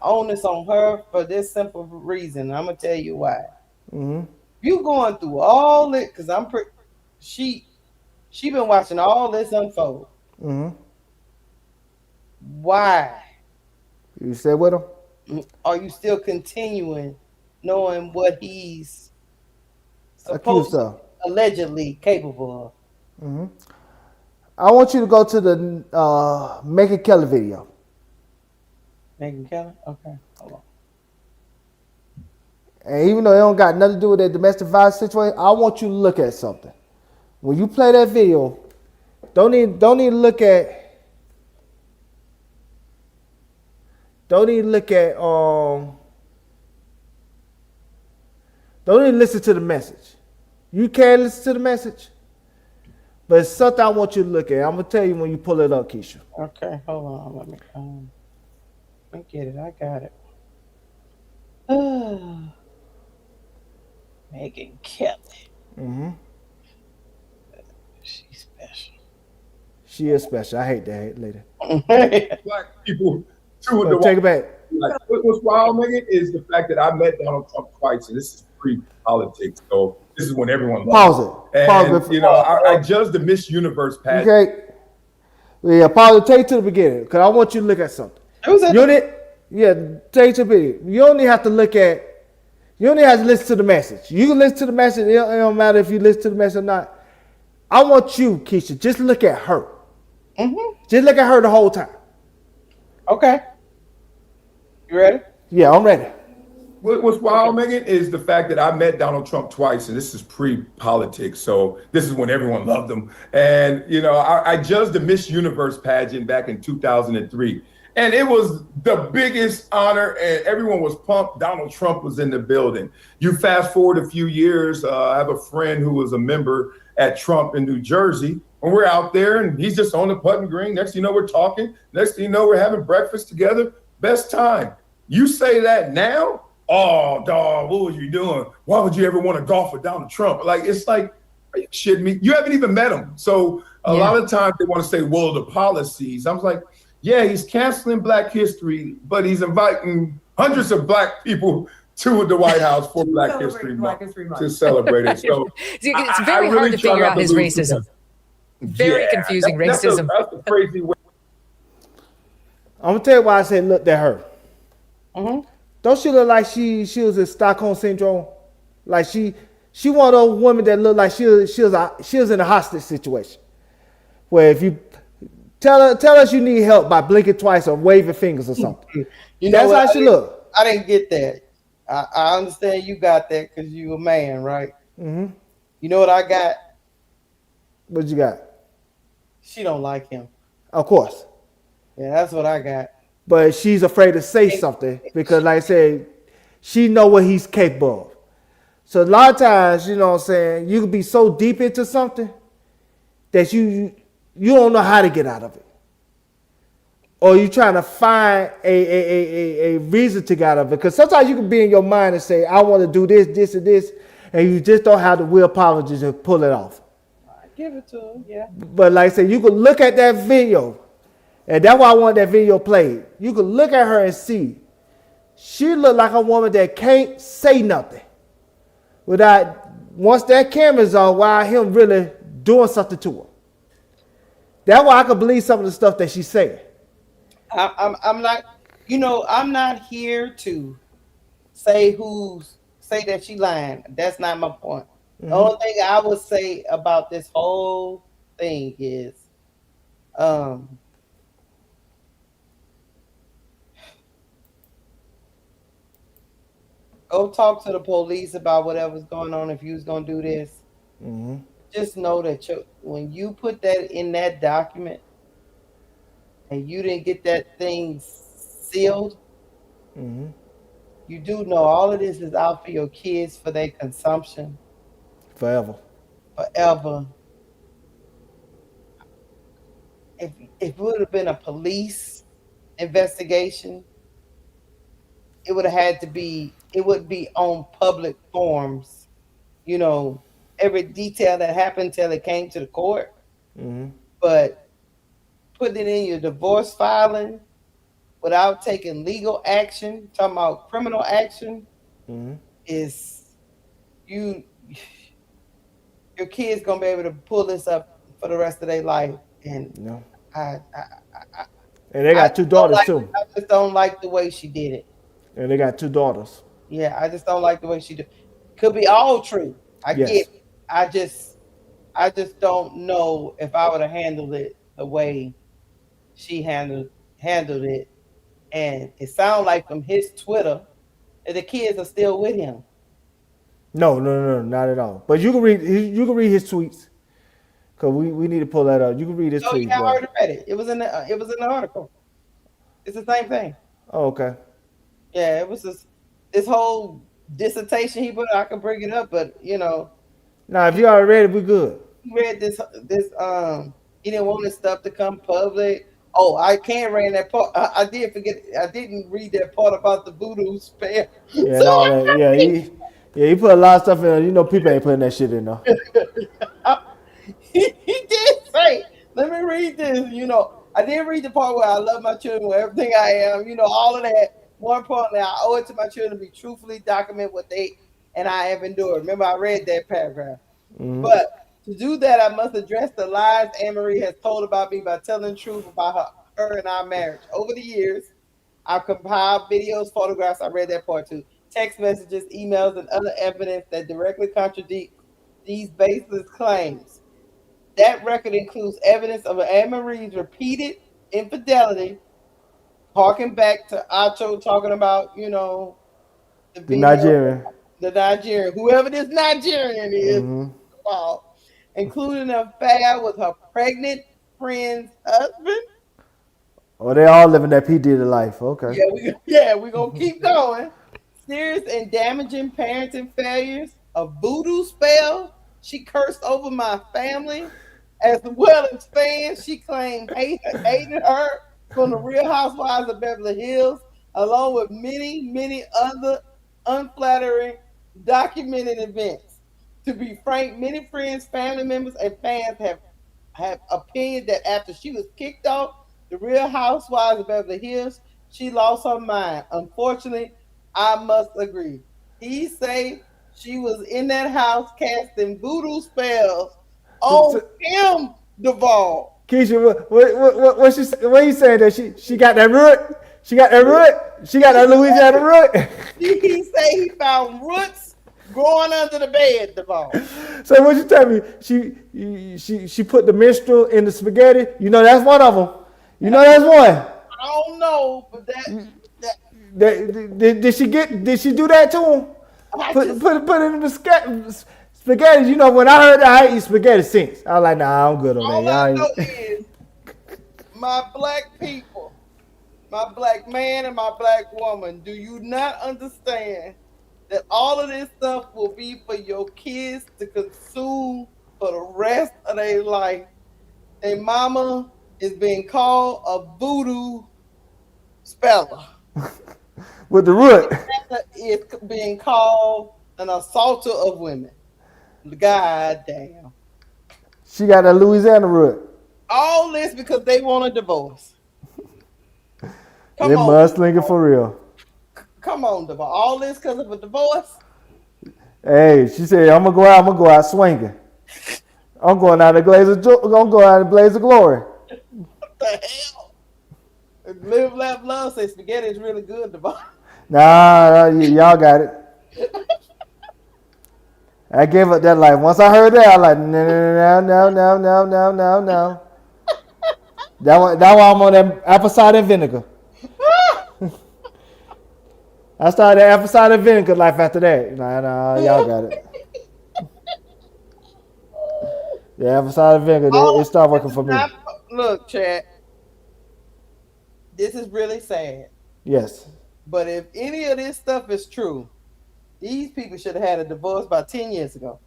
E: onus on her for this simple reason. I'm gonna tell you why.
D: Mm-hmm.
E: You going through all it because she been watching all this unfold.
D: Mm-hmm.
E: Why?
D: You stay with him?
E: Are you still continuing knowing what he's supposed to allegedly capable of?
D: Mm-hmm. I want you to go to the Megan Kelly video.
E: Megan Kelly? Okay, hold on.
D: And even though it don't got nothing to do with that domestic violence situation, I want you to look at something. When you play that video, don't need to look at don't even look at don't even listen to the message. You can listen to the message, but it's something I want you to look at. I'm gonna tell you when you pull it up, Keysha.
E: Okay, hold on. Let me get it. I got it. Megan Kelly.
D: Mm-hmm.
E: She's special.
D: She is special. I hate that lady.
J: Black people too.
D: So take it back.
J: Like, what's wild, Megan, is the fact that I met Donald Trump twice, and this is pre-politics. So this is when everyone
D: Pause it.
J: And,
D: Pause it.
J: you know, I judged the Miss Universe pageant.
D: Okay. Yeah, pause it. Take it to the beginning, because I want you to look at something. Take it to the beginning. You only have to look at. You only have to listen to the message. You can listen to the message. It don't matter if you listen to the message or not. I want you, Keysha, just look at her.
E: Mm-hmm.
D: Just look at her the whole time.
E: Okay. You ready?
D: Yeah, I'm ready.
J: What's wild, Megan, is the fact that I met Donald Trump twice, and this is pre-politics. So this is when everyone loved him. And, you know, I judged the Miss Universe pageant back in 2003. And it was the biggest honor, and everyone was pumped. Donald Trump was in the building. You fast forward a few years, I have a friend who was a member at Trump in New Jersey, and we're out there, and he's just on the putting green. Next thing you know, we're talking. Next thing you know, we're having breakfast together. Best time. You say that now? Oh, dog, what was you doing? Why would you ever want to golf with Donald Trump? Like, it's like, are you shitting me? You haven't even met him. So a lot of times they want to say, well, the policies. I was like, yeah, he's canceling Black history, but he's inviting hundreds of Black people to the White House for Black History Month to celebrate it. So
G: it's very hard to figure out his racism. Very confusing racism.
J: That's a crazy way.
D: I'm gonna tell you why I said look at her.
E: Mm-hmm.
D: Don't she look like she was in Stockholm syndrome? Like she one of those women that look like she was in a hostage situation, where if you tell us you need help by blinking twice or waving fingers or something. That's how she look.
E: I didn't get that. I understand you got that because you a man, right?
D: Mm-hmm.
E: You know what I got?
D: What you got?
E: She don't like him.
D: Of course.
E: Yeah, that's what I got.
D: But she's afraid to say something because, like I said, she know what he's capable of. So a lot of times, you know what I'm saying, you can be so deep into something that you don't know how to get out of it. Or you're trying to find a reason to get out of it. Because sometimes you can be in your mind and say, I want to do this, this, and this, and you just don't have the willpower to just pull it off.
E: I give it to him, yeah.
D: But like I said, you can look at that video, and that's why I want that video played. You can look at her and see. She look like a woman that can't say nothing without, once that camera's on, without him really doing something to her. That's why I can believe some of the stuff that she's saying.
E: I'm not, I'm not here to say that she lying. That's not my point. Mm-hmm. The only thing I would say about this whole thing is, go talk to the police about whatever's going on if you was gonna do this.
D: Mm-hmm.
E: Just know that when you put that in that document and you didn't get that thing sealed,
D: mm-hmm.
E: you do know all of this is out for your kids for their consumption. Forever. If it would have been a police investigation, it would be on public forums, every detail that happened till it came to the court.
D: Mm-hmm.
E: But putting it in your divorce filing without taking legal action, talking about criminal action,
D: mm-hmm.
E: is your kids gonna be able to pull this up for the rest of their life. And
D: no.
E: And
D: they got two daughters too.
E: I just don't like the way she did it.
D: And they got two daughters.
E: Yeah, I just don't like the way she did. Could be all true. I get it. I just don't know if I would have handled it the way she handled it. And it sounds like from his Twitter that the kids are still with him.
D: No, not at all. But you can read his tweets. Cause we need to pull that up. You can read his tweets.
E: Yeah, I already read it. It was in the article. It's the same thing.
D: Oh, okay.
E: Yeah, it was this whole dissertation he put. I can bring it up, but
D: Now, if you already read it, we good.
E: he read this he didn't want his stuff to come public. Oh, I can't read that part. I did forget. I didn't read that part about the voodoo spell.
D: Yeah,
E: So
D: and all that. Yeah, he put a lot of stuff in there. You know, people ain't putting that shit in there.
E: he did say, let me read this. I did read the part where I love my children with everything I am. All of that. More importantly, I owe it to my children to be truthfully document what they and I have endured. Remember, I read that paragraph. But to do that, I must address the lies Anne-Marie has told about me by telling the truth about her and our marriage. Over the years, I've compiled videos, photographs, I read that part too, text messages, emails, and other evidence that directly contradict these baseless claims. That record includes evidence of Anne-Marie's repeated infidelity, harking back to Acho talking about, the
D: The
E: video,
D: Nigerian.
E: the Nigerian, whoever this Nigerian is, including an affair with her pregnant friend's husband.
D: Oh, they all living that P. Diddy life. Okay.
E: We're gonna keep going. Serious and damaging parenting failures, a voodoo spell she cursed over my family, as well as fans she claimed hated her from the Real Housewives of Beverly Hills, along with many, many other unflattering documented events. To be frank, many friends, family members, and fans have opinion that after she was kicked off the Real Housewives of Beverly Hills, she lost her mind. Unfortunately, I must agree. He say she was in that house casting voodoo spells on him, Duval.
D: Keysha, what you saying that she got that root? She got that root? She got that Louisiana root?
E: He say he found roots growing under the bed, Duval.
D: So what you tell me? She put the minstrel in the spaghetti. You know that's one of them. You know that's one.
E: I don't know, but
D: Did she do that to him? Put it in the spaghetti. You know when I heard that I eat spaghetti since I was like, nah, I'm good on
E: all
D: that.
E: I
D: Y'all
E: know
D: ain't.
E: is my black people, my black man and my black woman, do you not understand that all of this stuff will be for your kids to consume for the rest of their life? Their mama is being called a voodoo speller.
D: With the root.
E: Is being called an assaulter of women. God damn.
D: She got that Louisiana root.
E: All this because they want a divorce.
D: They mudslinging for real.
E: Come on, Duval. All this because of a divorce?
D: Hey, she said, I'm gonna go out swinging. I'm going out in the blaze of glory.
E: What the hell? Live, laugh, love say spaghetti is really good, Duval.
D: Nah, y'all got it. I gave up that life. Once I heard that, I was like, no. That one I'm on that apple cider vinegar. I started the apple cider vinegar life after that. Nah, y'all got it. Yeah, apple cider vinegar, it started working for me.
E: Look, Chad, this is really sad.
D: Yes.
E: But if any of this stuff is true, these people should have had a divorce about 10 years ago.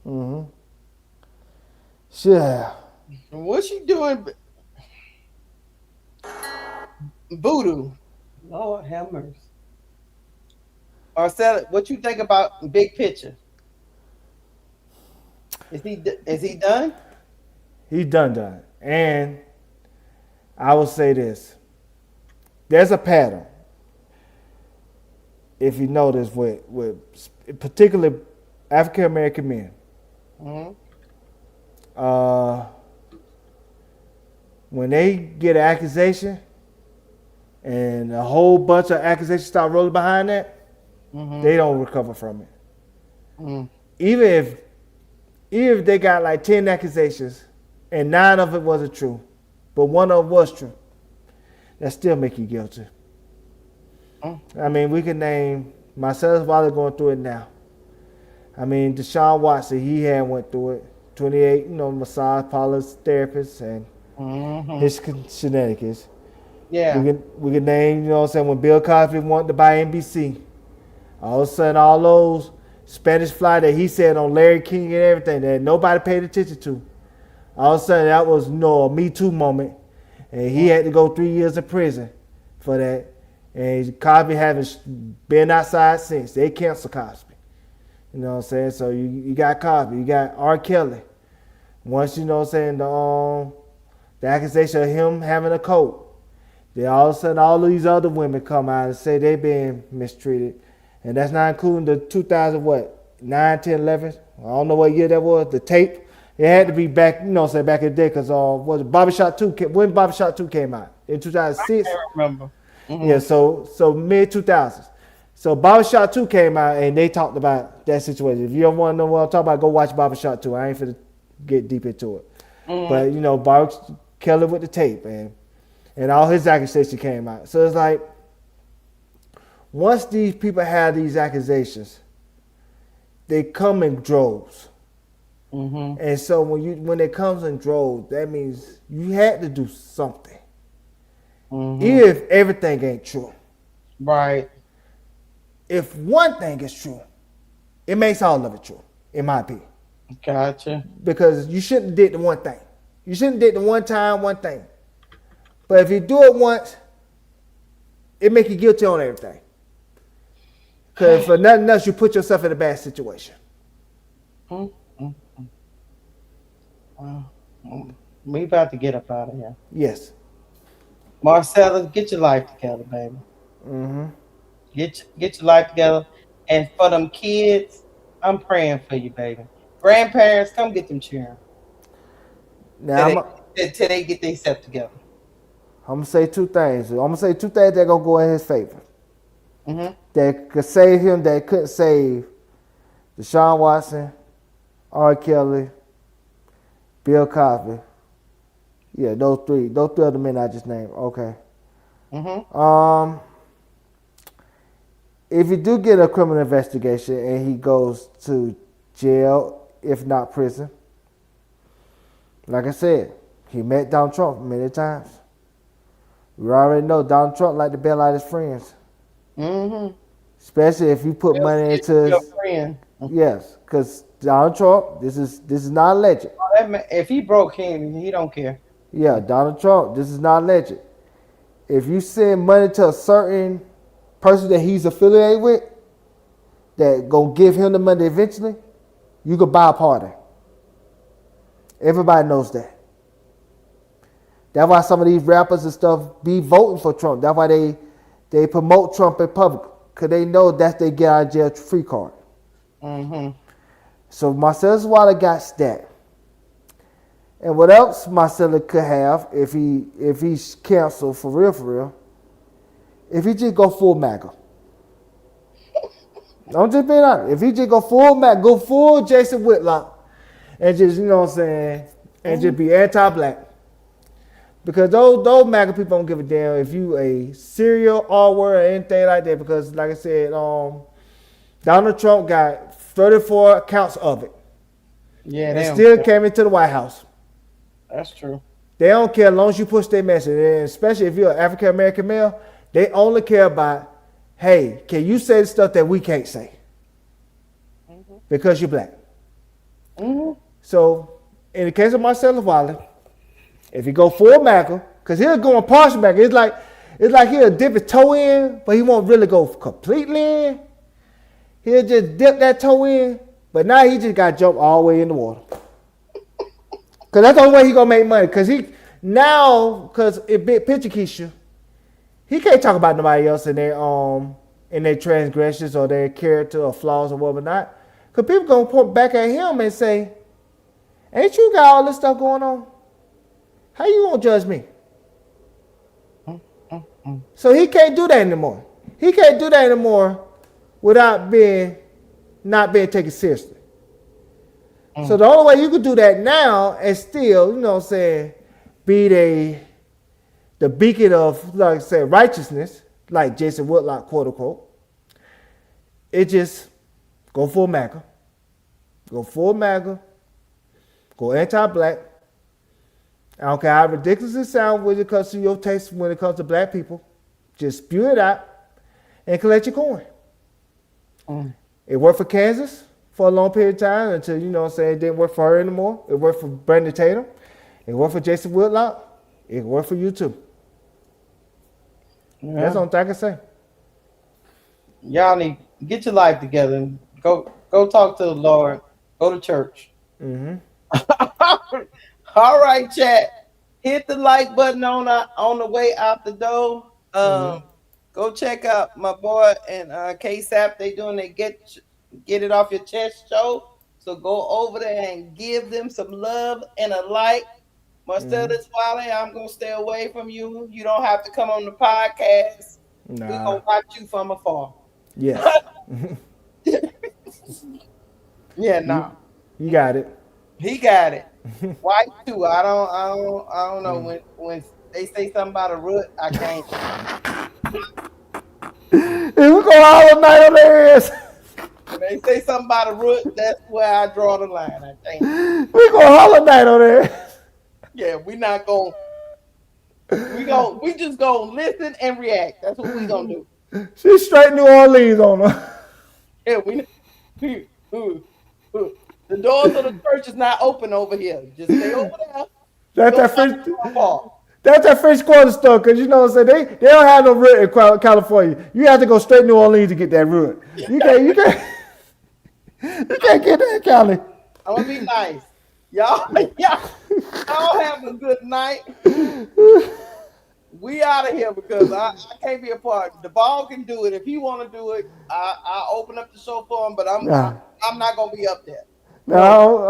D: Mm-hmm. Sure.
E: What's she doing? Voodoo. Lord have mercy. Marcellus, what you think about big picture? Is he done?
D: He's done. And I will say this. There's a pattern. If you notice with particularly African American men.
E: Mm-hmm.
D: When they get an accusation and a whole bunch of accusations start rolling behind that, they don't recover from it. Even if they got like 10 accusations and 9 of it wasn't true, but 1 of them was true, that still make you guilty. I mean, we can name Marcellus Wiley going through it now. I mean, Deshaun Watson, he had went through it. 28, massage parlors, therapists, and his shenanigans.
E: Yeah.
D: We can name, you know what I'm saying, when Bill Cosby wanted to buy NBC. All of a sudden, all those Spanish fly that he said on Larry King and everything that nobody paid attention to. All of a sudden, that was, a Me Too moment. And he had to go 3 years in prison for that. And Cosby haven't been outside since. They canceled Cosby. You know what I'm saying? So you got Cosby. You got R. Kelly. Once, you know what I'm saying, the accusation of him having a coat. Then all of a sudden, all of these other women come out and say they been mistreated. And that's not including the 2000, 9, 10, 11? I don't know what year that was. The tape. It had to be back, back in the day, because was Barbershop 2, when Barbershop 2 came out? In 2006?
E: I can't remember. Mm-hmm.
D: Yeah, so mid-2000s. So Barbershop 2 came out, and they talked about that situation. If you don't want to know what I'm talking about, go watch Barbershop 2. I ain't finna get deep into it. Mm-hmm. But, Barber Kelly with the tape, and all his accusations came out. So it's like, once these people have these accusations, they come in droves. Mm-hmm. And so when it comes in droves, that means you had to do something. Mm-hmm. Even if everything ain't true.
E: Right.
D: If one thing is true, it makes all of it true, in my opinion.
E: Gotcha.
D: Because you shouldn't have did the one thing. You shouldn't have did the one time, one thing. But if you do it once, it make you guilty on everything. Because for nothing else, you put yourself in a bad situation.
E: We about to get up out of here.
D: Yes.
E: Marcellus, get your life together, baby. Mm-hmm. Get your life together. And for them kids, I'm praying for you, baby. Grandparents, come get them cheering. Now, till they get themselves together.
D: I'm going to say two things. I'm going to say two things that are going to go in his favor. Mm-hmm. That could save him, that couldn't save Deshaun Watson, R. Kelly, Bill Cosby. Yeah, those three other men I just named. Okay. Mm-hmm. If you do get a criminal investigation and he goes to jail, if not prison, like I said, he met Donald Trump many times. We already know Donald Trump like to bail out his friends. Mm-hmm. Especially if you put money into
E: your friend.
D: Yes, because Donald Trump, this is not alleged.
E: If he broke him, he don't care.
D: Yeah, Donald Trump, this is not alleged. If you send money to a certain person that he's affiliated with, that gonna give him the money eventually, you could buy a pardon. Everybody knows that. That's why some of these rappers and stuff be voting for Trump. That's why they promote Trump in public, because they know that's their get out of jail free card. Mm-hmm. So Marcellus Wiley got that. And what else Marcellus could have if he's canceled for real, if he just go full MAGA. I'm just being honest. If he just go full MAGA, go full Jason Whitlock, and just, you know what I'm saying, and just be anti-black. Because those MAGA people don't give a damn if you a serial R-word or anything like that. Because like I said, Donald Trump got 34 counts of it. Yeah, and still came into the White House.
E: That's true.
D: They don't care as long as you push their message. And especially if you're an African American male, they only care about, hey, can you say the stuff that we can't say? Mm-hmm. Because you're black. Mm-hmm. So in the case of Marcellus Wiley, if he go full MAGA, because he'll go on partial MAGA, it's like he'll dip his toe in, but he won't really go completely in. He'll just dip that toe in, but now he just got to jump all the way in the water. Because that's the only way he going to make money. Because in big picture, Keysha, he can't talk about nobody else in their transgressions or their character or flaws or whatever not. Because people going to point back at him and say, ain't you got all this stuff going on? How you going to judge me? So he can't do that anymore. He can't do that anymore without not being taken seriously. So the only way you can do that now and still, you know what I'm saying, be the beacon of, like I said, righteousness, like Jason Whitlock, quote unquote, it just go full MAGA. Go full MAGA. Go anti-black. I don't care how ridiculous it sounds when it comes to your taste when it comes to black people. Just spew it out and collect your coin. It worked for Kansas for a long period of time until, you know what I'm saying, it didn't work for her anymore. It worked for Brandon Tatum. It worked for Jason Whitlock. It worked for you too.
E: Yeah.
D: That's the only thing I can say.
E: Y'all need to get your life together. Go talk to the Lord. Go to church.
D: Mm-hmm.
E: All right, chat. Hit the like button on the way out the door. Go check out my boy and K-Sap. They doing their get it off your chest show. So go over there and give them some love and a like. Marcellus Wiley, I'm gonna stay away from you. You don't have to come on the podcast.
D: Nah.
E: We're gonna watch you from afar.
D: Yes.
E: Yeah, no.
D: You got it.
E: He got it. White too. I don't know. When they say something about a root, I can't.
D: If we go all night on their ass.
E: When they say something about a root, that's where I draw the line. I can't.
D: We go all night on there.
E: Yeah, we not going. We just gonna listen and react. That's what we gonna do.
D: She's straight New Orleans on her.
E: Yeah, the doors of the church is not open over here. Just stay over there.
D: That's that French Quarter store, because you know what I'm saying? They don't have no root in California. You have to go straight New Orleans to get that root. You can't get that in Cali.
E: I'm gonna be nice. Y'all have a good night. We out of here because I can't be a part. The ball can do it. If he want to do it, I'll open up the show for him, but I'm not gonna be up there.
D: No,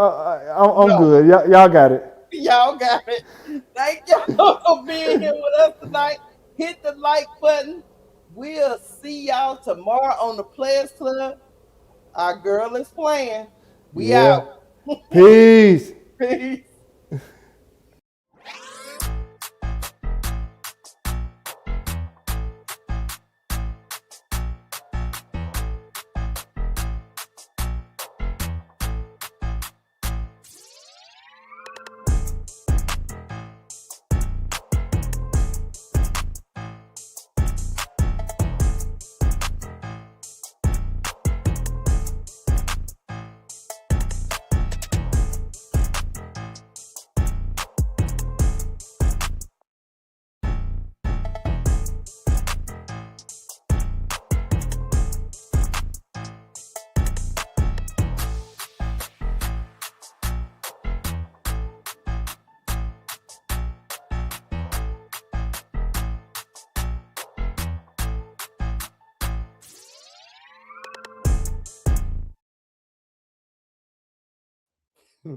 D: I'm good. Y'all got it.
E: Y'all got it. Thank y'all for being here with us tonight. Hit the like button. We'll see y'all tomorrow on the Players Club. Our girl is playing. We out.
D: Peace.
E: Peace.